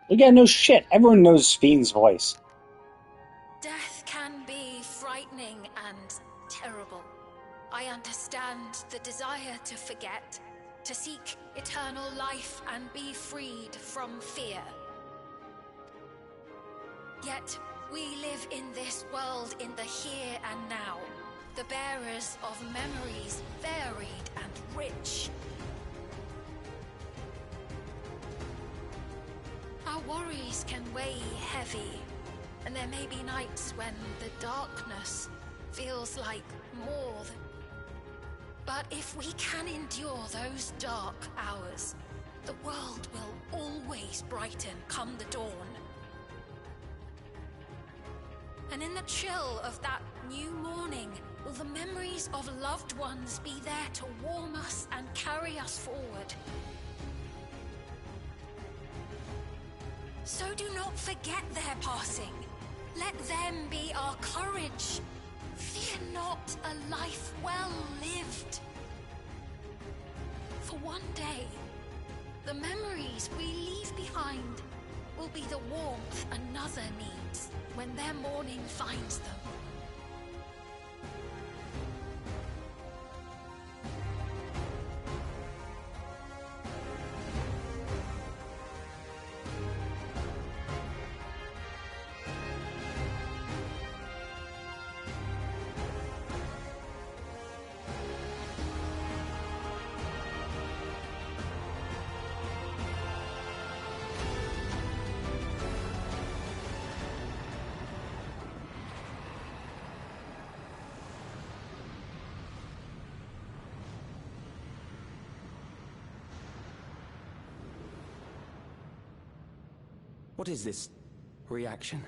S4: Yeah, no shit. Everyone knows Fiend's voice.
S8: Death can be frightening and terrible. I understand the desire to forget, to seek eternal life and be freed from fear. Yet, we live in this world in the here and now, the bearers of memories varied and rich. Our worries can weigh heavy, and there may be nights when the darkness feels like more than... But if we can endure those dark hours, the world will always brighten come the dawn. And in the chill of that new morning, will the memories of loved ones be there to warm us and carry us forward? So do not forget their passing. Let them be our courage. Fear not a life well lived. For one day, the memories we leave behind will be the warmth another needs when their morning finds them.
S15: What is this reaction?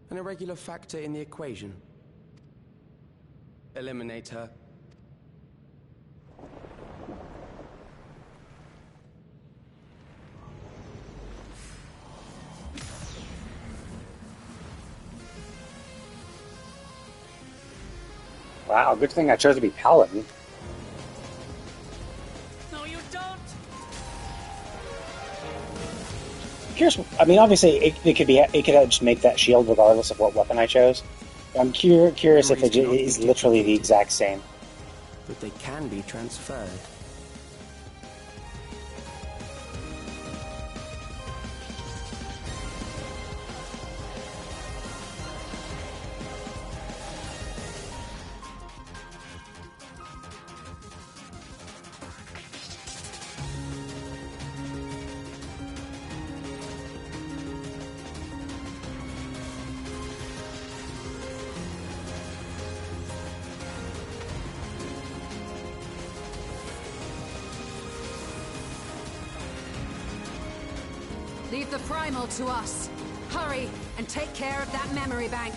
S15: An irregular factor in the equation. Eliminate her.
S4: Wow, good thing I chose to be Paladin.
S7: No, you don't!
S4: Curious, I mean, obviously, it could just make that shield regardless of what weapon I chose. I'm curious if it is literally the exact same.
S15: But they can be transferred.
S16: Leave the primal to us. Hurry and take care of that memory bank.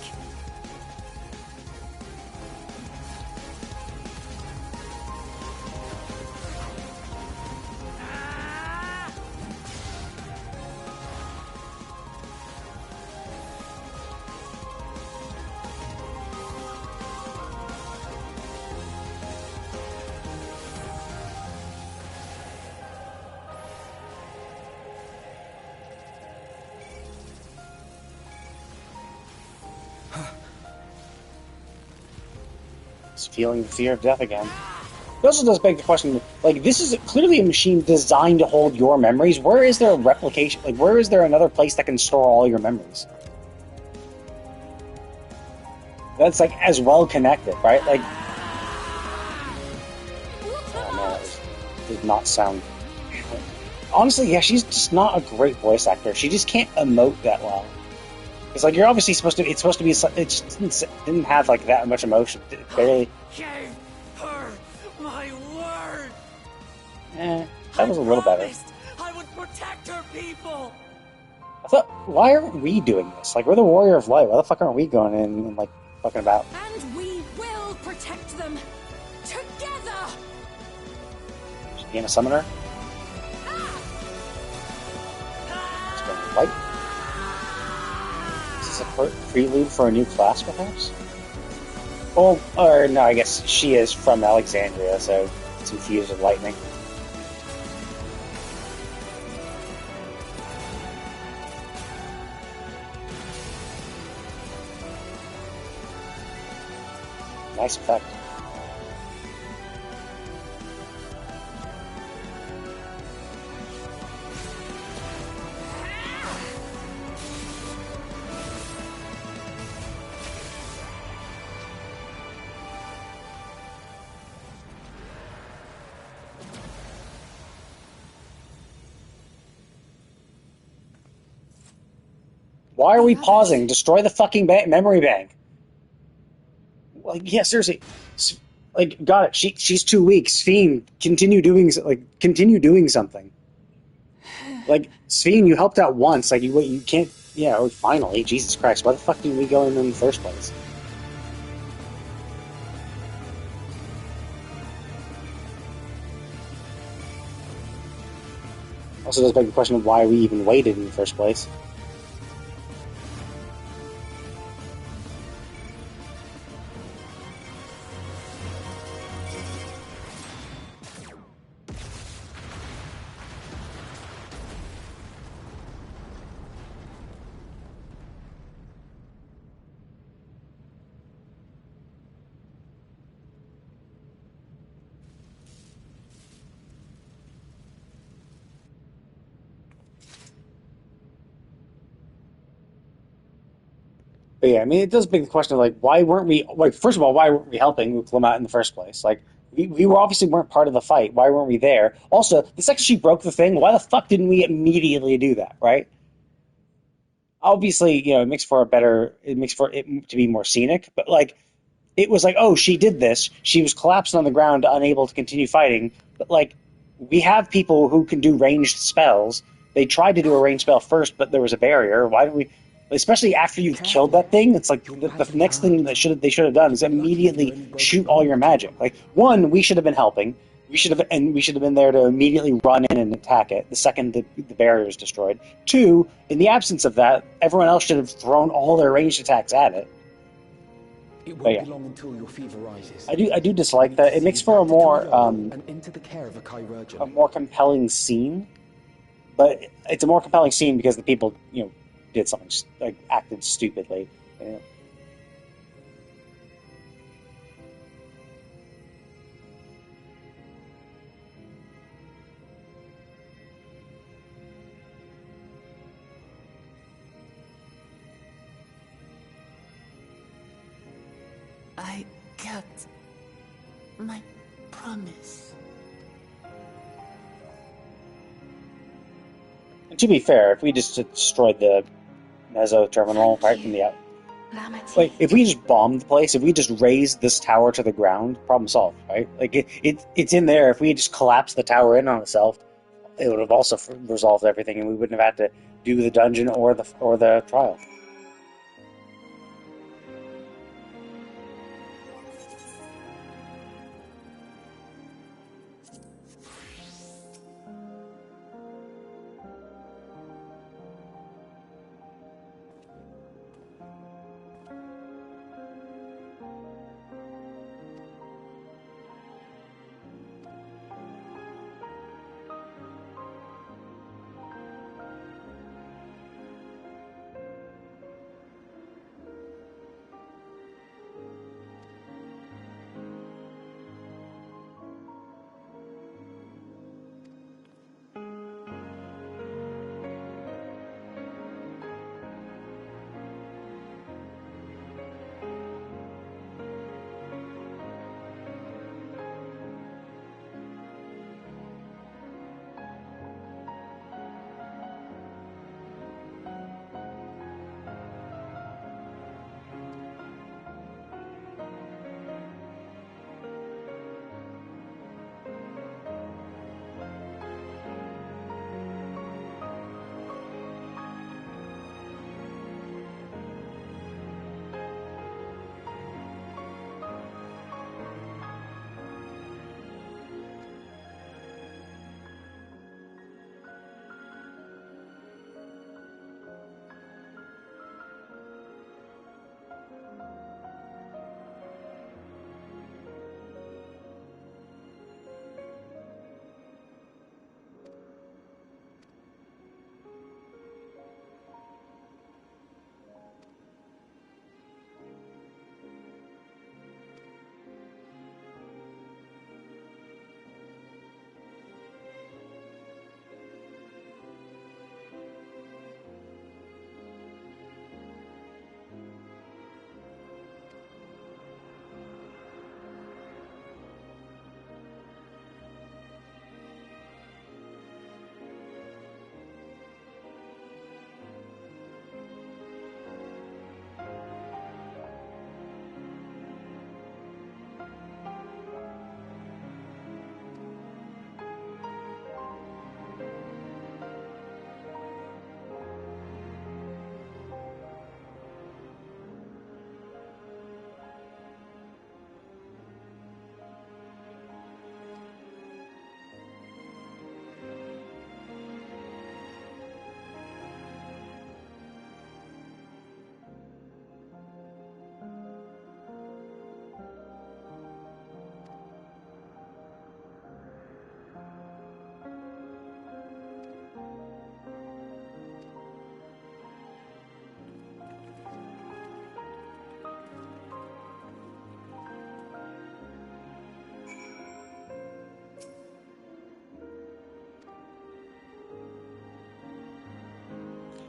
S4: Feeling the fear of death again. It also does beg the question, like, this is clearly a machine designed to hold your memories. Where is there a replication? Like, where is there another place that can store all your memories? That's, like, as well connected, right? Like, oh man, that did not sound... Honestly, yeah, she's just not a great voice actor. She just can't emote that well. It's like, you're obviously supposed to, it's supposed to be, it just didn't have, like, that much emotion. It barely...
S7: Gave her my word!
S4: That was a little better.
S7: I would protect her people!
S4: I thought, why aren't we doing this? Like, we're the Warrior of Light. Why the fuck aren't we going in and, like, fucking about?
S16: And we will protect them together!
S4: Just being a summoner? Just going light? Is this a prelude for a new class, perhaps? Well, or no, I guess she is from Alexandria, so it's infused with lightning. Nice effect. Why are we pausing? Destroy the fucking memory bank. Like, yeah, seriously. Like, got it. She's 2 weeks. Sphene, continue doing something. Like, Sphene, you helped out once. Like, you can't. Yeah, oh, finally. Jesus Christ. Why the fuck didn't we go in the first place? Also does beg the question of why we even waited in the first place. But yeah, I mean, it does beg the question of, like, why weren't we, like, first of all, why weren't we helping Clement in the first place? Like, we were obviously weren't part of the fight. Why weren't we there? Also, the second she broke the thing, why the fuck didn't we immediately do that, right? Obviously, you know, it makes for it to be more scenic, but, like, it was like, oh, she did this. She was collapsed on the ground, unable to continue fighting. But, like, we have people who can do ranged spells. They tried to do a ranged spell first, but there was a barrier. Why do we... Especially after you've killed that thing, it's like the next thing that they should have done is immediately shoot all your magic. Like, one, we should have been helping. We should have been there to immediately run in and attack it the second the barrier is destroyed. Two, in the absence of that, everyone else should have thrown all their ranged attacks at it.
S13: It won't be long until your fever rises.
S4: I do dislike that. It makes for a more
S13: and into the care of a chirurgeon.
S4: a more compelling scene, but it's a more compelling scene because the people did something like acted stupidly. Yeah.
S7: I kept my promise.
S4: And to be fair, if we just destroyed the Meso terminal right from the out, like if we just bombed the place, if we just raised this tower to the ground, problem solved, right? Like it's in there. If we had just collapsed the tower in on itself, it would have also resolved everything, and we wouldn't have had to do the dungeon or the trial.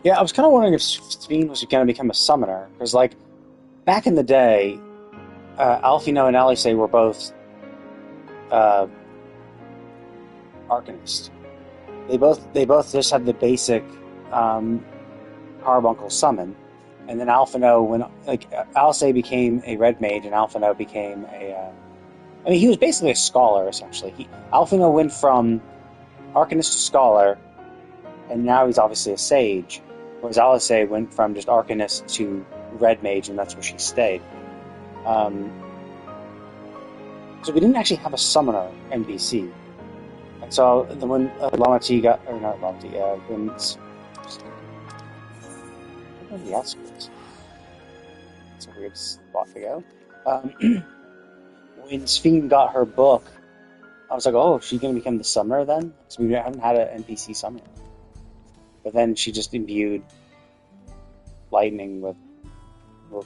S4: Yeah, I was kind of wondering if Sphene was going to become a summoner, because, like, back in the day, Alfino and Alice were both arcanists. They both just had the basic carbuncle summon, And then Alphino, when Alcé became a red mage, and Alphino became a. I mean, he was basically a scholar essentially. Alphino went from Arcanist to scholar, and now he's obviously a sage. Whereas Alcé went from just Arcanist to red mage, and that's where she stayed. So we didn't actually have a summoner NPC. And so when Lamati got, or not Lamati, when the Oscars. It's a weird spot to go. When Sphene got her book, I was like, oh, is she going to become the summoner then? Because we haven't had an NPC summoner. But then she just imbued lightning with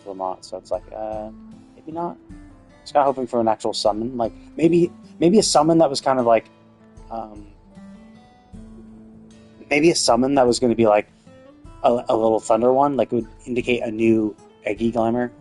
S4: Lamont, so it's like, maybe not. Just kind of hoping for an actual summon. Like, maybe a summon that was kind of like, maybe a summon that was going to be like a little thunder one, like it would indicate a new Eggy Glamour.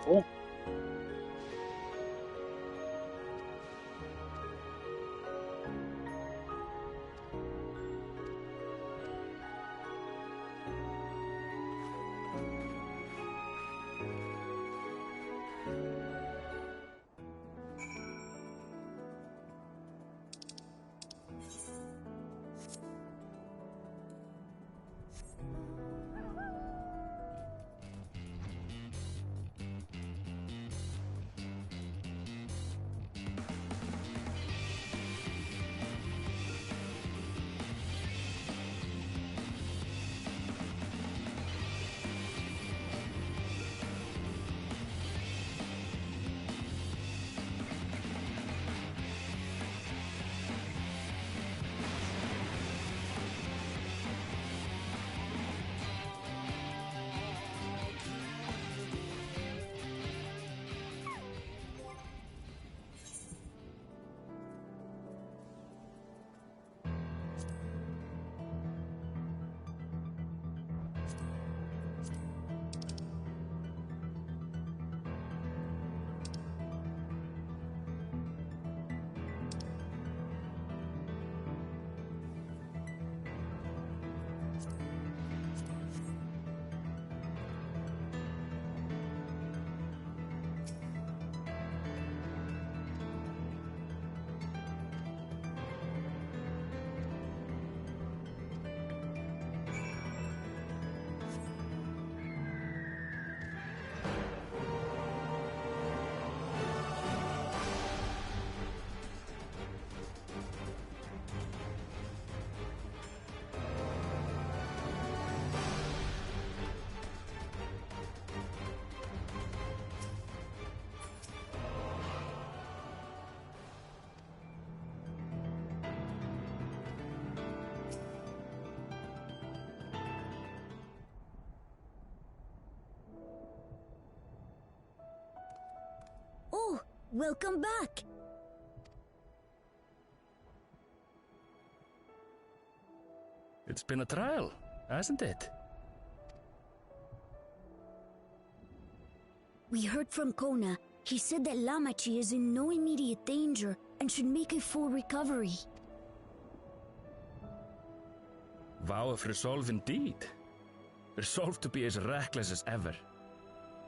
S4: Cool.
S3: Oh, welcome back.
S14: It's been a trial, hasn't it?
S3: We heard from Kona. He said that Lamachi is in no immediate danger and should make a full recovery.
S14: Vow of resolve indeed. Resolve to be as reckless as ever.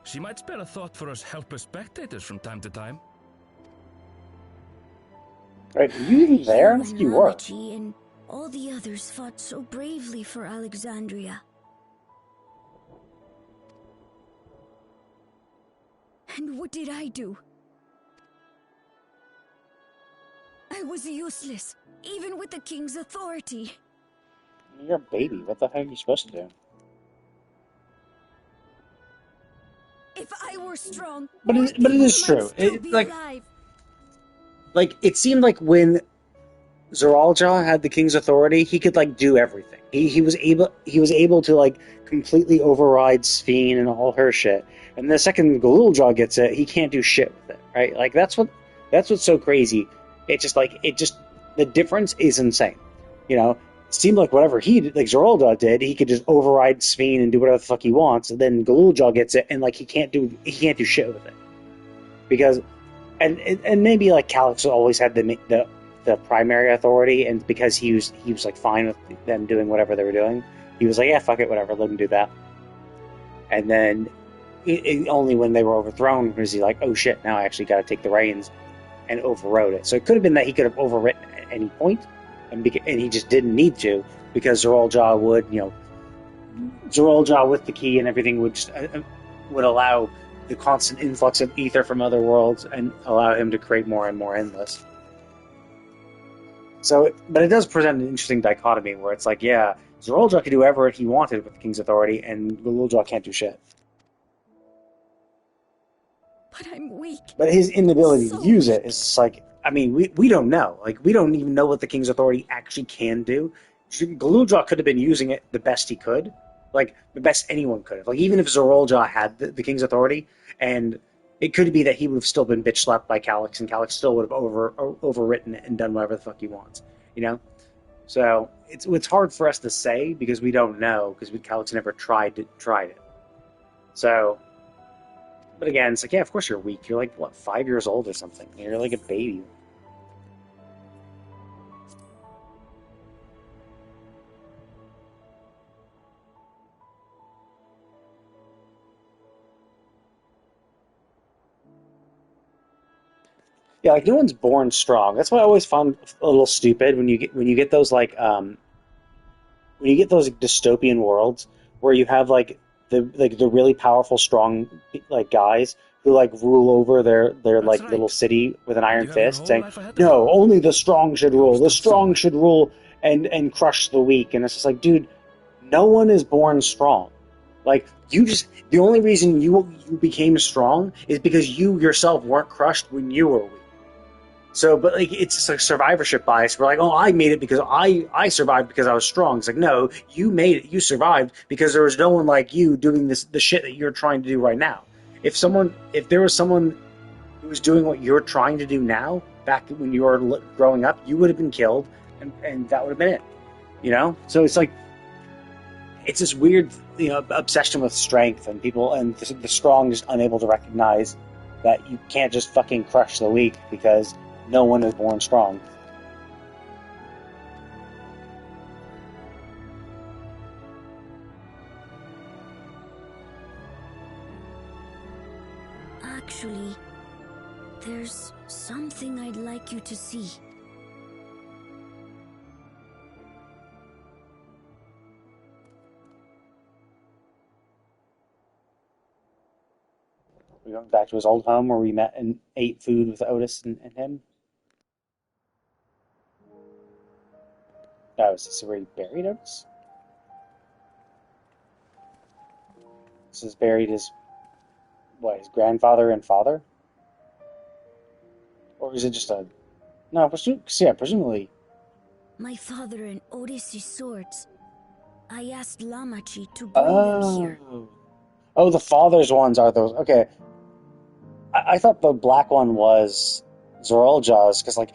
S14: She might spare a thought for us helpless spectators from time to time.
S4: Right, are you even there? You were.
S3: Lamachi and all the others fought so bravely for Alexandria. And what did I do? I was useless, even with the king's authority.
S4: You're a baby. What the heck are you supposed to do?
S3: If I were strong,
S4: But it is true. Like it seemed like when Zoralja had the king's authority, he could like do everything. He was able to like completely override Sphene and all her shit. And the second Galuljaw gets it, he can't do shit with it, right? Like that's what's so crazy. It just the difference is insane. You know, it seemed like whatever he did, like Zoralja did, he could just override Sphene and do whatever the fuck he wants. And then Galuljaw gets it, and like he can't do shit with it because, and maybe like Calix always had the primary authority, and because he was like fine with them doing whatever they were doing, he was like, yeah, fuck it, whatever, let him do that. And then only when they were overthrown was he like, oh shit, now I actually got to take the reins, and overrode it. So it could have been that he could have overwritten at any point, and he just didn't need to, because Zoralja would, Zoralja with the key and everything would allow the constant influx of ether from other worlds and allow him to create more and more endless. So, but it does present an interesting dichotomy where it's like, yeah, Zoralja could do whatever he wanted with the king's authority, and Galuljaw can't do shit.
S3: But I'm weak.
S4: But his inability to use it is just like, I mean, we don't know. Like, we don't even know what the king's authority actually can do. Galuljaw could have been using it the best he could. Like, the best anyone could have. Like, even if Zoralja had the king's authority, and it could be that he would have still been bitch slapped by Calix, and Calix still would have overwritten it and done whatever the fuck he wants. You know? So, it's hard for us to say, because we don't know, because Calix never tried it. So, But again, it's like, yeah, of course you're weak. You're like, what, 5 years old or something? You're like a baby. Yeah, like no one's born strong. That's why I always found a little stupid when you get those like when you get those like, dystopian worlds where you have like the really powerful strong like guys who like rule over their
S14: That's
S4: like little
S14: right.
S4: city with an
S14: And
S4: iron
S14: you have your
S4: fist
S14: whole
S4: saying
S14: life ahead of you.
S4: no, only the strong should rule, the
S14: Most of
S4: strong
S14: summer.
S4: should rule and crush the weak. And it's just like, dude, no one is born strong. Like you just the only reason you became strong is because you yourself weren't crushed when you were weak. So, but like it's just like survivorship bias. We're like, oh, I made it because I survived because I was strong. It's like, no, you made it, you survived because there was no one like you doing the shit that you're trying to do right now. If there was someone who was doing what you're trying to do now, back when you were growing up, you would have been killed, and that would have been it. You know, so it's like it's this weird, obsession with strength and people and the strong just unable to recognize that you can't just fucking crush the weak because no one is born strong.
S3: Actually, there's something I'd like you to see.
S4: We went back to his old home where we met and ate food with Otis and him. That was this where he buried Otis. This is buried his grandfather and father, or is it just a no? Presumably.
S3: My father and Otis' swords. I asked Lamachi to bring them here.
S4: Oh, the father's ones are those. Okay, I thought the black one was Zorolja's because like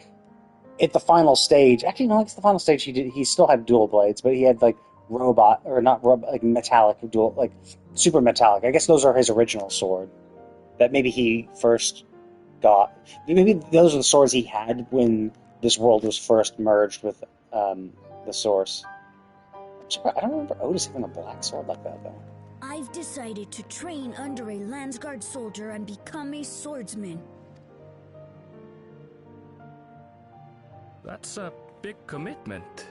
S4: at the final stage, actually no, it's the final stage. He still had dual blades, but he had like robot or not robot like metallic dual like super metallic. I guess those are his original sword that maybe he first got. Maybe those are the swords he had when this world was first merged with the source. I don't remember Otis having a black sword like that though.
S3: I've decided to train under a Landsguard soldier and become a swordsman.
S14: That's a big commitment.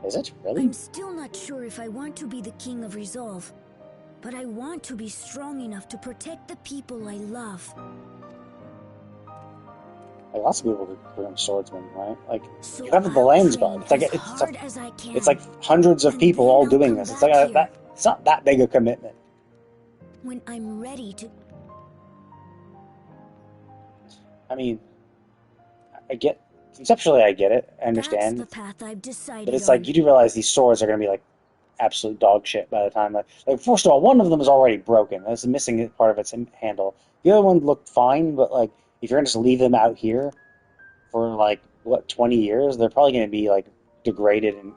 S4: Is it really?
S3: I'm still not sure if I want to be the King of Resolve, but I want to be strong enough to protect the people I love.
S4: Like lots of people could become swordsmen, right? Like
S3: So
S4: you have the Landsguard. It's like hundreds of people all doing this. It's like that. It's not that big a commitment.
S3: When I'm ready to.
S4: I mean, conceptually, I get it. I understand.
S3: That's the path I've decided
S4: but it's
S3: on.
S4: like you do realize these swords are going to be like absolute dog shit by the time. Like first of all, one of them is already broken. That's missing part of its handle. The other one looked fine, but like if you're going to just leave them out here for like what 20 years, they're probably going to be like degraded and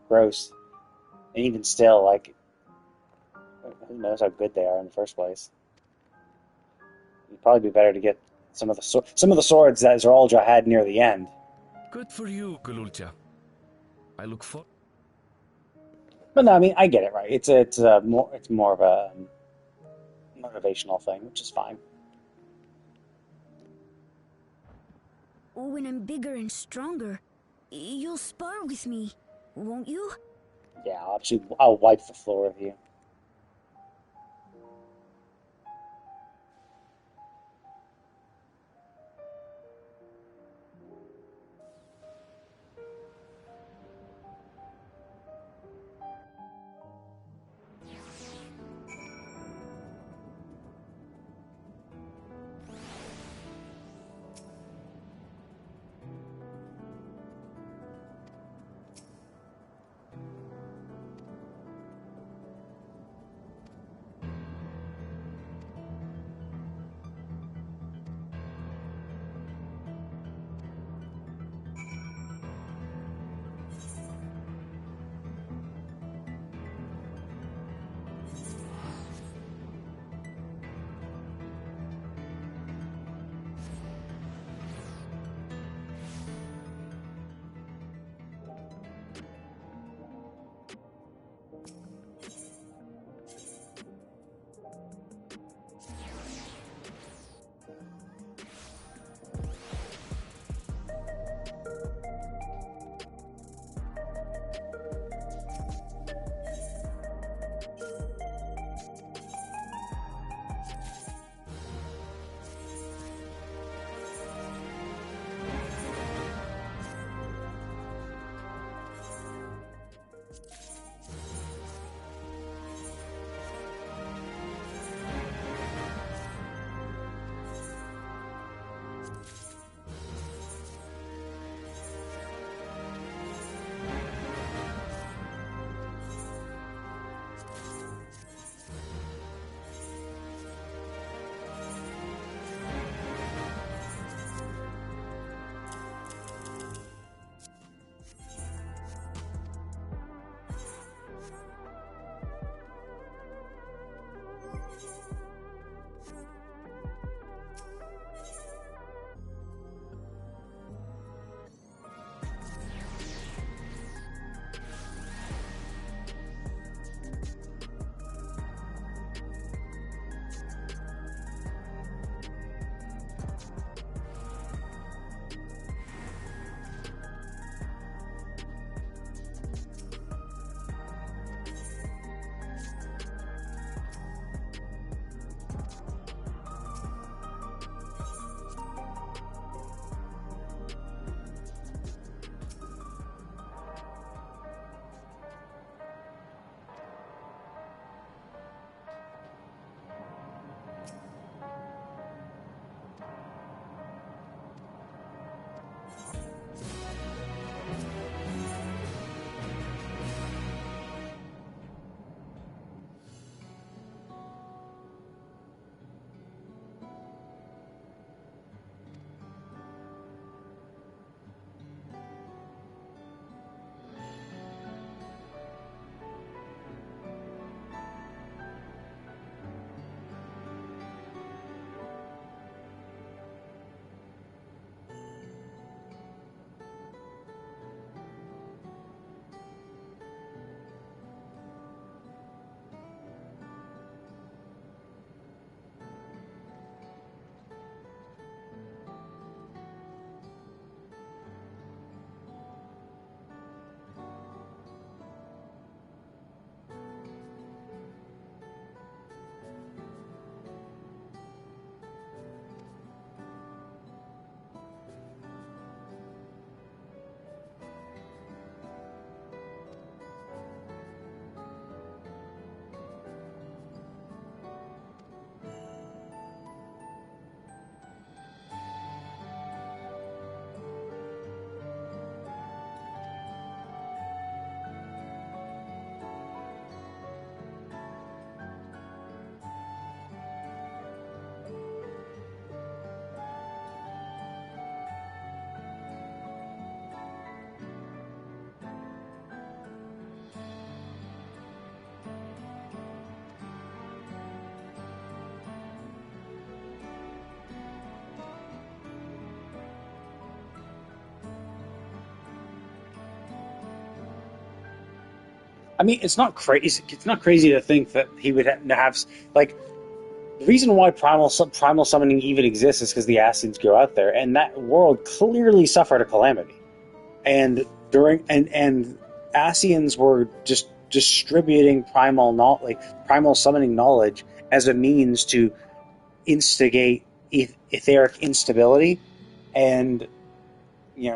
S4: gross. And even still, like who knows how good they are in the first place? It'd probably be better to get some of the swords that Zoraljah had near the end.
S14: Good for you, Galultia. I look for.
S4: But no, I mean I get it, right? It's more of a motivational thing, which is fine.
S3: When I'm bigger and stronger, you'll spar with me, won't you?
S4: Yeah, I'll wipe the floor with you. I mean, it's not crazy. It's not crazy to think that he would have like the reason why primal summoning even exists is because the Ascians go out there, and that world clearly suffered a calamity, and Ascians were just distributing primal summoning knowledge as a means to instigate etheric instability and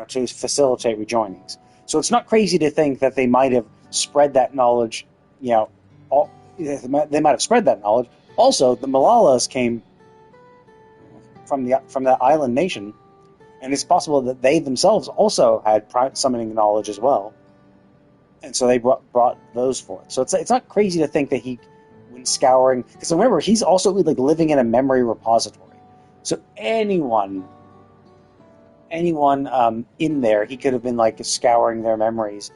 S4: to facilitate rejoinings. So it's not crazy to think that they might have spread that knowledge. They might have spread that knowledge. Also, the Malalas came from that island nation, and it's possible that they themselves also had summoning knowledge as well, and so they brought those forth. So it's not crazy to think that he, when scouring, because remember he's also like living in a memory repository. So anyone in there, he could have been like scouring their memories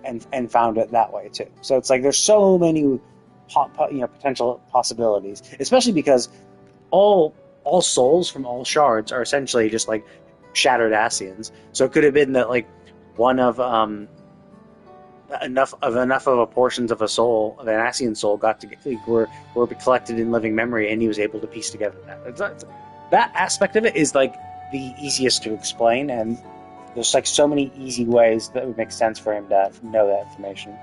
S4: and found it that way too. So it's like there's so many potential possibilities, especially because all souls from all shards are essentially just like shattered Ascians. So it could have been that like one of enough of a portions of a soul, of an Ascian soul, were collected in living memory, and he was able to piece together that aspect of it is like the easiest to explain, and there's like so many easy ways that would make sense for him to know that information,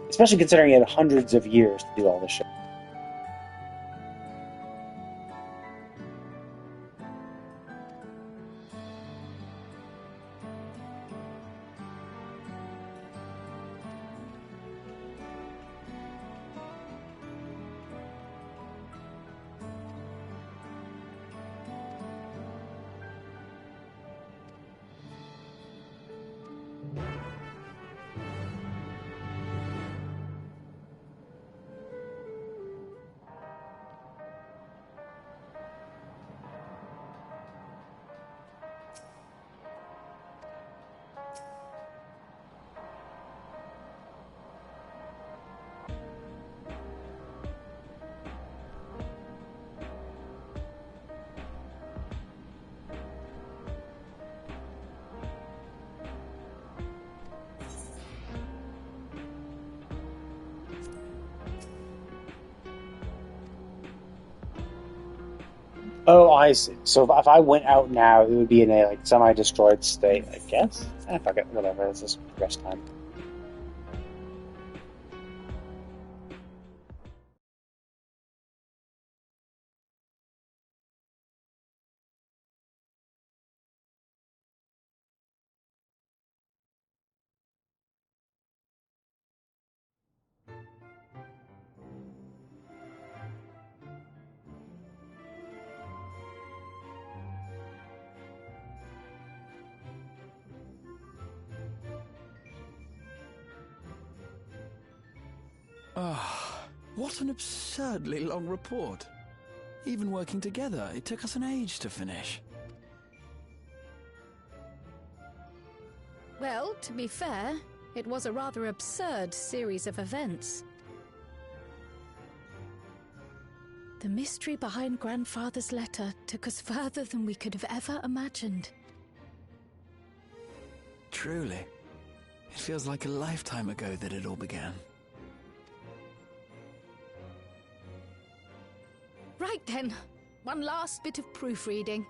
S4: especially considering he had hundreds of years to do all this shit. Oh, I see. So if I went out now, it would be in a like semi-destroyed state, I guess. Fuck it, whatever. This is rest time.
S10: What an absurdly long report. Even working together, it took us an age to finish.
S1: Well, to be fair, it was a rather absurd series of events. The mystery behind Grandfather's letter took us further than we could have ever imagined.
S10: Truly. It feels like a lifetime ago that it all began.
S1: Right then, one last bit of proofreading.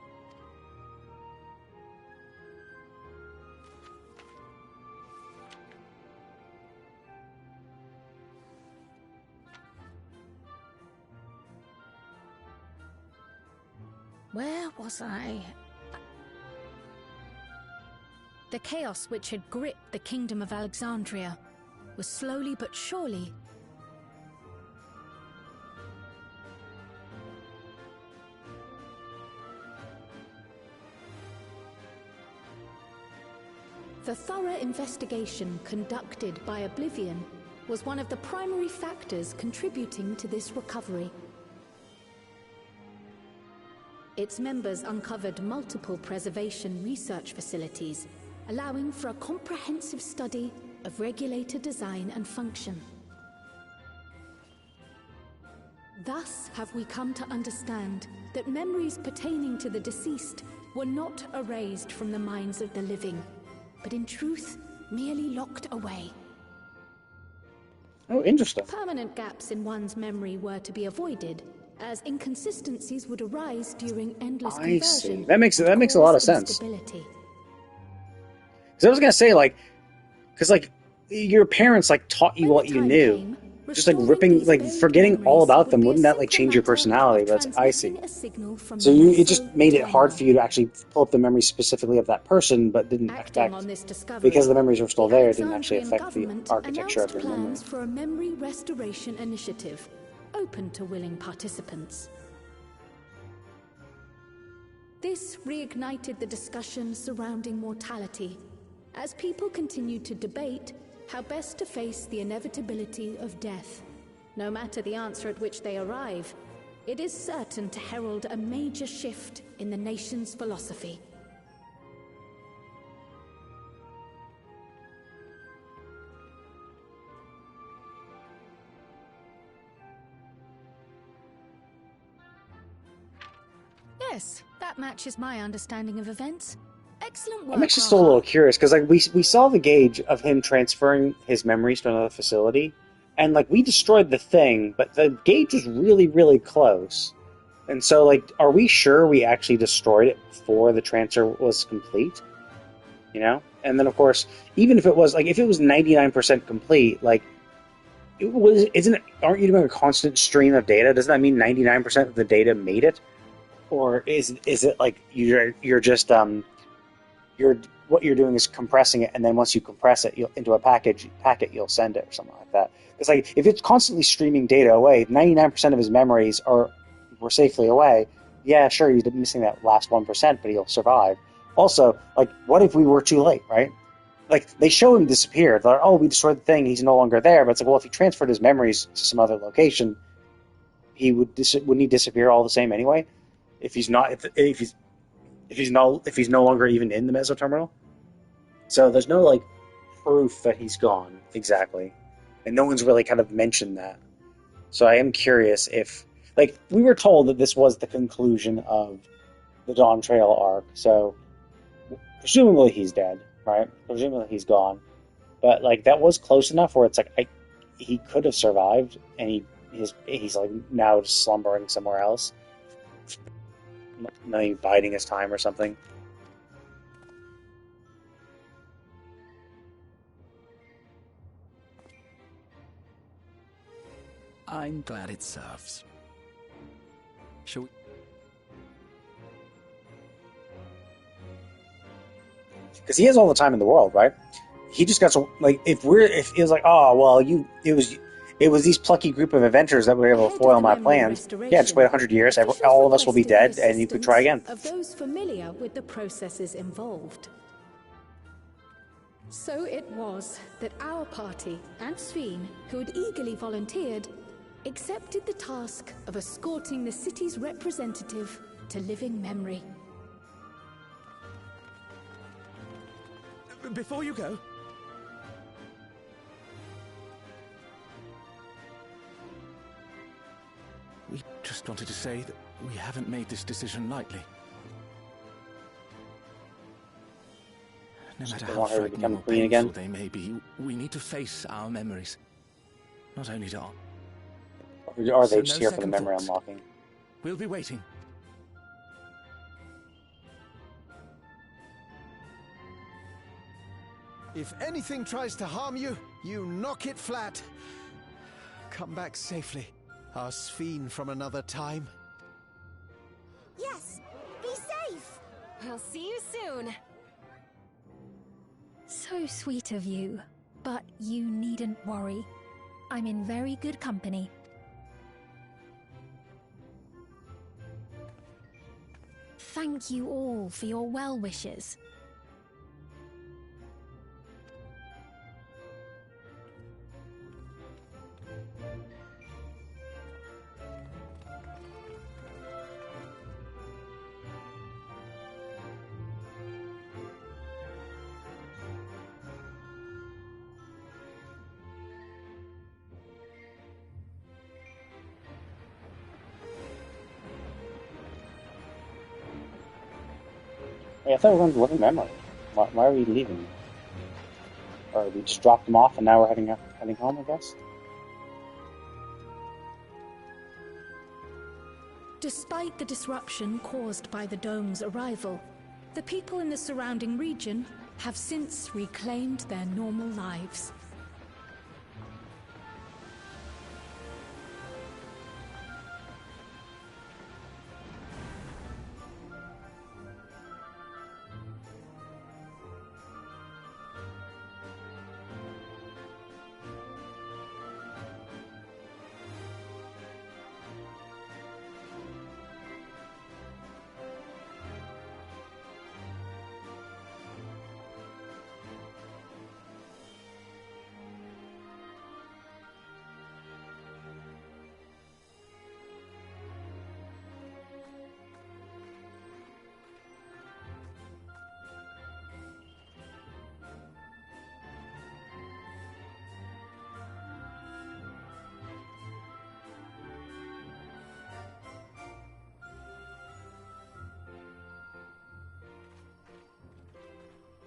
S1: Where was I? The chaos which had gripped the kingdom of Alexandria was slowly but surely the thorough investigation conducted by Oblivion was one of the primary factors contributing to this recovery. Its members uncovered multiple preservation research facilities, allowing for a comprehensive study of regulator design and function. Thus have we come to understand that memories pertaining to the deceased were not erased from the minds of the living, but in truth, merely locked away.
S4: Oh, interesting.
S1: Permanent gaps in one's memory were to be avoided, as inconsistencies would arise during endless conversion.
S4: I see. That makes a lot of sense.
S1: Instability.
S4: Because I was gonna say, like, because like your parents like taught you what you knew. Just like ripping, like forgetting all about them, wouldn't that like change your personality? That's I see. So it just made it hard for you to actually pull up the memory specifically of that person, but didn't affect, because the memories were still there, it didn't actually affect the architecture of your memory.
S1: Plans for a memory restoration initiative, open to willing participants. This reignited the discussion surrounding mortality, as people continued to debate how best to face the inevitability of death. No matter the answer at which they arrive, it is certain to herald a major shift in the nation's philosophy. Yes, that matches my understanding of events. Excellent work.
S4: I'm actually still a little curious, because like we saw the gauge of him transferring his memories to another facility, and like we destroyed the thing, but the gauge was really, really close. And so like, are we sure we actually destroyed it before the transfer was complete? You know? And then of course, even if it was like, if it was 99% complete, like aren't you doing a constant stream of data? Doesn't that mean 99% of the data made it? Or is it like you're just what you're doing is compressing it, and then once you compress it into a packet, you'll send it or something like that. Because like if it's constantly streaming data away, 99% of his memories were safely away. Yeah, sure, he's missing that last 1%, but he'll survive. Also, like, what if we were too late, right? Like they show him disappear. They're like, oh, we destroyed the thing. He's no longer there. But it's like, well, if he transferred his memories to some other location, wouldn't he disappear all the same anyway? If he's no longer even in the meso terminal. So there's no like proof that he's gone exactly, and no one's really kind of mentioned that. So I am curious if, like, we were told that this was the conclusion of the Dawn Trail arc, so presumably he's dead, right? Presumably he's gone, but like that was close enough where it's like he could have survived, and he's like now just slumbering somewhere else. Maybe biding his time or something.
S13: I'm glad it serves. Shall we?
S4: Because he has all the time in the world, right? He just got so like if it was like, oh well, it was these plucky group of adventurers that were able to foil my plans. Yeah, just wait 100 years, all of us will be dead, and you could try again.
S1: Of those familiar with the processes involved. So it was that our party and Sveen, who had eagerly volunteered, accepted the task of escorting the city's representative to living memory.
S13: Before you go, we just wanted to say that we haven't made this decision lightly. No matter how frightening or painful they may be, we need to face our memories. Not only to...
S4: Or are they just here for the memory unlocking?
S13: We'll be waiting.
S10: If anything tries to harm you, you knock it flat. Come back safely. Our Sveen from another time.
S11: Yes! Be safe! We'll see you soon.
S18: So sweet of you, but you needn't worry. I'm in very good company. Thank you all for your well wishes.
S4: Hey, I thought we were going to living memory. Why are we leaving? Or we just dropped them off and now we're heading home, I guess?
S1: Despite the disruption caused by the dome's arrival, the people in the surrounding region have since reclaimed their normal lives.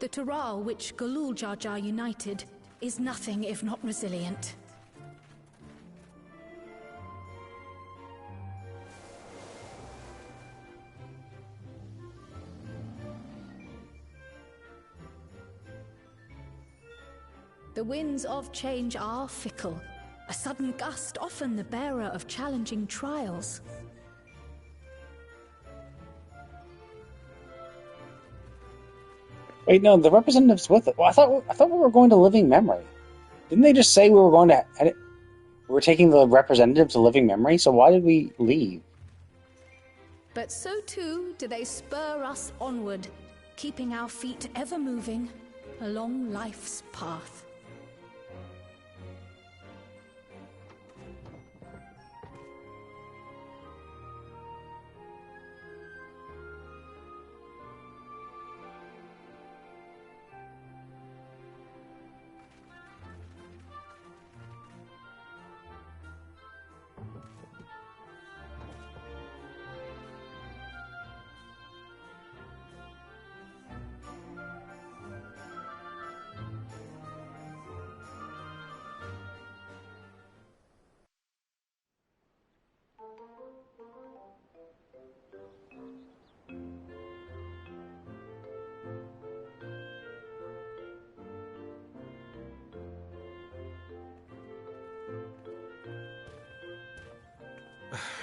S1: The Tural which Galul Jar Jar united is nothing if not resilient. The winds of change are fickle. A sudden gust often the bearer of challenging trials.
S4: Wait, no, the representatives with it. Well, I thought we were going to Living Memory. Didn't they just say we were going to? We were taking the representative to Living Memory. So why did we leave?
S1: But so too do they spur us onward, keeping our feet ever moving along life's path.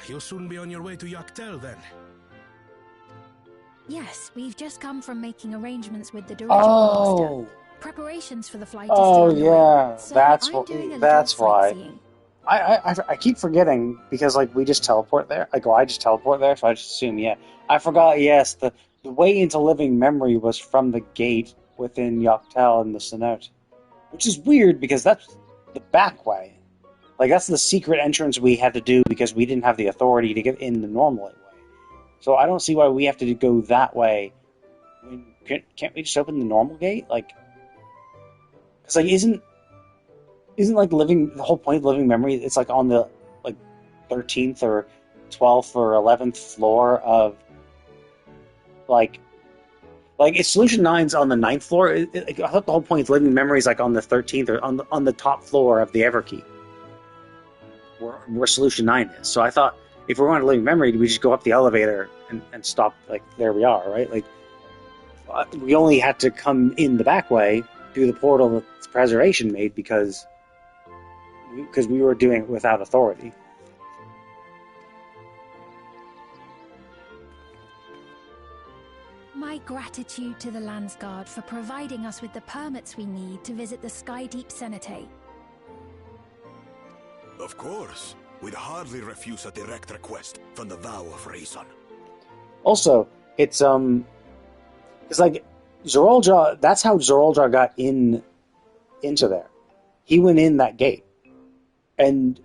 S19: You'll soon be on your way to Yaktel, then?
S18: Yes, we've just come from making arrangements with the director
S4: Oh.
S18: master. Preparations for the flight
S4: Oh
S18: is still
S4: yeah,
S18: so
S4: that's
S18: I'm
S4: what.
S18: doing a
S4: That's
S18: little
S4: why.
S18: sightseeing.
S4: I keep forgetting because like we just teleport there. Like, well, I just teleport there, so I just assume yeah. I forgot. Yes, the way into Living Memory was from the gate within Yaktel and the Cenote, which is weird because that's the back way. Like that's the secret entrance we had to do because we didn't have the authority to get in the normal way. So I don't see why we have to go that way. I mean, can't we just open the normal gate? Like, because like isn't like the whole point of Living Memory? It's like on the like 13th or 12th or 11th floor of like it's Solution 9's on the 9th floor. I thought the whole point of Living Memory is like on the 13th or on the top floor of the Everkeep. Where Solution 9 is. So I thought if we're going to Living Memory, we just go up the elevator and stop, like, there we are, right? Like, we only had to come in the back way through the portal that Preservation made because we were doing it without authority.
S18: My gratitude to the Landsguard for providing us with the permits we need to visit the Skydeep Cenote.
S20: Of course. We'd hardly refuse a direct request from the Vow of Reason.
S4: Also, it's like Zorolja. That's how Zorolja got into there. He went in that gate, and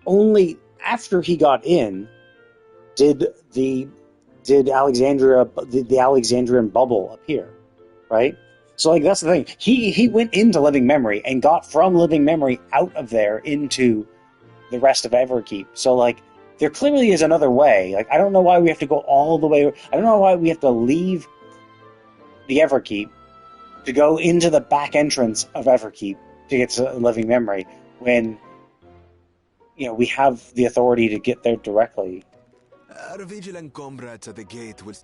S4: only after he got in did the Alexandrian bubble appear, right? So like that's the thing. He went into Living Memory and got from Living Memory out of there into the rest of Everkeep. So like there clearly is another way. Like I don't know why we have to go all the way. I don't know why we have to leave the Everkeep to go into the back entrance of Everkeep to get to Living Memory when we have the authority to get there directly.
S5: Our vigilant comrades at the gate will...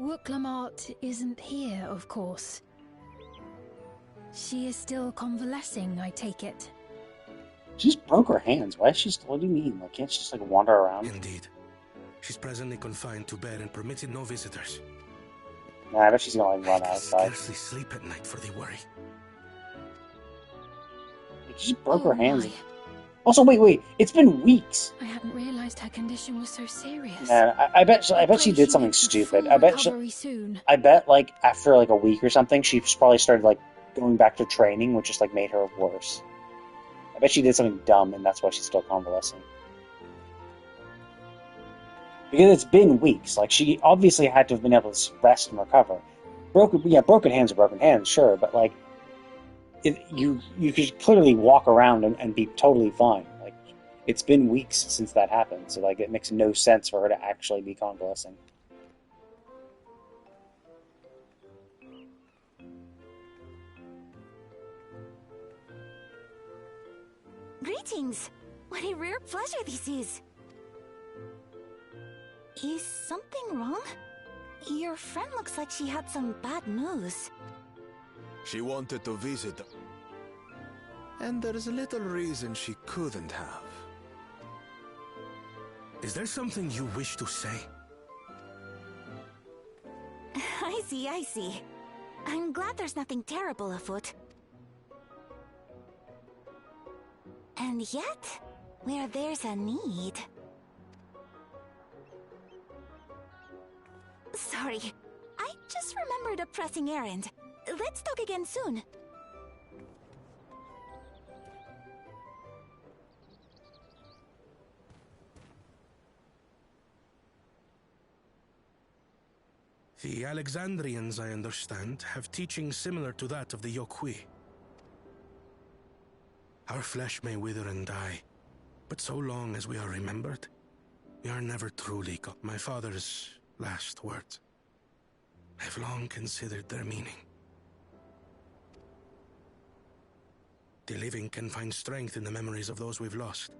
S18: Wooklamart isn't here, of course. She is still convalescing, I take it.
S4: She just broke her hands. Why is she still... What do you mean? Like, can't she just, like, wander around?
S19: Indeed. She's presently confined to bed and permitted no visitors.
S4: Nah, I bet she's gonna, like, run outside.
S19: I scarcely sleep at night for the worry.
S4: She just broke her hands. Also, wait. It's been weeks.
S18: I hadn't realized her condition was so serious.
S4: Yeah, I bet she did something stupid. I bet, like, after, like, a week or something, she probably started, like, going back to training, which just, like, made her worse. I bet she did something dumb, and that's why she's still convalescing. Because it's been weeks. Like, she obviously had to have been able to rest and recover. Broken hands are broken hands, sure, but, like, you could clearly walk around and be totally fine. Like, it's been weeks since that happened, so, like, it makes no sense for her to actually be convalescing.
S21: Greetings! What a rare pleasure this is! Is something wrong? Your friend looks like she had some bad news.
S5: She wanted to visit... And there's little reason she couldn't have.
S19: Is there something you wish to say?
S21: I see. I'm glad there's nothing terrible afoot. And yet, where there's a need... Sorry, I just remembered a pressing errand. Let's talk again soon.
S19: The Alexandrians, I understand, have teachings similar to that of the Yokui. Our flesh may wither and die, but so long as we are remembered, we are never truly my father's last words. I've long considered their meaning. The living can find strength in the memories of those we've lost.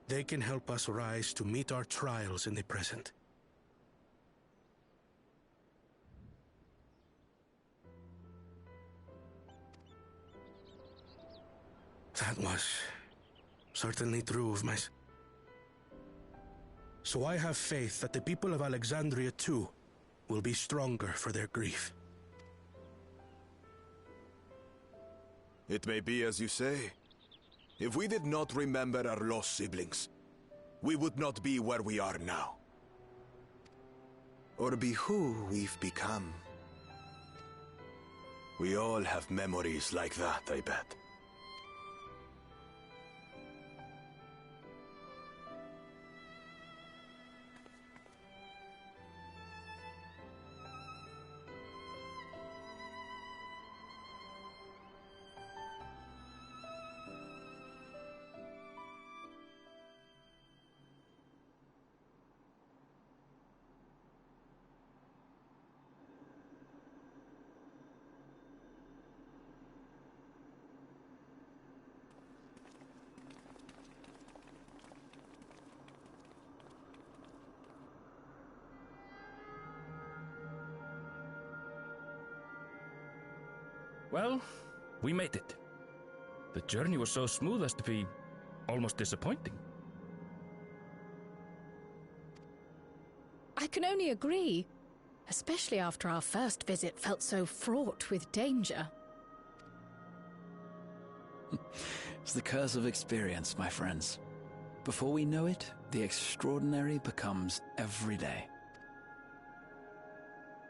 S19: They can help us rise to meet our trials in the present. That was certainly true of my... So I have faith that the people of Alexandria too will be stronger for their grief.
S5: It may be as you say. If we did not remember our lost siblings, we would not be where we are now. Or be who we've become. We all have memories like that, I bet.
S14: Well, we made it. The journey was so smooth as to be almost disappointing.
S1: I can only agree, especially after our first visit felt so fraught with danger.
S22: It's the curse of experience, my friends. Before we know it, the extraordinary becomes everyday.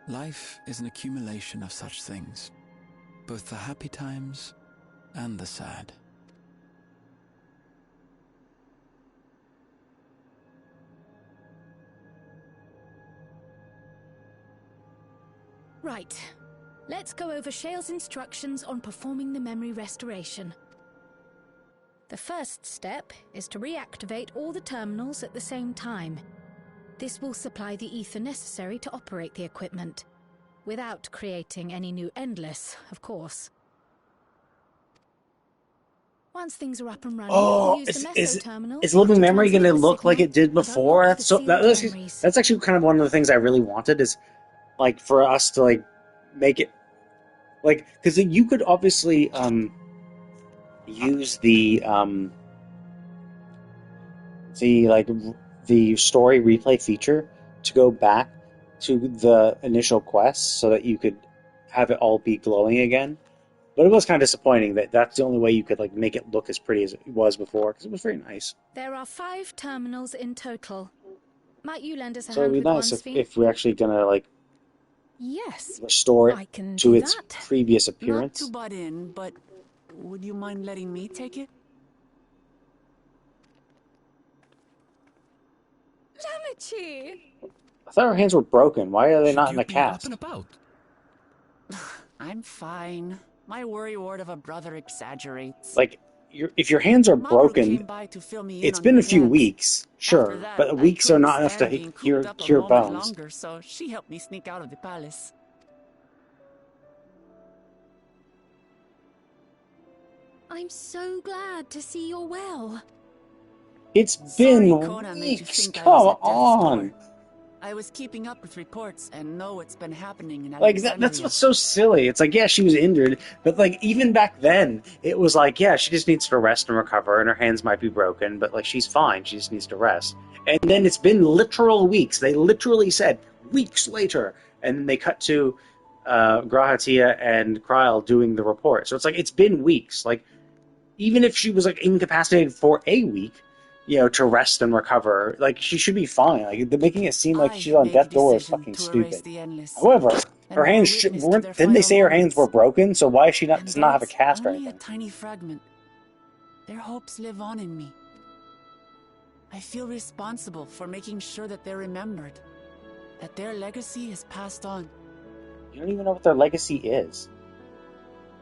S22: Life is an accumulation of such things, both the happy times and the sad.
S1: Right. Let's go over Shale's instructions on performing the memory restoration. The first step is to reactivate all the terminals at the same time. This will supply the ether necessary to operate the equipment, without creating any new Endless, of course. Once things are up and running, we'll use the Meso terminal.
S4: Is living
S1: to
S4: memory going to
S1: transmit the
S4: look like
S1: signal
S4: it did
S1: and
S4: before?
S1: unlock the sealed memories.
S4: That's actually kind of one of the things I really wanted, is like for us to like make it like, because you could obviously use the story replay feature to go back to the initial quests so that you could have it all be glowing again. But it was kind of disappointing that that's the only way you could like make it look as pretty as it was before, because it was very nice.
S1: There are 5 terminals in total. Might you lend us a
S4: So
S1: hand
S4: it'd be
S1: with
S4: nice
S1: one, Sven?
S4: if we're actually gonna like
S1: Yes,
S4: restore it
S1: I can
S4: to
S1: do
S4: its
S1: that.
S4: previous
S7: Not
S4: appearance.
S7: to butt in, but would you mind letting me take it?
S1: Damachi!
S4: I thought her hands were broken. Why are they not in the
S14: Up
S4: cast?
S14: and about.
S7: I'm fine. My worrywart of a brother exaggerates.
S4: Like, if your hands are
S7: Mamoru
S4: broken,
S7: came by to fill me in
S4: it's
S7: on
S4: been
S7: her
S4: a few
S7: plans.
S4: weeks,
S7: After
S4: sure,
S7: that,
S4: but
S7: I
S4: weeks are
S7: couldn't
S4: not enough
S7: stand
S4: to
S7: being
S4: cure
S7: cooped up a moment
S4: bones.
S7: longer, so she helped me sneak out of the palace.
S1: I'm so glad to see you're well.
S4: It's
S7: Sorry
S4: been
S7: Kona made you
S4: weeks.
S7: think I
S4: Come
S7: was at death's
S4: on.
S7: door. I was keeping up with reports and know what's been happening in
S4: Like
S7: Alexandria.
S4: that's what's so silly. It's like, yeah, she was injured, but like even back then, it was like, yeah, she just needs to rest and recover, and her hands might be broken, but like she's fine. She just needs to rest. And then it's been literal weeks. They literally said weeks later, and then they cut to Grahatia and Kryl doing the report. So it's like it's been weeks. Like even if she was like incapacitated for a week, you know, to rest and recover, like she should be fine. Like they're making it seem like she's on death's door is fucking stupid. However, her hands weren't. Didn't they say her hands were broken? So why is she not does not have a cast or
S7: only
S4: anything?
S7: a tiny fragment. Their hopes live on in me. I feel responsible for making sure that they're remembered, that their legacy is passed on.
S4: You don't even know what their legacy is.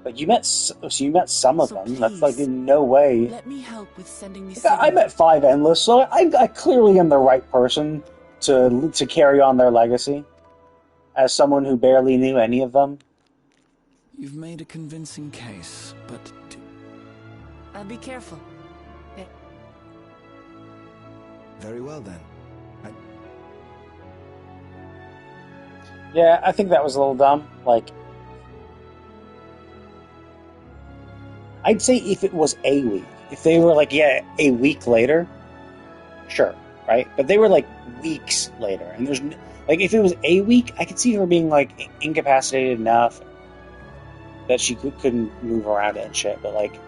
S4: Like you met some of them. That's like in no way.
S7: Let me help with sending these.
S4: I met 5 Endless, so I clearly am the right person to carry on their legacy. As someone who barely knew any of them.
S22: You've made a convincing case, but
S7: be careful.
S5: Very well then.
S4: Yeah, I think that was a little dumb. Like, I'd say if it was a week, if they were like, yeah, a week later, sure, right? But they were like weeks later, and there's like if it was a week, I could see her being like incapacitated enough that she couldn't move around and shit. But like,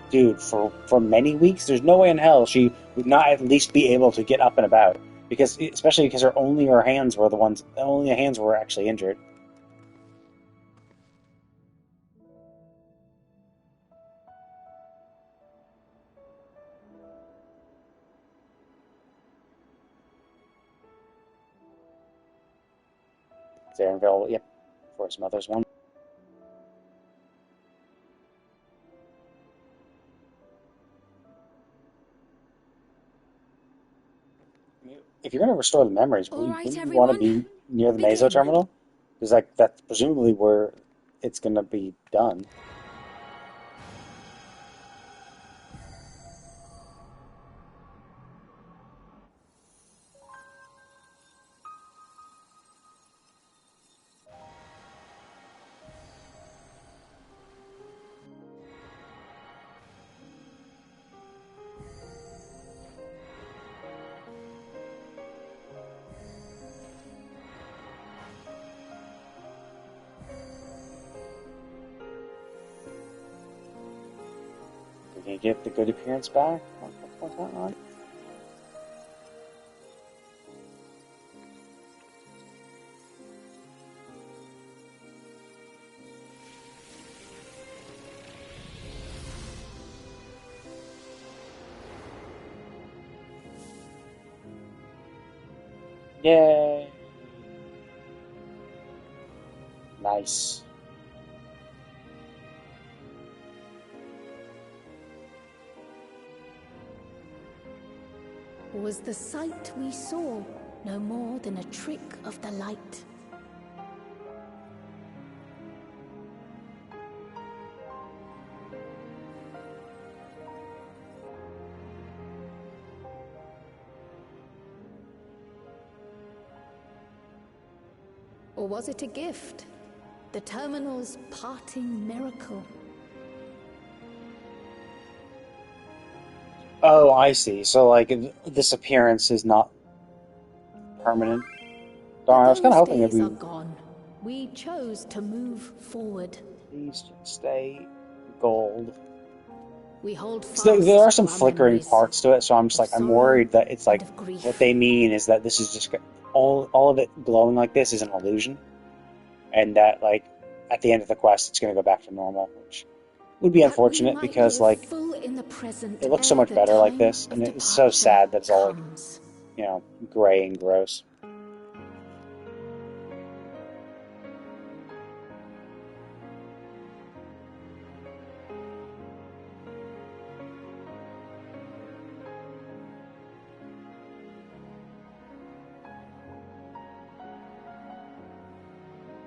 S4: dude, for many weeks, there's no way in hell she would not at least be able to get up and about, because especially because only her hands were actually injured. They're available, yep, for some others one. If you're going to restore the memories, wouldn't you want to be near the Meso terminal? Because like that's presumably where it's going to be done. Can you get the good appearance back? What's that on? Yay! Nice.
S1: Was the sight we saw no more than a trick of the light. Or was it a gift? The Terminal's parting miracle?
S4: Oh, I see. So, like, this appearance is not permanent. Darn, I was kind of hoping
S1: Those days are
S4: maybe...
S1: gone. We chose to move forward.
S4: Please stay gold.
S1: We hold
S4: So
S1: fast
S4: there are some
S1: to our
S4: flickering
S1: memories.
S4: parts to it, so I'm just like, I'm worried that it's like, what they mean is that this is just, all of it glowing like this is an illusion. And that, like, at the end of the quest, it's going to go back to normal, which would be unfortunate because, like, it looks so much better like this, and it's so sad that it's all, like, you know, gray and gross.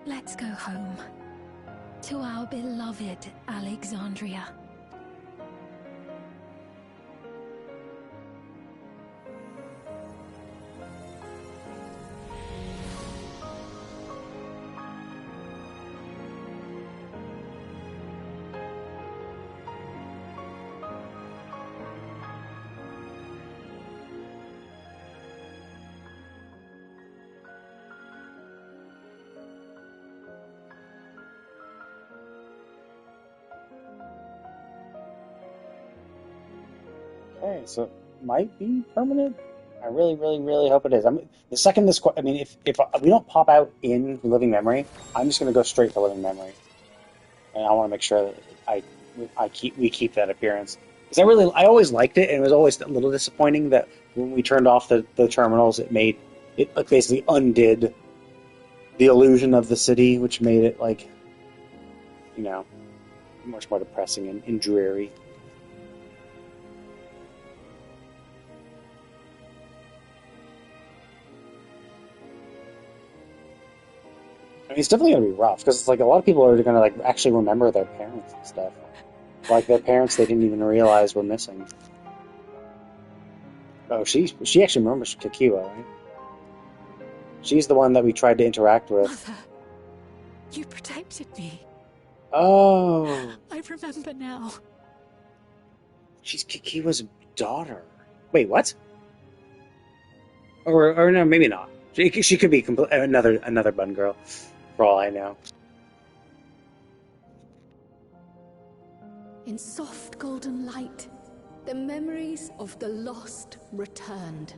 S18: Let's go home. To our beloved Alexandria.
S4: Okay, so it might be permanent. I really, really, really hope it is. The second this, I mean, if we don't pop out in living memory, I'm just gonna go straight to living memory, and I want to make sure that we keep that appearance because I always liked it, and it was always a little disappointing that when we turned off the terminals, it basically undid the illusion of the city, which made it like, you know, much more depressing and dreary. I mean, it's definitely gonna be rough because it's like a lot of people are gonna like actually remember their parents and stuff, like their parents they didn't even realize were missing. Oh, she actually remembers Kikiwa, right? She's the one that we tried to interact with.
S12: Mother, you protected me.
S4: Oh,
S12: I remember now.
S4: she's Kikiwa's daughter. Wait, what? Or no, maybe not. She could be another bun girl, for all I know.
S1: In soft golden light, the memories of the lost returned.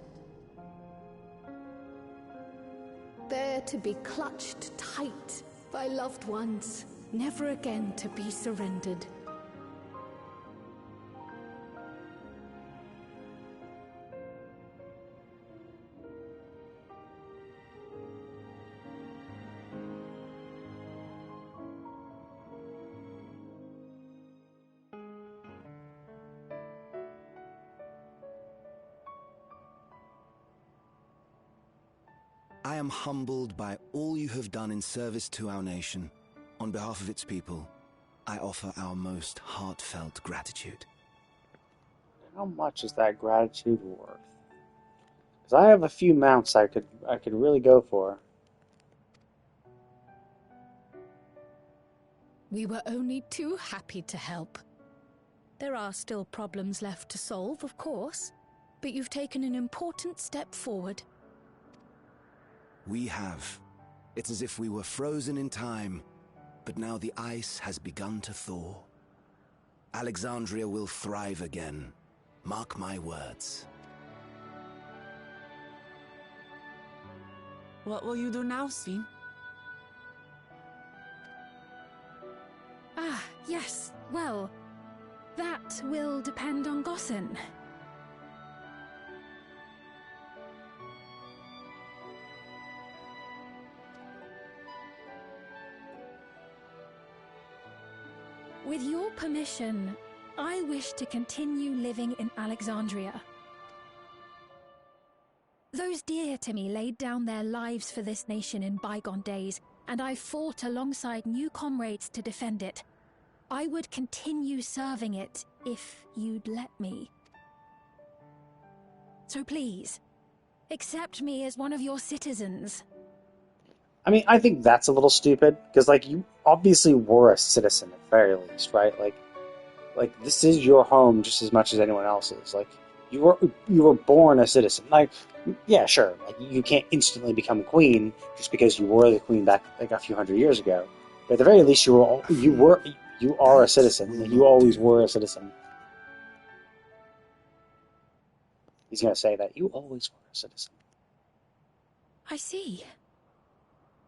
S1: There to be clutched tight by loved ones, never again to be surrendered.
S5: I am humbled by all you have done in service to our nation. On behalf of its people, I offer our most heartfelt gratitude.
S4: How much is that gratitude worth? Because I have a few mounts I could really go for.
S1: We were only too happy to help. There are still problems left to solve, of course, but you've taken an important step forward.
S5: We have. It's as if we were frozen in time, but now the ice has begun to thaw. Alexandria will thrive again. Mark my words.
S7: What will you do now, Sven?
S18: Ah, yes. Well, that will depend on Gossen. With your permission, I wish to continue living in Alexandria. Those dear to me laid down their lives for this nation in bygone days, and I fought alongside new comrades to defend it. I would continue serving it if you'd let me. So please, accept me as one of your citizens.
S4: I mean, I think that's a little stupid, because, like, you obviously were a citizen at the very least, right? Like this is your home just as much as anyone else's. Like, you were born a citizen. Like, yeah, sure, like, you can't instantly become queen just because you were the queen back, like, a few hundred years ago. But at the very least, you are a citizen. Like, you always were a citizen. He's going to say that. You always were a citizen.
S18: I see.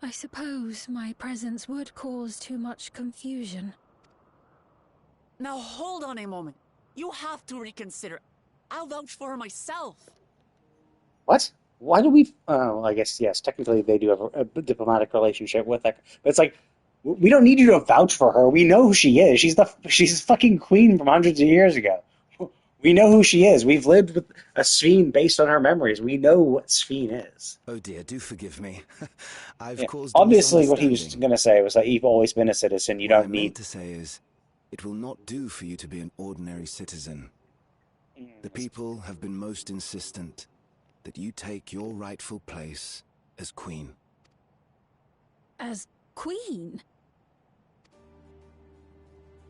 S18: I suppose my presence would cause too much confusion.
S7: Now hold on a moment. You have to reconsider. I'll vouch for her myself.
S4: What? Why do we... Oh, I guess, yes, technically they do have a diplomatic relationship with that. But it's like, we don't need you to vouch for her. We know who she is. She's fucking queen from hundreds of years ago. We know who she is. We've lived with a Sphene based on her memories. We know what Sphene is.
S5: Oh dear, do forgive me. I've caused
S4: obviously what he was going to say was that you've always been a citizen. You don't
S5: what I
S4: need...
S5: meant to say is, it will not do for you to be an ordinary citizen. The people have been most insistent that you take your rightful place as queen.
S18: As queen?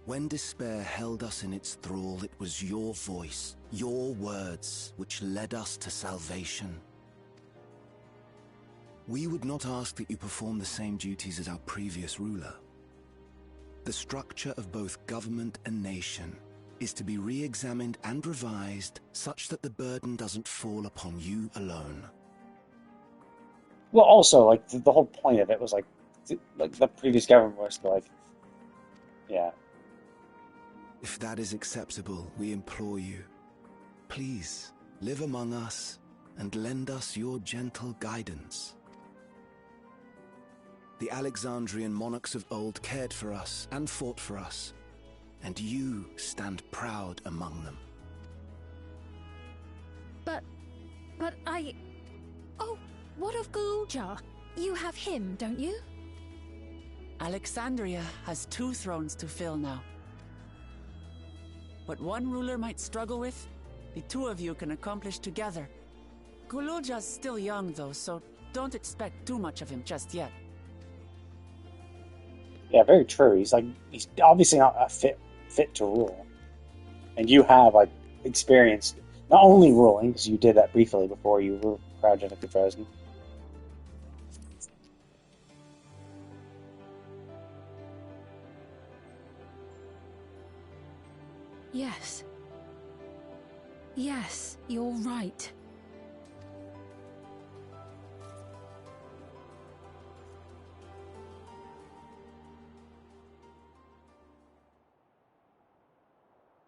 S5: When despair held us in its thrall, it was your voice, your words, which led us to salvation. We would not ask that you perform the same duties as our previous ruler. The structure of both government and nation is to be re-examined and revised such that the burden doesn't fall upon you alone.
S4: Well, also, like, the whole point of it was, like the previous government was, like, yeah.
S5: If that is acceptable, we implore you, please live among us and lend us your gentle guidance. The Alexandrian monarchs of old cared for us and fought for us, and you stand proud among them.
S18: But I... Oh, what of Galuja? You have him, don't you?
S7: Alexandria has 2 thrones to fill now. What one ruler might struggle with, the 2 of you can accomplish together. Guluja's still young, though, so don't expect too much of him just yet.
S4: Yeah, very true. He's obviously not a fit to rule. And you have, like, experience not only ruling, because you did that briefly before you were cryogenically frozen.
S18: Yes. Yes, you're right.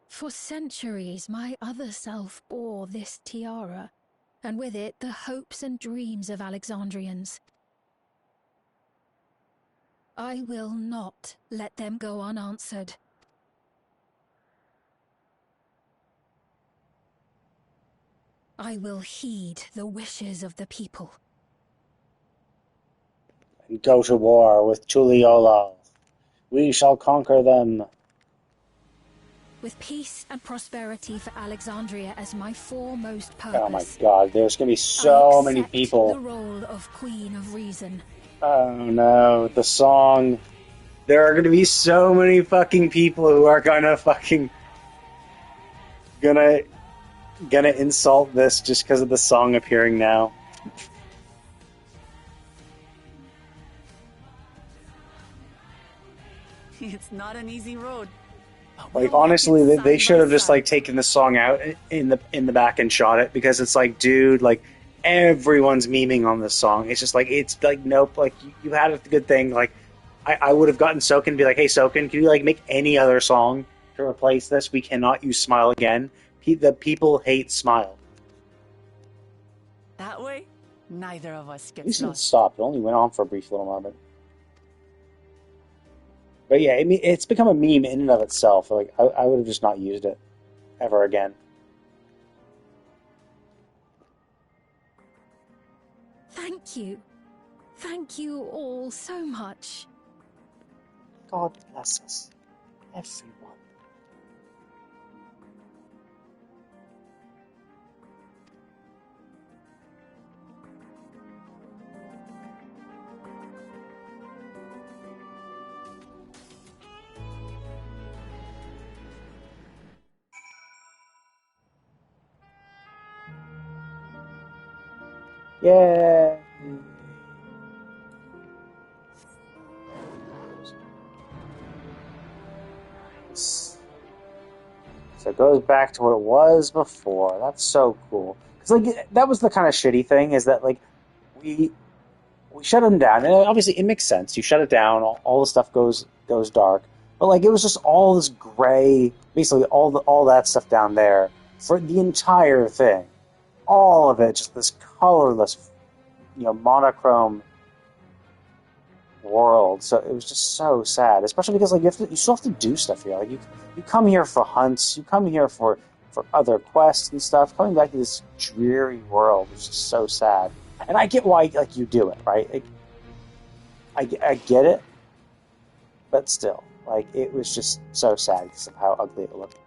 S18: For centuries, my other self bore this tiara, and with it the hopes and dreams of Alexandrians. I will not let them go unanswered. I will heed the wishes of the people.
S4: And go to war with Tuliyola. We shall conquer them.
S18: With peace and prosperity for Alexandria as my foremost purpose.
S4: Oh my god, there's going to be so many people.
S18: The role of Queen of Reason.
S4: Oh no, the song. There are going to be so many fucking people who are gonna fucking... Gonna insult this just because of the song appearing now.
S7: It's not an easy road.
S4: Like, honestly, they should have just, like, taken the song out in the back and shot it, because it's like, dude, like, everyone's memeing on this song. It's just like, it's like, nope, like, you had a good thing. Like, I would have gotten Soken and be like, hey, Soken, can you, like, make any other song to replace this? We cannot use Smile again. The people hate Smile.
S7: That way, neither of us
S4: At least
S7: gets
S4: it
S7: lost.
S4: stopped. It only went on for a brief little moment. But yeah, I mean, it's become a meme in and of itself. Like, I would have just not used it ever again.
S18: Thank you. Thank you all so much.
S4: God bless us, everyone. Yeah. Nice. So it goes back to what it was before. That's so cool. Because like that was the kind of shitty thing is that like we shut them down, and obviously it makes sense. You shut it down, all the stuff goes dark. But like it was just all this gray, basically all that stuff down there for the entire thing. All of it, just this colorless, monochrome world. So it was just so sad, especially because like you still have to do stuff here. Like you come here for hunts, you come here for other quests and stuff. Coming back to this dreary world is just so sad. And I get why like you do it, right? I get it, but still, like it was just so sad because of how ugly it looked.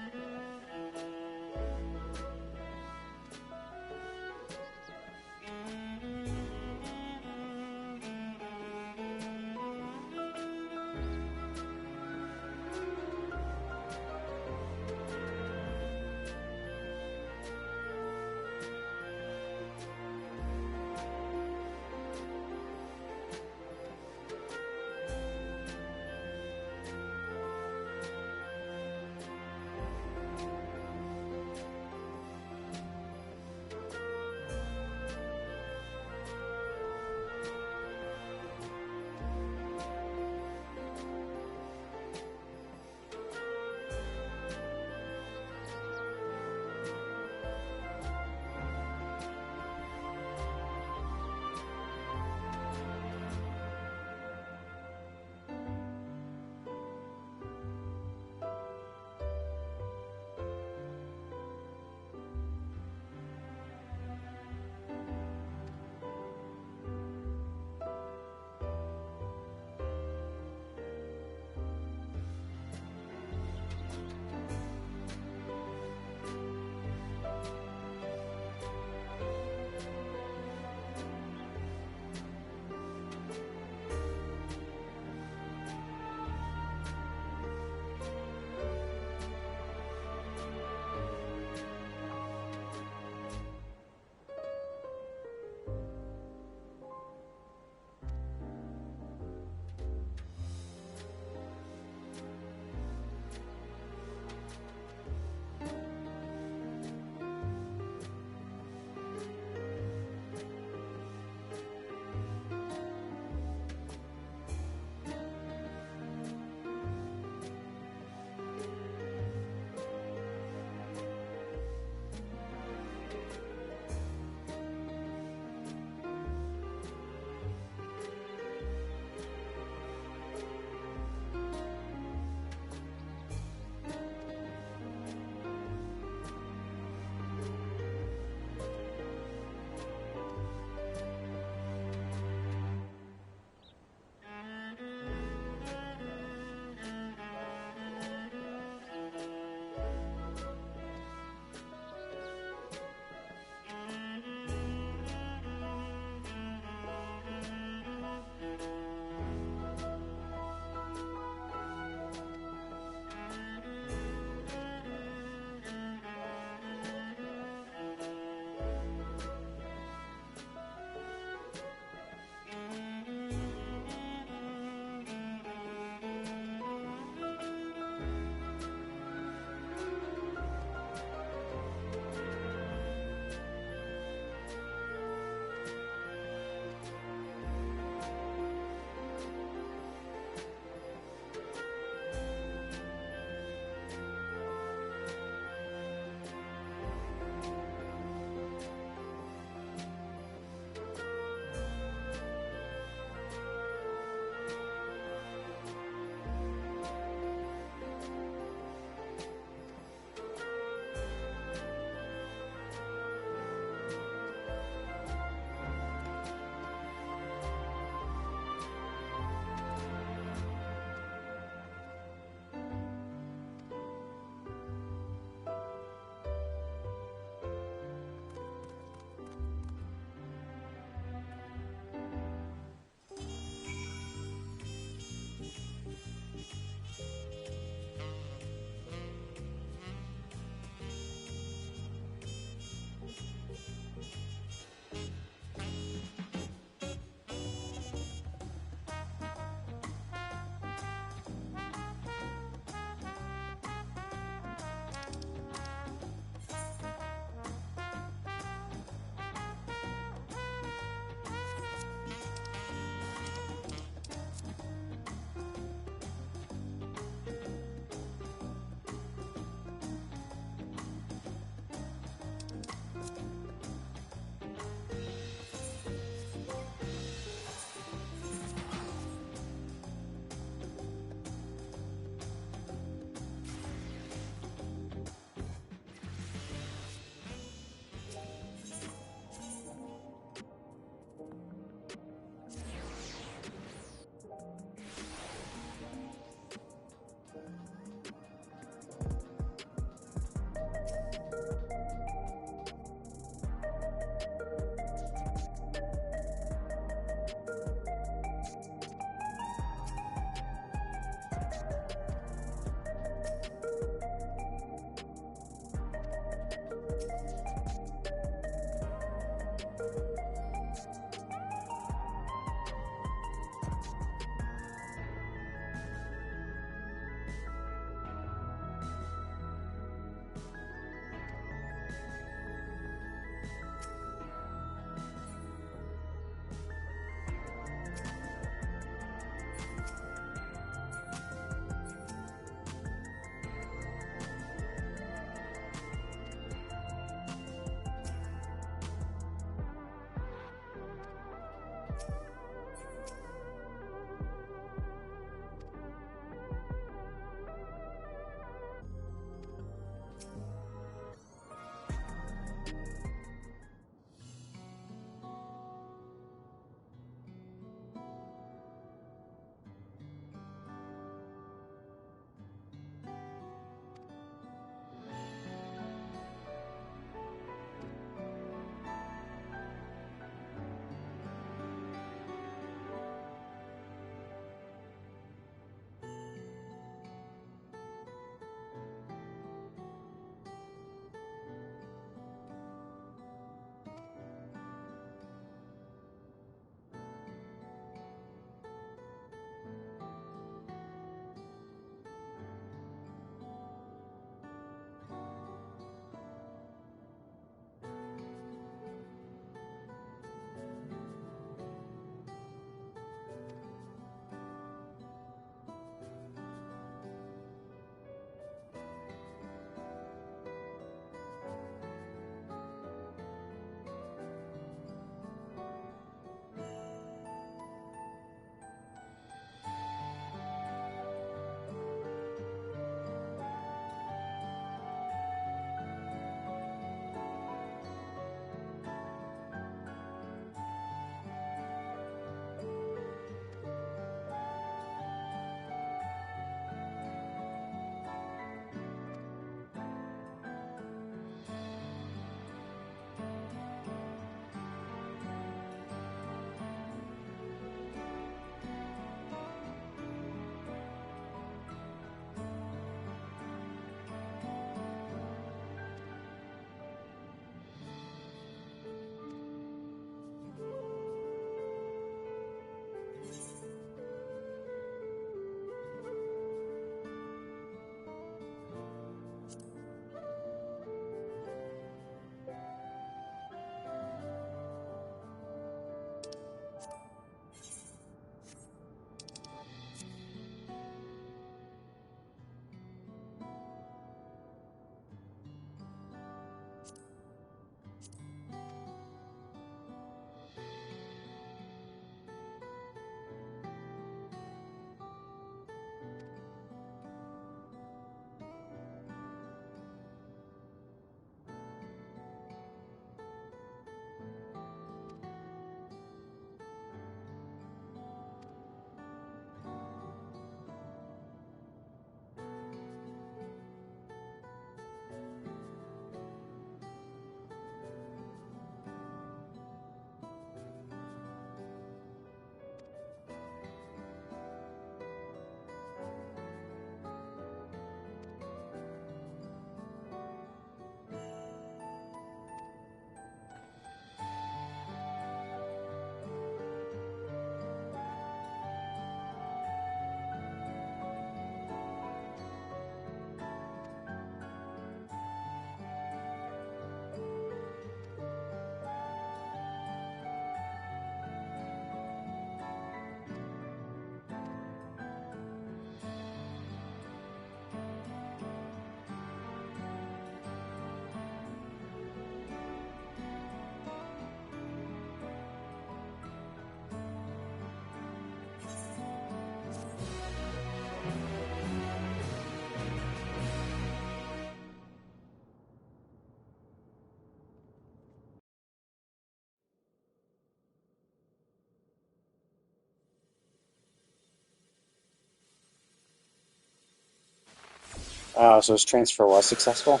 S4: Oh, so his transfer was successful?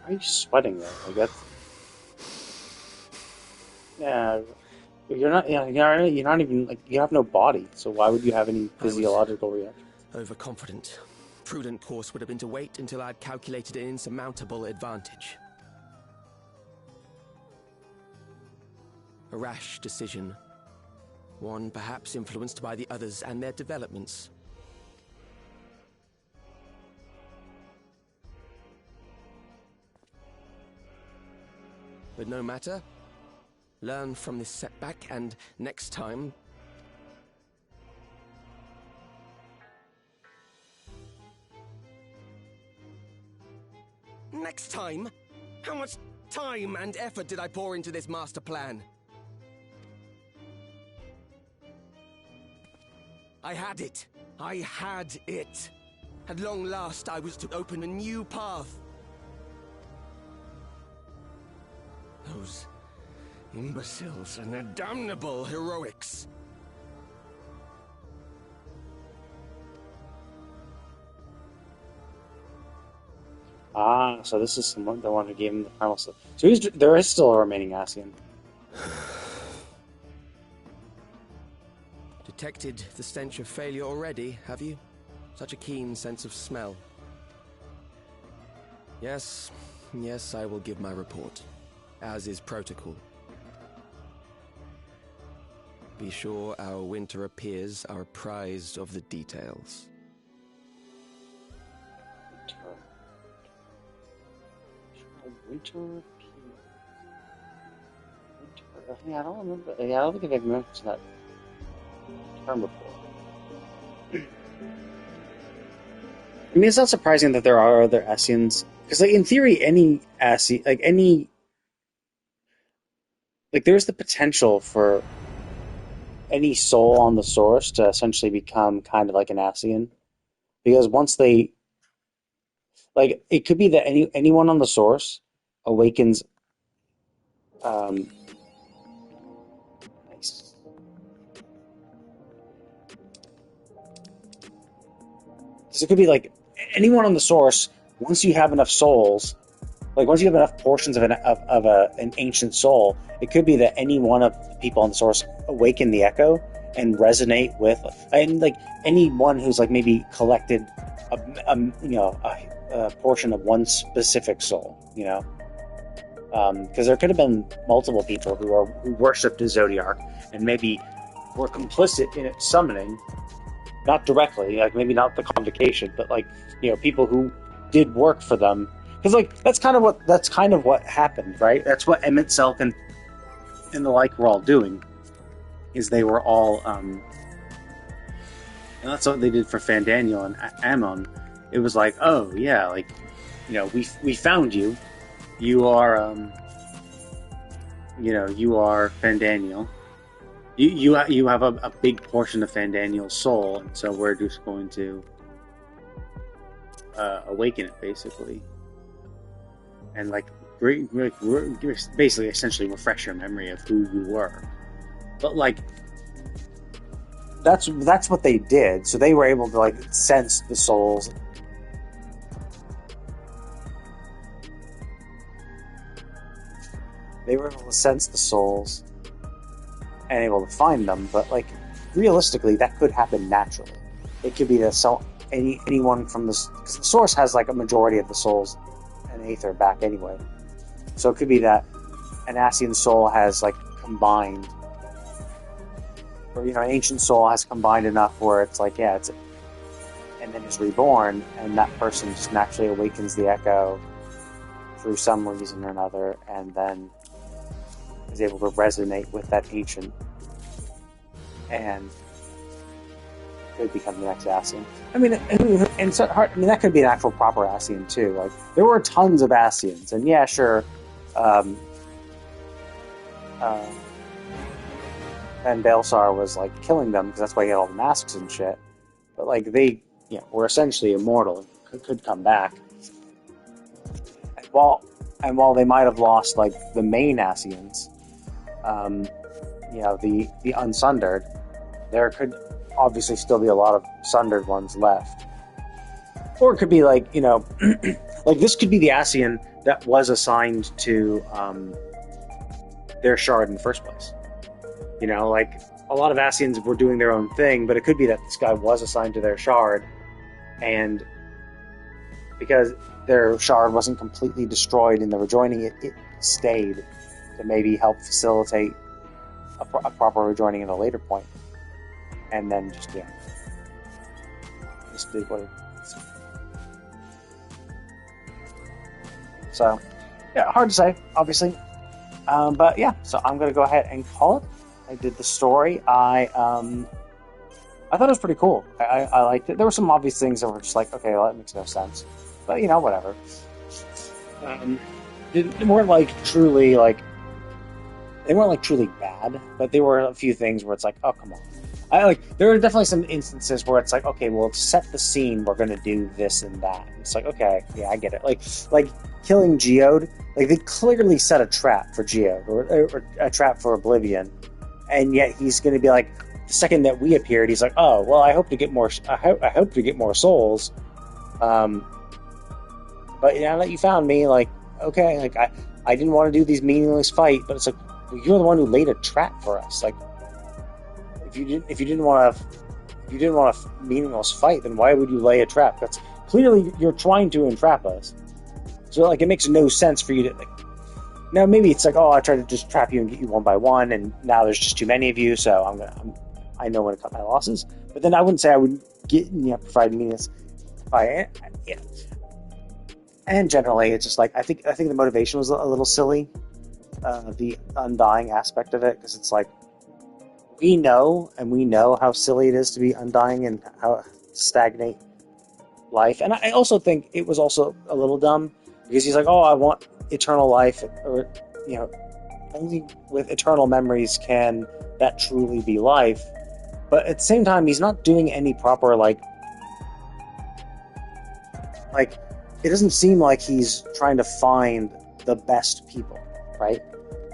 S4: Why are you sweating though? Like that's yeah. You're not. Yeah, you're not even like you have no body. So why would you have any
S15: I was
S4: physiological reaction?
S15: overconfident. Prudent course would have been to wait until I'd calculated an insurmountable advantage. A rash decision. One perhaps influenced by the others and their developments. But no matter. Learn from this setback and next time... Next time? How much time and effort did I pour into this master plan? I had it. I had it. At long last, I was to open a new path. Those imbeciles and their damnable heroics.
S4: Ah, so this is someone the one who gave him the primal stuff. So there is still a remaining Ascian.
S15: Detected the stench of failure already, have you? Such a keen sense of smell. Yes, I will give my report, as is protocol. Be sure our winter peers are apprised of the details.
S4: Winter. Yeah, I don't remember. Yeah, I don't think I've mentioned that term before. I mean, it's not surprising that there are other Ascians, because, like, in theory, any Ascian, there's the potential for any soul on the source to essentially become kind of like an Ascian, because once they, like, it could be that anyone on the source awakens. Nice. So it could be like anyone on the source. Once you have enough souls, like once you have enough portions of an ancient soul, it could be that any one of the people on the source awaken the echo and resonate with, and like anyone who's like maybe collected a portion of one specific soul, because there could have been multiple people who worshipped the Zodiark and maybe were complicit in its summoning, not directly, like maybe not the convocation, but like people who did work for them, because like that's kind of what happened, right? That's what Emmett Selk and the like were all doing, is they were all and that's what they did for Fandaniel and Ammon. It was like, oh yeah, like we found you. You are, you are Fandaniel. You have a big portion of Fandaniel's soul, and so we're just going to awaken it, basically, and like basically, essentially, refresh your memory of who you were. But like, that's what they did. So they were able to like sense the souls. They were able to sense the souls and able to find them, but like realistically, that could happen naturally. It could be that anyone from because the source has like a majority of the souls and Aether back anyway. So it could be that an Ascian soul has like combined, or an ancient soul has combined enough where it's like, yeah, and then is reborn, and that person just naturally awakens the echo through some reason or another, and then is able to resonate with that ancient and could become the next Ascian. I mean, and so, that could be an actual proper Ascian too. Like there were tons of Ascians, and yeah, sure, and Baelsar was like killing them because that's why he had all the masks and shit. But like they, were essentially immortal, could come back. And while they might have lost like the main Ascians, the unsundered, there could obviously still be a lot of sundered ones left. Or it could be like, like this could be the Ascian that was assigned to their shard in the first place. Like a lot of Ascians were doing their own thing, but it could be that this guy was assigned to their shard, and because their shard wasn't completely destroyed in the rejoining, it stayed to maybe help facilitate a proper rejoining at a later point. And then just did what it is. So, hard to say, obviously. But yeah, so I'm going to go ahead and call it. I did the story. I thought it was pretty cool. I liked it. There were some obvious things that were just like, okay, well, that makes no sense. But, whatever. They weren't truly bad, but there were a few things where it's like, oh, come on. There are definitely some instances where it's like, okay, well, to set the scene, we're going to do this and that. And it's like, okay, yeah, I get it. Like killing Geode, like they clearly set a trap for Geode or a trap for Oblivion, and yet he's going to be like, the second that we appeared, he's like, oh, well, I hope to get more. I hope to get more souls. But now that you found me, like, okay, like I didn't want to do these meaningless fight, but it's like, well, you're the one who laid a trap for us, like. If you didn't want a meaningless fight, then why would you lay a trap? That's clearly you're trying to entrap us. So like it makes no sense for you to like. Now maybe it's like, oh, I tried to just trap you and get you one by one, and now there's just too many of you, so I know when to cut my losses. But then I wouldn't say I would provide meaningless fight. Yeah. And generally, it's just like I think the motivation was a little silly, the undying aspect of it, because it's like. We know how silly it is to be undying and how stagnate life. And I also think it was also a little dumb because he's like, oh, I want eternal life, or only with eternal memories can that truly be life. But at the same time, he's not doing any proper like it doesn't seem like he's trying to find the best people, right?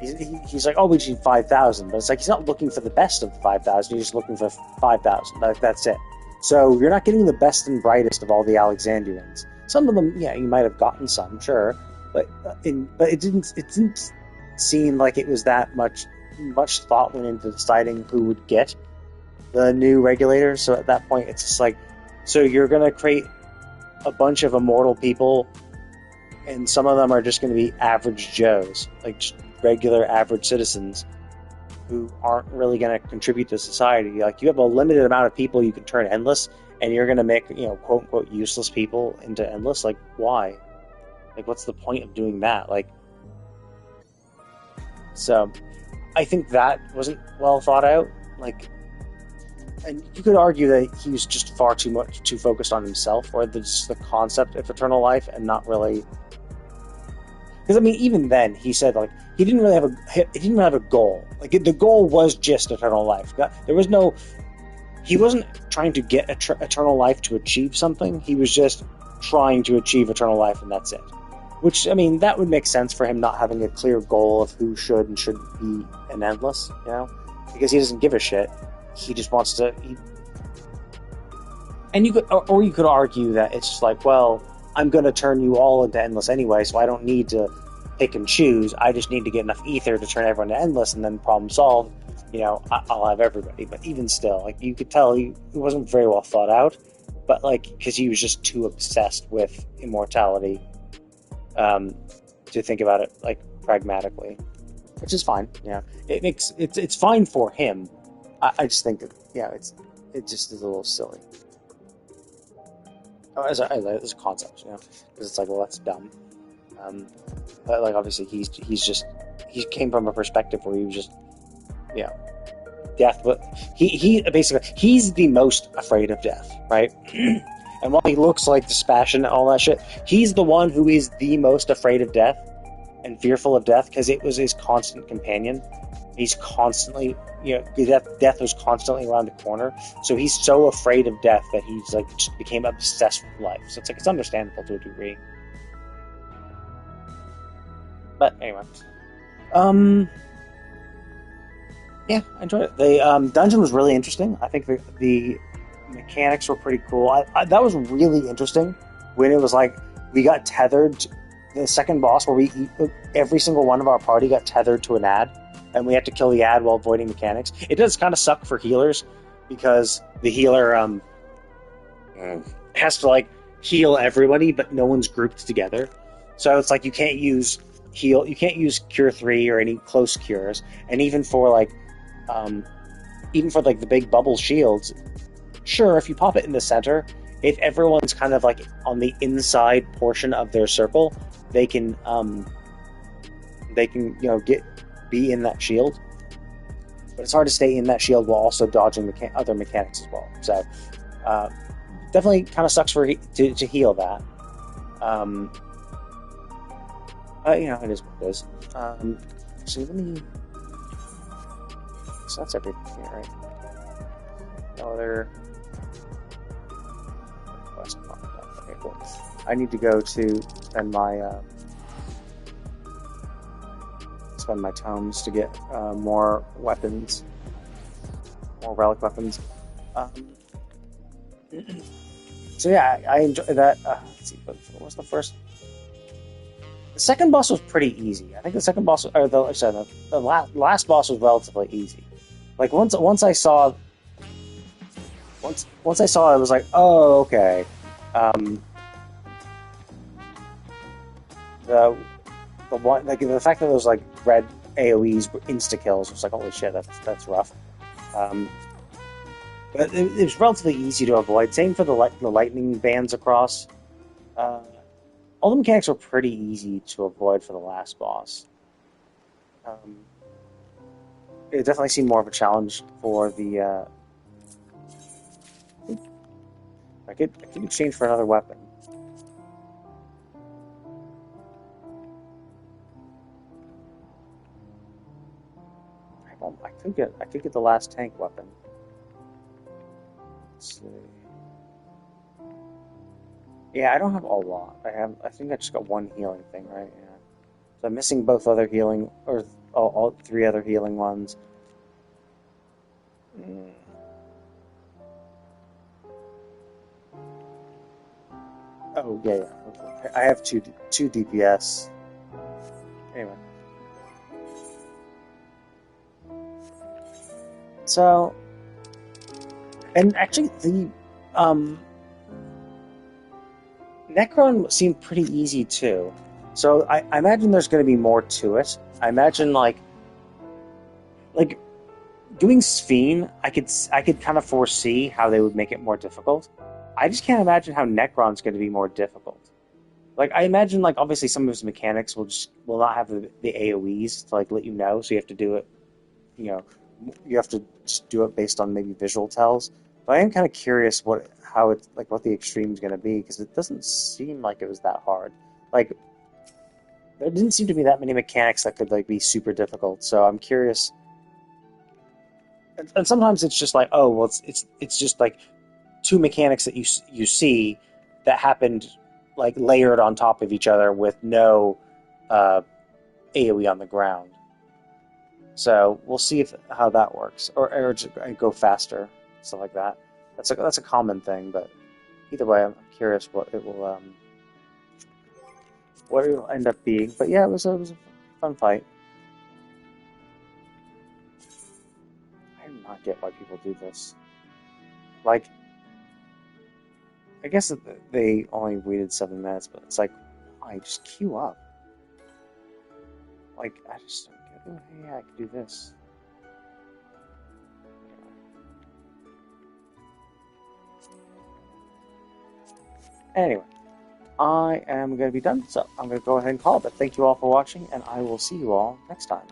S4: He's like, oh, we need 5,000, but it's like he's not looking for the best of the 5,000. He's just looking for 5,000. That's it. So you're not getting the best and brightest of all the Alexandrians. Some of them, you might have gotten some, sure, but it didn't seem like it was that much thought went into deciding who would get the new regulators. So at that point, it's just like, so you're going to create a bunch of immortal people, and some of them are just going to be average Joes, like just regular average citizens who aren't really going to contribute to society. Like, you have a limited amount of people you can turn endless, and you're going to make, quote unquote useless people into endless. Like, why? Like, what's the point of doing that? Like, so I think that wasn't well thought out. Like, and you could argue that he was just far too focused on himself, or just the concept of eternal life, and not really. Because even then he said like he didn't really have a goal. Like the goal was just eternal life. There was no. He wasn't trying to get eternal life to achieve something. He was just trying to achieve eternal life, and that's it. Which that would make sense for him not having a clear goal of who should and shouldn't be an endless. Because he doesn't give a shit. He just wants to. And you could, or you could argue that it's just like, well, I'm going to turn you all into endless anyway, so I don't need to pick and choose. I just need to get enough ether to turn everyone to endless, and then problem solved. I'll have everybody. But even still, like, you could tell it wasn't very well thought out. But because he was just too obsessed with immortality to think about it like pragmatically, which is fine. It's fine for him. I just think it just is a little silly. As a concept, because it's like, well, that's dumb. But like, obviously, he came from a perspective where he was just, death. But he basically he's the most afraid of death, right? And while he looks like dispassionate and all that shit, he's the one who is the most afraid of death and fearful of death because it was his constant companion. He's constantly, death was constantly around the corner. So he's so afraid of death that he's like just became obsessed with life. So it's understandable to a degree. But anyway, yeah, I enjoyed it. The dungeon was really interesting. I think the mechanics were pretty cool. That was really interesting when it was like we got tethered. The second boss, where every single one of our party got tethered to an ad, and we had to kill the ad while avoiding mechanics. It does kind of suck for healers because the healer has to like heal everybody, but no one's grouped together. So it's like you can't use cure 3 or any close cures, and even for the big bubble shields, sure, if you pop it in the center, if everyone's kind of like on the inside portion of their circle, they can be in that shield. But it's hard to stay in that shield while also dodging other mechanics as well. So definitely kind of sucks to heal that. But it is what it is. So let me. So that's everything here, right? No other. Okay, cool. I need to go to spend my tomes to get more weapons, more relic weapons. So yeah, I enjoy that. Let's see, what was the first? The second boss was pretty easy. I think the second boss, or the last boss was relatively easy. Like once I saw, I was like, oh, okay. The one, like the fact that those like red AOE's were insta kills was like, holy shit, that's rough. But it was relatively easy to avoid. Same for the lightning bands across. All the mechanics were pretty easy to avoid for the last boss. It definitely seemed more of a challenge for the. I could exchange for another weapon. I could get the last tank weapon. Let's see. Yeah, I don't have a lot. I think I just got one healing thing, right? Yeah. So I'm missing both other healing, or all 3 other healing ones. Oh yeah. Okay. I have two DPS. Anyway. So, and actually the Necron seemed pretty easy too. So I imagine there's going to be more to it. I imagine like doing Sphene, I could kind of foresee how they would make it more difficult. I just can't imagine how Necron's going to be more difficult. Like I imagine like obviously some of his mechanics will not have the AoEs to like let you know, so you have to do it. You have to just do it based on maybe visual tells. But I am kind of curious what the extreme is going to be, because it doesn't seem like it was that hard. Like there didn't seem to be that many mechanics that could like be super difficult. So I'm curious. And sometimes it's just like, oh well, it's just like 2 mechanics that you see that happened like layered on top of each other with no AoE on the ground. So we'll see how that works, or just go faster, stuff like that. That's a common thing, but either way, I'm curious what it will end up being. But yeah, it was a fun fight. I do not get why people do this. Like, I guess they only waited 7 minutes, but it's like, why? Just queue up. Like, I just don't get it. Oh, yeah, I could do this. Anyway, I am going to be done, so I'm going to go ahead and call it. But thank you all for watching, and I will see you all next time.